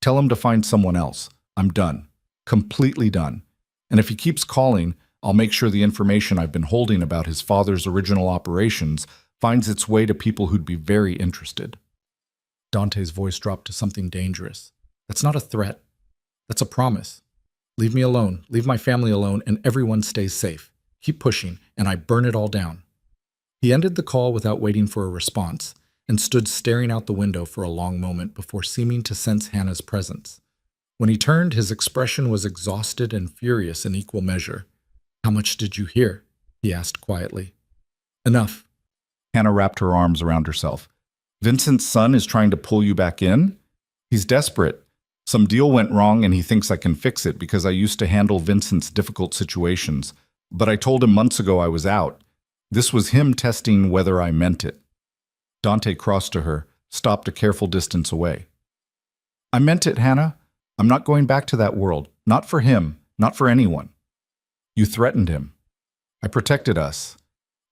"Tell him to find someone else. I'm done. Completely done. And if he keeps calling, I'll make sure the information I've been holding about his father's original operations finds its way to people who'd be very interested. Dante's voice dropped to something dangerous. That's not a threat. That's a promise. Leave me alone, leave my family alone, and everyone stays safe. Keep pushing, and I burn it all down. He ended the call without waiting for a response, and stood staring out the window for a long moment before seeming to sense Hannah's presence. When he turned, his expression was exhausted and furious in equal measure. "How much did you hear?" he asked quietly. "Enough." Hannah wrapped her arms around herself. "Vincent's son is trying to pull you back in? He's desperate. Some deal went wrong and he thinks I can fix it because I used to handle Vincent's difficult situations. But I told him months ago I was out. This was him testing whether I meant it." Dante crossed to her, stopped a careful distance away. "I meant it, Hannah. I'm not going back to that world. Not for him, not for anyone. You threatened him. I protected us.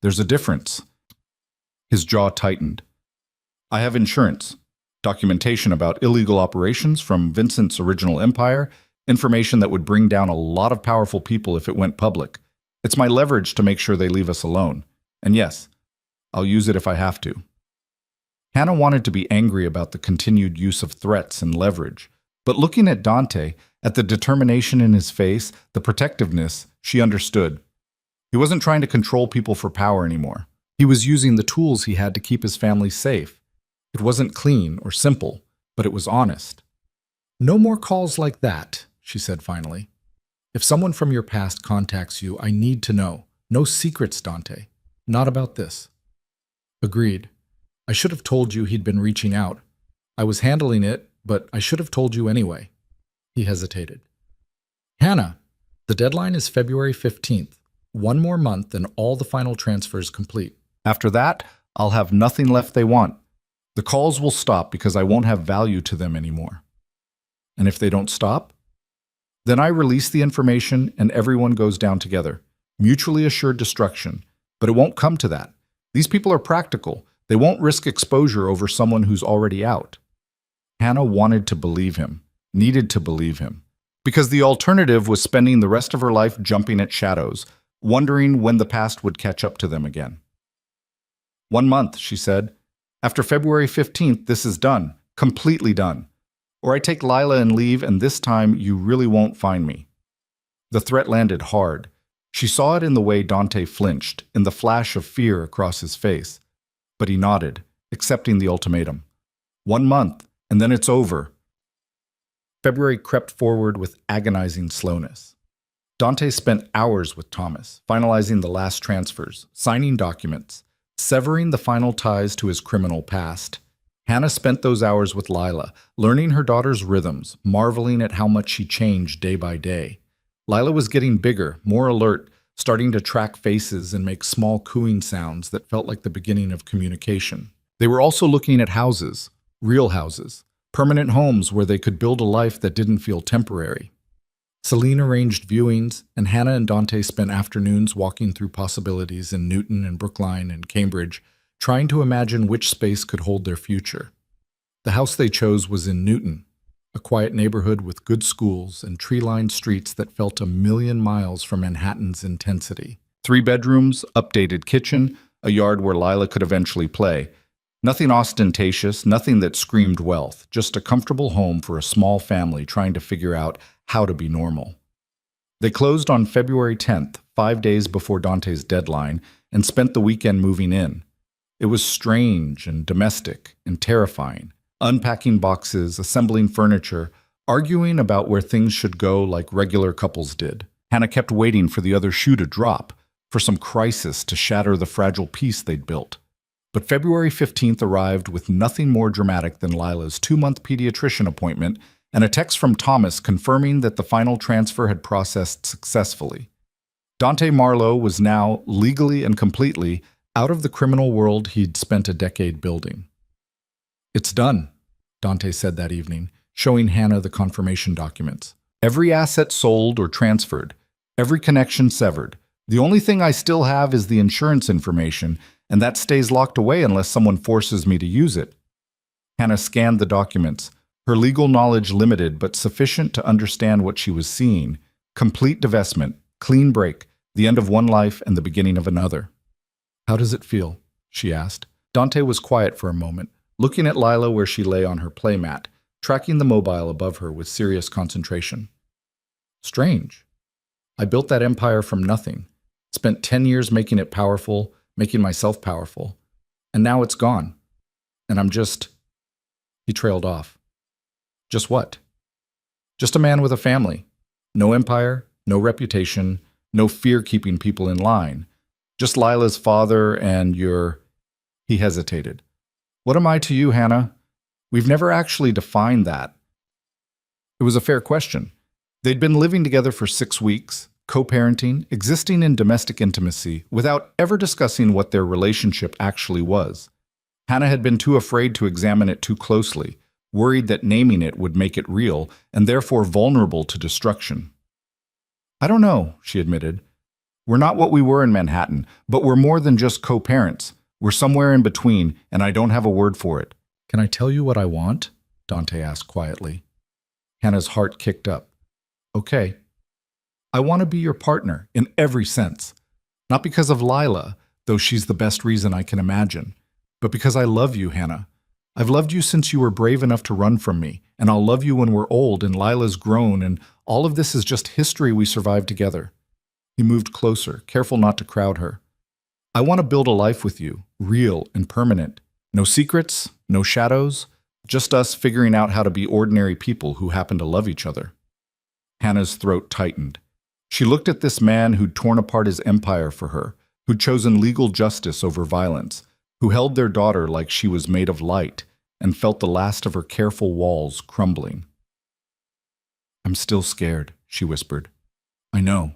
There's a difference." His jaw tightened. "I have insurance, documentation about illegal operations from Vincent's original empire, information that would bring down a lot of powerful people if it went public. It's my leverage to make sure they leave us alone. And yes, I'll use it if I have to." Hannah wanted to be angry about the continued use of threats and leverage, but looking at Dante, at the determination in his face, the protectiveness, she understood. He wasn't trying to control people for power anymore. He was using the tools he had to keep his family safe. It wasn't clean or simple, but it was honest. "No more calls like that," she said finally. "If someone from your past contacts you, I need to know. No secrets, Dante. Not about this." "Agreed. I should have told you he'd been reaching out. I was handling it, but I should have told you anyway." He hesitated. "Hannah, the deadline is February 15th. One more month and all the final transfers complete. After that, I'll have nothing left they want. The calls will stop because I won't have value to them anymore. And if they don't stop, then I release the information and everyone goes down together. Mutually assured destruction. But it won't come to that. These people are practical. They won't risk exposure over someone who's already out." Hannah wanted to believe him, needed to believe him, because the alternative was spending the rest of her life jumping at shadows, wondering when the past would catch up to them again. "1 month," she said. "After February 15th, this is done, completely done. Or I take Lila and leave, and this time you really won't find me." The threat landed hard. She saw it in the way Dante flinched, in the flash of fear across his face. But he nodded, accepting the ultimatum. 1 month, and then it's over. February crept forward with agonizing slowness. Dante spent hours with Thomas, finalizing the last transfers, signing documents, severing the final ties to his criminal past. Hannah spent those hours with Lila, learning her daughter's rhythms, marveling at how much she changed day by day. Lila was getting bigger, more alert, starting to track faces and make small cooing sounds that felt like the beginning of communication. They were also looking at houses, real houses, permanent homes where they could build a life that didn't feel temporary. Celine arranged viewings, and Hannah and Dante spent afternoons walking through possibilities in Newton and Brookline and Cambridge, trying to imagine which space could hold their future. The house they chose was in Newton, a quiet neighborhood with good schools and tree-lined streets that felt a million miles from Manhattan's intensity. 3 bedrooms, updated kitchen, a yard where Lila could eventually play. Nothing ostentatious, nothing that screamed wealth, just a comfortable home for a small family trying to figure out how to be normal. They closed on February 10th, 5 days before Dante's deadline, and spent the weekend moving in. It was strange and domestic and terrifying, unpacking boxes, assembling furniture, arguing about where things should go like regular couples did. Hannah kept waiting for the other shoe to drop, for some crisis to shatter the fragile peace they'd built. But February 15th arrived with nothing more dramatic than Lila's 2-month pediatrician appointment and a text from Thomas confirming that the final transfer had processed successfully. Dante Marlowe was now, legally and completely, out of the criminal world he'd spent a decade building. "It's done," Dante said that evening, showing Hannah the confirmation documents. "Every asset sold or transferred, every connection severed. The only thing I still have is the insurance information, and that stays locked away unless someone forces me to use it." Hannah scanned the documents, her legal knowledge limited but sufficient to understand what she was seeing. Complete divestment, clean break, The end of one life and the beginning of another. How does it feel? She asked. Dante was quiet for a moment, looking at Lila where she lay on her playmat, tracking the mobile above her with serious concentration. Strange. I built that empire from nothing. Spent 10 years making it powerful, making myself powerful. And now it's gone. And I'm just... He trailed off. Just what? Just a man with a family. No empire, no reputation, no fear keeping people in line. Just Lila's father and your... He hesitated. What am I to you, Hannah? We've never actually defined that. It was a fair question. They'd been living together for 6 weeks, co-parenting, existing in domestic intimacy, without ever discussing what their relationship actually was. Hannah had been too afraid to examine it too closely, worried that naming it would make it real, and therefore vulnerable to destruction. I don't know, she admitted. We're not what we were in Manhattan, but we're more than just co-parents. We're somewhere in between, and I don't have a word for it. Can I tell you what I want? Dante asked quietly. Hannah's heart kicked up. Okay. I want to be your partner in every sense. Not because of Lila, though she's the best reason I can imagine, but because I love you, Hannah. I've loved you since you were brave enough to run from me, and I'll love you when we're old and Lila's grown, and all of this is just history we survived together. He moved closer, careful not to crowd her. I want to build a life with you, real and permanent. No secrets, no shadows, just us figuring out how to be ordinary people who happen to love each other. Hannah's throat tightened. She looked at this man who'd torn apart his empire for her, who'd chosen legal justice over violence, who held their daughter like she was made of light, and felt the last of her careful walls crumbling. I'm still scared, she whispered. I know.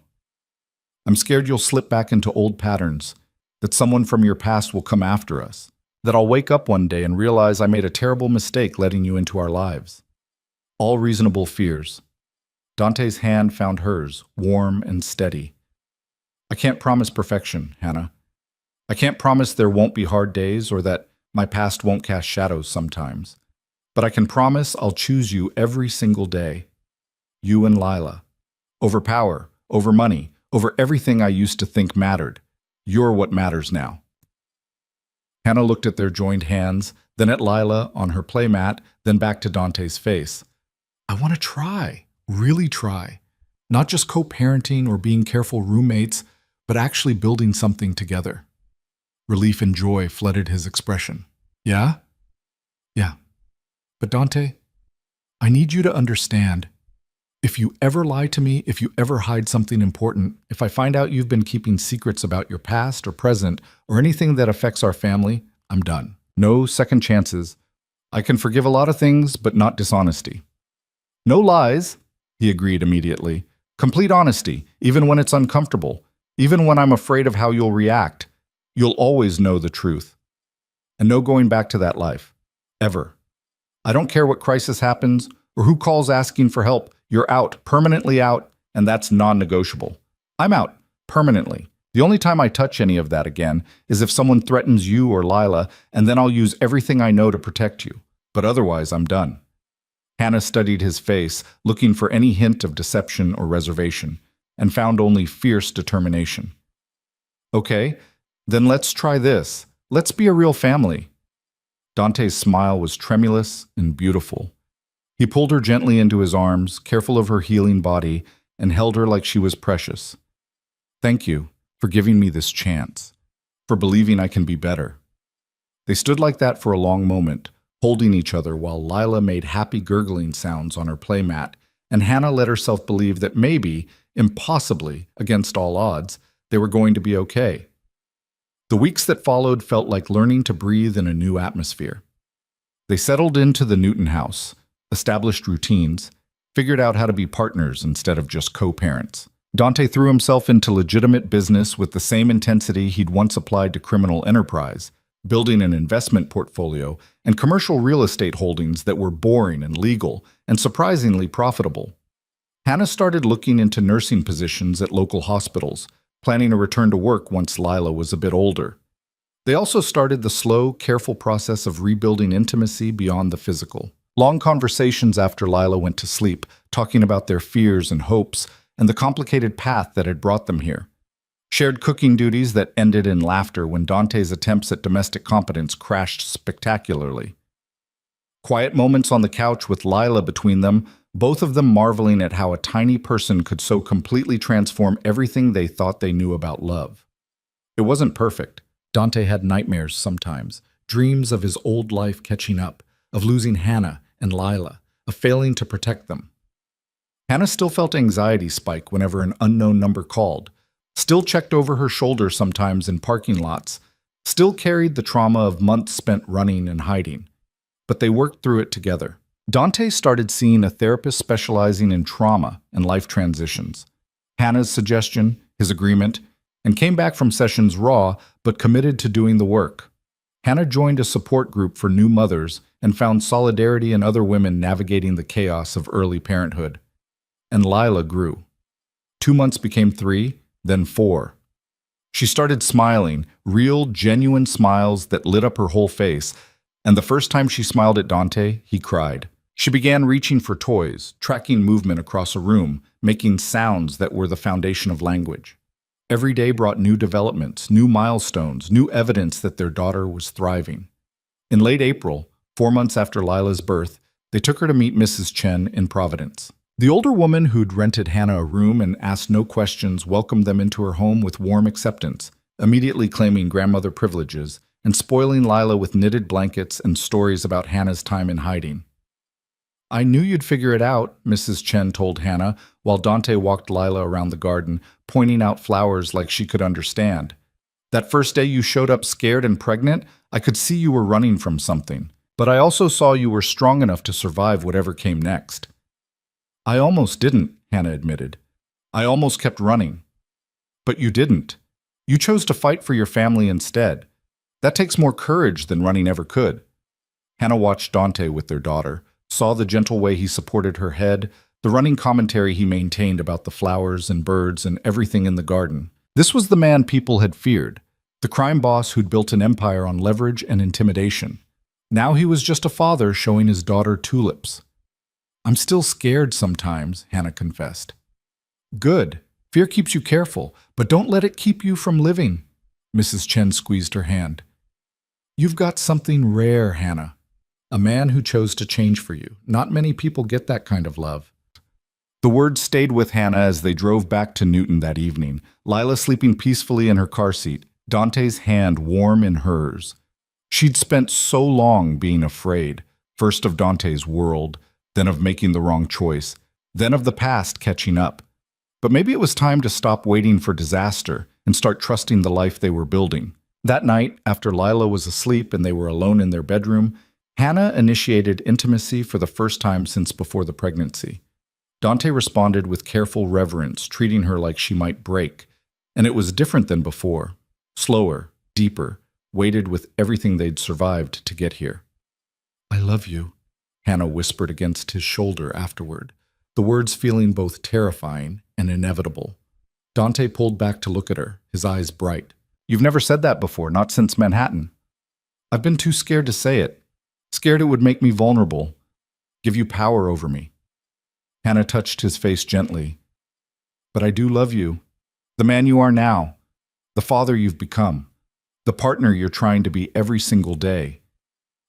I'm scared you'll slip back into old patterns, that someone from your past will come after us, that I'll wake up one day and realize I made a terrible mistake letting you into our lives. All reasonable fears. Dante's hand found hers, warm and steady. I can't promise perfection, Hannah. I can't promise there won't be hard days or that my past won't cast shadows sometimes. But I can promise I'll choose you every single day. You and Lila. Over power, over money, over everything I used to think mattered. You're what matters now. Hannah looked at their joined hands, then at Lila on her playmat, then back to Dante's face. I want to try, really try. Not just co-parenting or being careful roommates, but actually building something together. Relief and joy flooded his expression. Yeah? Yeah. But Dante, I need you to understand. If you ever lie to me, if you ever hide something important, if I find out you've been keeping secrets about your past or present or anything that affects our family, I'm done. No second chances. I can forgive a lot of things, but not dishonesty. No lies, he agreed immediately. Complete honesty, even when it's uncomfortable, even when I'm afraid of how you'll react. You'll always know the truth. And no going back to that life. Ever. I don't care what crisis happens or who calls asking for help. You're out, permanently out, and that's non-negotiable. I'm out, permanently. The only time I touch any of that again is if someone threatens you or Lila, and then I'll use everything I know to protect you. But otherwise, I'm done. Hannah studied his face, looking for any hint of deception or reservation, and found only fierce determination. Okay, then let's try this. Let's be a real family. Dante's smile was tremulous and beautiful. He pulled her gently into his arms, careful of her healing body, and held her like she was precious. Thank you for giving me this chance, for believing I can be better. They stood like that for a long moment, holding each other while Lila made happy gurgling sounds on her playmat, and Hannah let herself believe that maybe, impossibly, against all odds, they were going to be okay. The weeks that followed felt like learning to breathe in a new atmosphere. They settled into the Newton house, established routines, figured out how to be partners instead of just co-parents. Dante threw himself into legitimate business with the same intensity he'd once applied to criminal enterprise, building an investment portfolio and commercial real estate holdings that were boring and legal and surprisingly profitable. Hannah started looking into nursing positions at local hospitals, planning a return to work once Lila was a bit older. They also started the slow, careful process of rebuilding intimacy beyond the physical. Long conversations after Lila went to sleep, talking about their fears and hopes and the complicated path that had brought them here. Shared cooking duties that ended in laughter when Dante's attempts at domestic competence crashed spectacularly. Quiet moments on the couch with Lila between them, both of them marveling at how a tiny person could so completely transform everything they thought they knew about love. It wasn't perfect. Dante had nightmares sometimes, dreams of his old life catching up, of losing Hannah and Lila, of failing to protect them. Hannah still felt anxiety spike whenever an unknown number called, still checked over her shoulder sometimes in parking lots, still carried the trauma of months spent running and hiding. But they worked through it together. Dante started seeing a therapist specializing in trauma and life transitions. Hannah's suggestion, his agreement, and came back from sessions raw but committed to doing the work. Hannah joined a support group for new mothers and found solidarity in other women navigating the chaos of early parenthood. And Lila grew. 2 months became 3, then 4. She started smiling, real, genuine smiles that lit up her whole face, and the first time she smiled at Dante, he cried. She began reaching for toys, tracking movement across a room, making sounds that were the foundation of language. Every day brought new developments, new milestones, new evidence that their daughter was thriving. In late April, 4 months after Lila's birth, they took her to meet Mrs. Chen in Providence. The older woman who'd rented Hannah a room and asked no questions welcomed them into her home with warm acceptance, immediately claiming grandmother privileges and spoiling Lila with knitted blankets and stories about Hannah's time in hiding. "I knew you'd figure it out," Mrs. Chen told Hannah, while Dante walked Lila around the garden, pointing out flowers like she could understand. "That first day you showed up scared and pregnant, I could see you were running from something. But I also saw you were strong enough to survive whatever came next." "I almost didn't," Hannah admitted. "I almost kept running." "But you didn't. You chose to fight for your family instead. That takes more courage than running ever could." Hannah watched Dante with their daughter, saw the gentle way he supported her head, the running commentary he maintained about the flowers and birds and everything in the garden. This was the man people had feared, the crime boss who'd built an empire on leverage and intimidation. Now he was just a father showing his daughter tulips. "I'm still scared sometimes," Hannah confessed. "Good. Fear keeps you careful, but don't let it keep you from living." Mrs. Chen squeezed her hand. "You've got something rare, Hannah. A man who chose to change for you. Not many people get that kind of love." The words stayed with Hannah as they drove back to Newton that evening, Lila sleeping peacefully in her car seat, Dante's hand warm in hers. She'd spent so long being afraid, first of Dante's world, then of making the wrong choice, then of the past catching up. But maybe it was time to stop waiting for disaster and start trusting the life they were building. That night, after Lila was asleep and they were alone in their bedroom, Hannah initiated intimacy for the first time since before the pregnancy. Dante responded with careful reverence, treating her like she might break. And it was different than before. Slower, deeper, weighted with everything they'd survived to get here. "I love you," Hannah whispered against his shoulder afterward, the words feeling both terrifying and inevitable. Dante pulled back to look at her, his eyes bright. "You've never said that before, not since Manhattan." "I've been too scared to say it. Scared it would make me vulnerable, give you power over me." Hannah touched his face gently. "But I do love you. The man you are now. The father you've become. The partner you're trying to be every single day."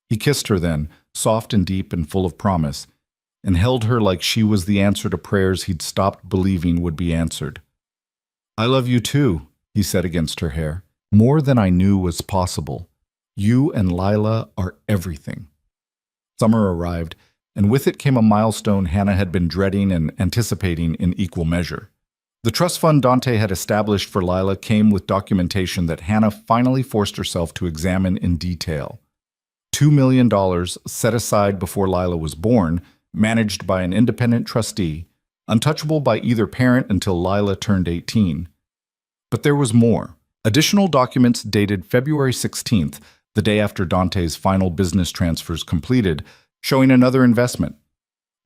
He kissed her then, soft and deep and full of promise, and held her like she was the answer to prayers he'd stopped believing would be answered. "I love you too," he said against her hair. "More than I knew was possible. You and Lila are everything." Summer arrived, and with it came a milestone Hannah had been dreading and anticipating in equal measure. The trust fund Dante had established for Lila came with documentation that Hannah finally forced herself to examine in detail. $2 million set aside before Lila was born, managed by an independent trustee, untouchable by either parent until Lila turned 18. But there was more. Additional documents dated February 16th, the day after Dante's final business transfers completed, showing another investment.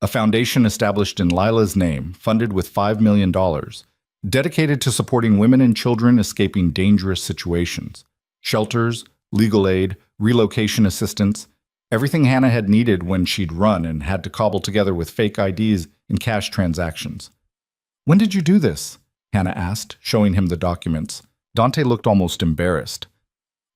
A foundation established in Lila's name, funded with $5 million, dedicated to supporting women and children escaping dangerous situations. Shelters, legal aid, relocation assistance, everything Hannah had needed when she'd run and had to cobble together with fake IDs and cash transactions. "When did you do this?" Hannah asked, showing him the documents. Dante looked almost embarrassed.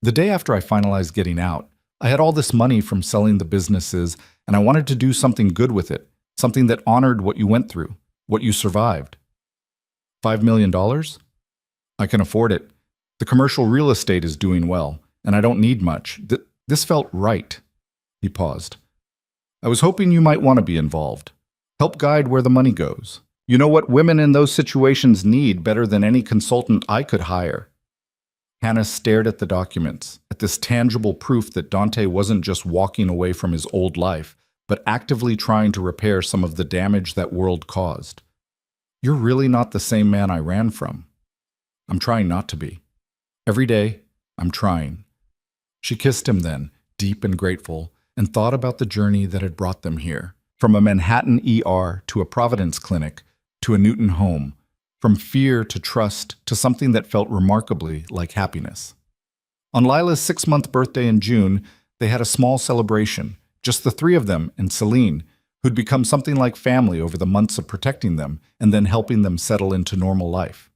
The day after I finalized getting out, I had all this money from selling the businesses, and I wanted to do something good with it, something that honored what you went through, what you survived. $5 million? I can afford it. The commercial real estate is doing well, and I don't need much. This felt right. He paused. I was hoping you might want to be involved. Help guide where the money goes. You know what women in those situations need better than any consultant I could hire. Hannah stared at the documents, at this tangible proof that Dante wasn't just walking away from his old life, but actively trying to repair some of the damage that world caused. You're really not the same man I ran from. I'm trying not to be. Every day, I'm trying. She kissed him then, deep and grateful, and thought about the journey that had brought them here. From a Manhattan ER to a Providence clinic to a Newton home. From fear to trust to something that felt remarkably like happiness. On Lila's 6-month birthday in June, they had a small celebration, just the three of them and Celine, who'd become something like family over the months of protecting them and then helping them settle into normal life.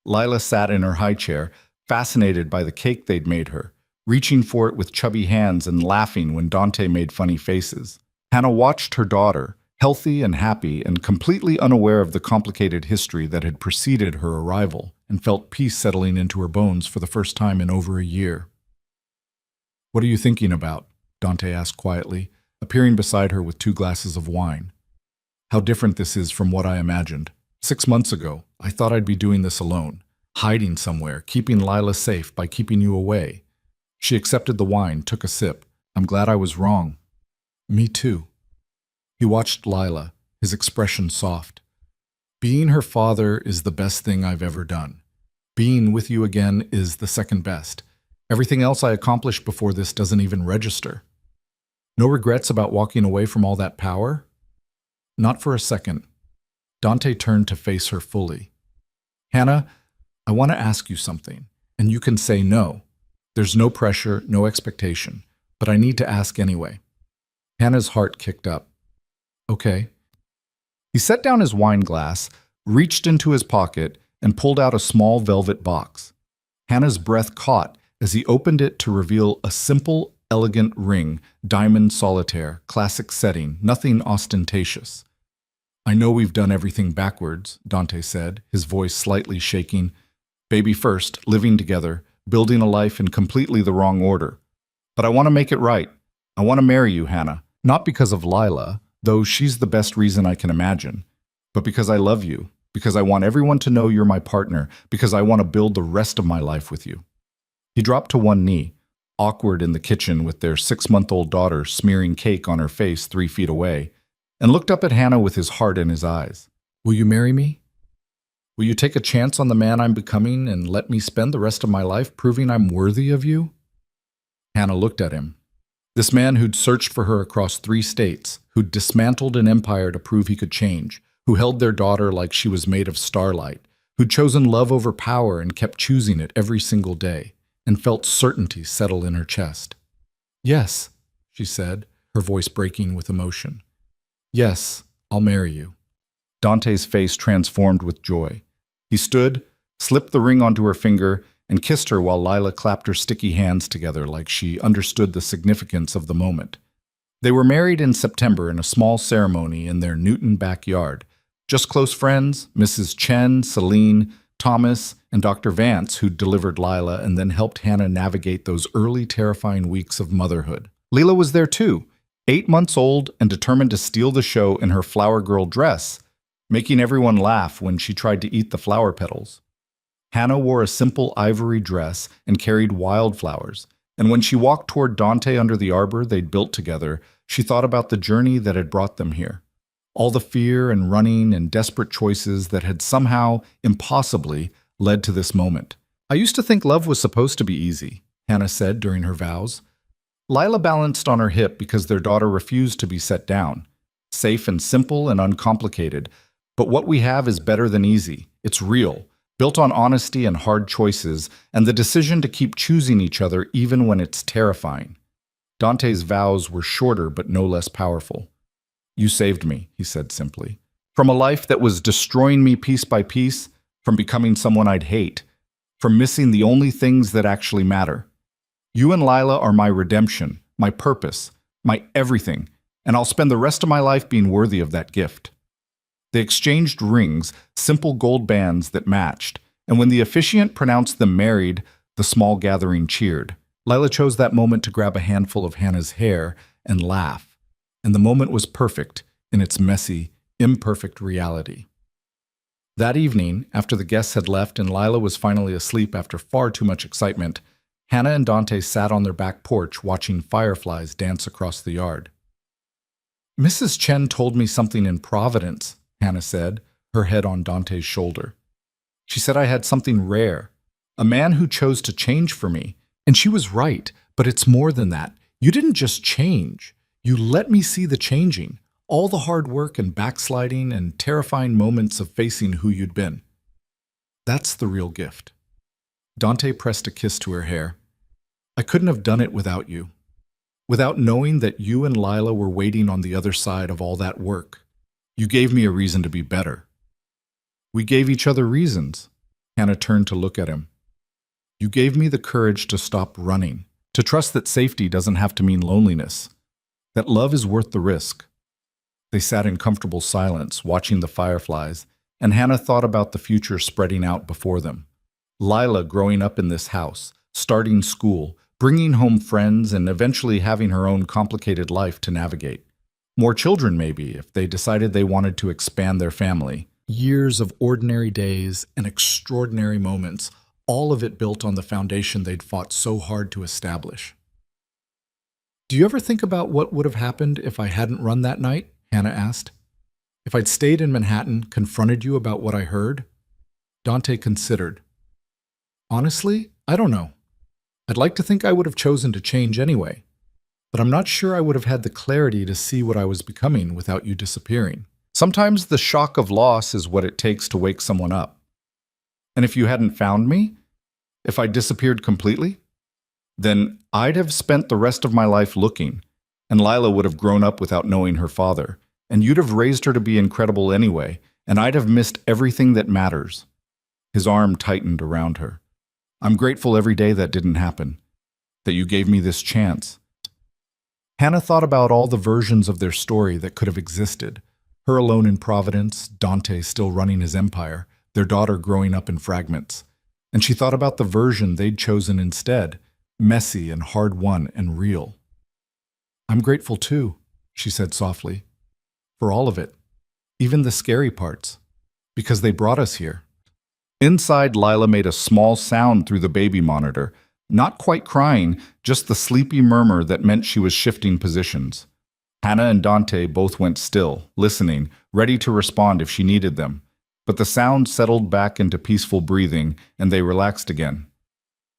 Lila sat in her high chair, fascinated by the cake they'd made her, reaching for it with chubby hands and laughing when Dante made funny faces. Hannah watched her daughter, healthy and happy and completely unaware of the complicated history that had preceded her arrival, and felt peace settling into her bones for the first time in over a year. What are you thinking about? Dante asked quietly, appearing beside her with 2 glasses of wine. How different this is from what I imagined. 6 months ago, I thought I'd be doing this alone, hiding somewhere, keeping Lila safe by keeping you away. She accepted the wine, took a sip. I'm glad I was wrong. Me too. He watched Lila, his expression soft. Being her father is the best thing I've ever done. Being with you again is the second best. Everything else I accomplished before this doesn't even register. No regrets about walking away from all that power? Not for a second. Dante turned to face her fully. Hannah, I want to ask you something, and you can say no. There's no pressure, no expectation, but I need to ask anyway. Hannah's heart kicked up. Okay. He set down his wine glass, reached into his pocket, and pulled out a small velvet box. Hannah's breath caught as he opened it to reveal a simple, elegant ring, diamond solitaire, classic setting, nothing ostentatious. I know we've done everything backwards, Dante said, his voice slightly shaking. Baby first, living together, building a life in completely the wrong order. But I want to make it right. I want to marry you, Hannah. Not because of Lila, though she's the best reason I can imagine, but because I love you, because I want everyone to know you're my partner, because I want to build the rest of my life with you. He dropped to one knee, awkward in the kitchen with their 6-month-old daughter smearing cake on her face 3 feet away, and looked up at Hannah with his heart in his eyes. Will you marry me? Will you take a chance on the man I'm becoming and let me spend the rest of my life proving I'm worthy of you? Hannah looked at him. This man who'd searched for her across 3 states, who'd dismantled an empire to prove he could change, who held their daughter like she was made of starlight, who'd chosen love over power and kept choosing it every single day, and felt certainty settle in her chest. Yes, she said, her voice breaking with emotion. Yes, I'll marry you. Dante's face transformed with joy. He stood, slipped the ring onto her finger, and kissed her while Lila clapped her sticky hands together like she understood the significance of the moment. They were married in September in a small ceremony in their Newton backyard. Just close friends, Mrs. Chen, Celine, Thomas, and Dr. Vance, who'd delivered Lila and then helped Hannah navigate those early terrifying weeks of motherhood. Leela was there too, 8 months old and determined to steal the show in her flower girl dress, making everyone laugh when she tried to eat the flower petals. Hannah wore a simple ivory dress and carried wildflowers, and when she walked toward Dante under the arbor they'd built together, she thought about the journey that had brought them here. All the fear and running and desperate choices that had somehow, impossibly, led to this moment. I used to think love was supposed to be easy, Hannah said during her vows. Lila balanced on her hip because their daughter refused to be set down. Safe and simple and uncomplicated, but what we have is better than easy. It's real. Built on honesty and hard choices, and the decision to keep choosing each other even when it's terrifying. Dante's vows were shorter but no less powerful. You saved me, he said simply. From a life that was destroying me piece by piece, from becoming someone I'd hate, from missing the only things that actually matter. You and Lila are my redemption, my purpose, my everything, and I'll spend the rest of my life being worthy of that gift. They exchanged rings, simple gold bands that matched, and when the officiant pronounced them married, the small gathering cheered. Lila chose that moment to grab a handful of Hannah's hair and laugh, and the moment was perfect in its messy, imperfect reality. That evening, after the guests had left and Lila was finally asleep after far too much excitement, Hannah and Dante sat on their back porch watching fireflies dance across the yard. "Mrs. Chen told me something in Providence," Hannah said, her head on Dante's shoulder. "She said I had something rare, a man who chose to change for me. And she was right, but it's more than that. You didn't just change. You let me see the changing, all the hard work and backsliding and terrifying moments of facing who you'd been. That's the real gift." Dante pressed a kiss to her hair. "I couldn't have done it without you. Without knowing that you and Lila were waiting on the other side of all that work. You gave me a reason to be better." "We gave each other reasons." Hannah turned to look at him. "You gave me the courage to stop running, to trust that safety doesn't have to mean loneliness, that love is worth the risk." They sat in comfortable silence, watching the fireflies, and Hannah thought about the future spreading out before them. Lila growing up in this house, starting school, bringing home friends, and eventually having her own complicated life to navigate. More children, maybe, if they decided they wanted to expand their family. Years of ordinary days and extraordinary moments, all of it built on the foundation they'd fought so hard to establish. "Do you ever think about what would have happened if I hadn't run that night?" Hannah asked. "If I'd stayed in Manhattan, confronted you about what I heard?" Dante considered. "Honestly, I don't know. I'd like to think I would have chosen to change anyway, but I'm not sure I would have had the clarity to see what I was becoming without you disappearing. Sometimes the shock of loss is what it takes to wake someone up. And if you hadn't found me, if I disappeared completely, then I'd have spent the rest of my life looking, and Lila would have grown up without knowing her father, and you'd have raised her to be incredible anyway, and I'd have missed everything that matters." His arm tightened around her. "I'm grateful every day that didn't happen, that you gave me this chance." Hannah thought about all the versions of their story that could have existed. Her alone in Providence, Dante still running his empire, their daughter growing up in fragments. And she thought about the version they'd chosen instead, messy and hard-won and real. "I'm grateful too," she said softly, "for all of it, even the scary parts, because they brought us here." Inside, Lila made a small sound through the baby monitor, not quite crying, just the sleepy murmur that meant she was shifting positions. Hannah and Dante both went still, listening, ready to respond if she needed them. But the sound settled back into peaceful breathing, and they relaxed again.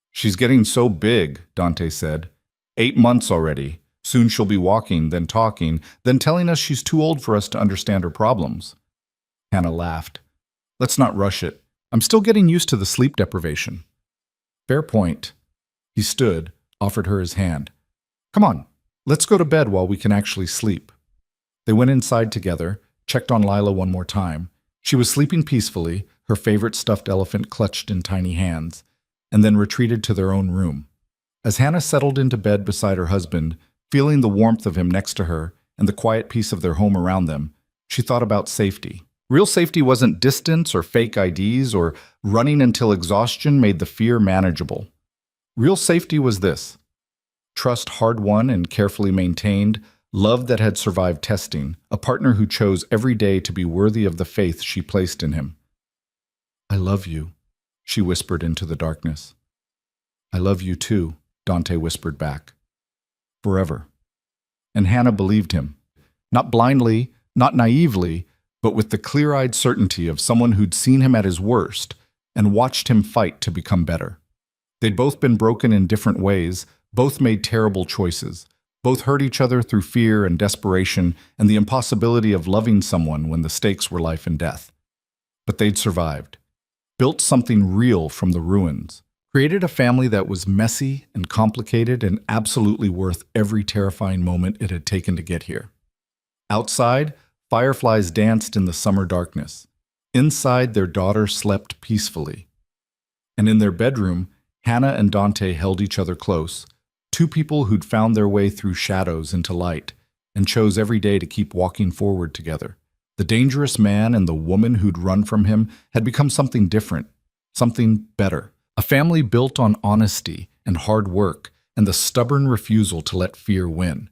"She's getting so big," Dante said. 8 months already. Soon she'll be walking, then talking, then telling us she's too old for us to understand her problems." Hannah laughed. "Let's not rush it. I'm still getting used to the sleep deprivation." "Fair point." He stood, offered her his hand. "Come on, let's go to bed while we can actually sleep." They went inside together, checked on Lila one more time. She was sleeping peacefully, her favorite stuffed elephant clutched in tiny hands, and then retreated to their own room. As Hannah settled into bed beside her husband, feeling the warmth of him next to her and the quiet peace of their home around them, she thought about safety. Real safety wasn't distance or fake IDs or running until exhaustion made the fear manageable. Real safety was this: trust hard-won and carefully maintained, love that had survived testing, a partner who chose every day to be worthy of the faith she placed in him. "I love you," she whispered into the darkness. "I love you too," Dante whispered back. "Forever." And Hannah believed him. Not blindly, not naively, but with the clear-eyed certainty of someone who'd seen him at his worst and watched him fight to become better. They'd both been broken in different ways, both made terrible choices, both hurt each other through fear and desperation and the impossibility of loving someone when the stakes were life and death. But they'd survived, built something real from the ruins, created a family that was messy and complicated and absolutely worth every terrifying moment it had taken to get here. Outside, fireflies danced in the summer darkness. Inside, their daughter slept peacefully. And in their bedroom, Hannah and Dante held each other close, two people who'd found their way through shadows into light and chose every day to keep walking forward together. The dangerous man and the woman who'd run from him had become something different, something better. A family built on honesty and hard work and the stubborn refusal to let fear win.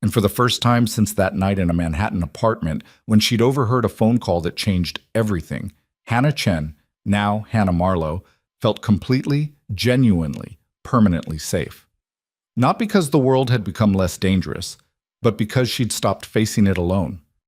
And for the first time since that night in a Manhattan apartment, when she'd overheard a phone call that changed everything, Hannah Chen, now Hannah Marlowe, felt completely, genuinely, permanently safe. Not because the world had become less dangerous, but because she'd stopped facing it alone.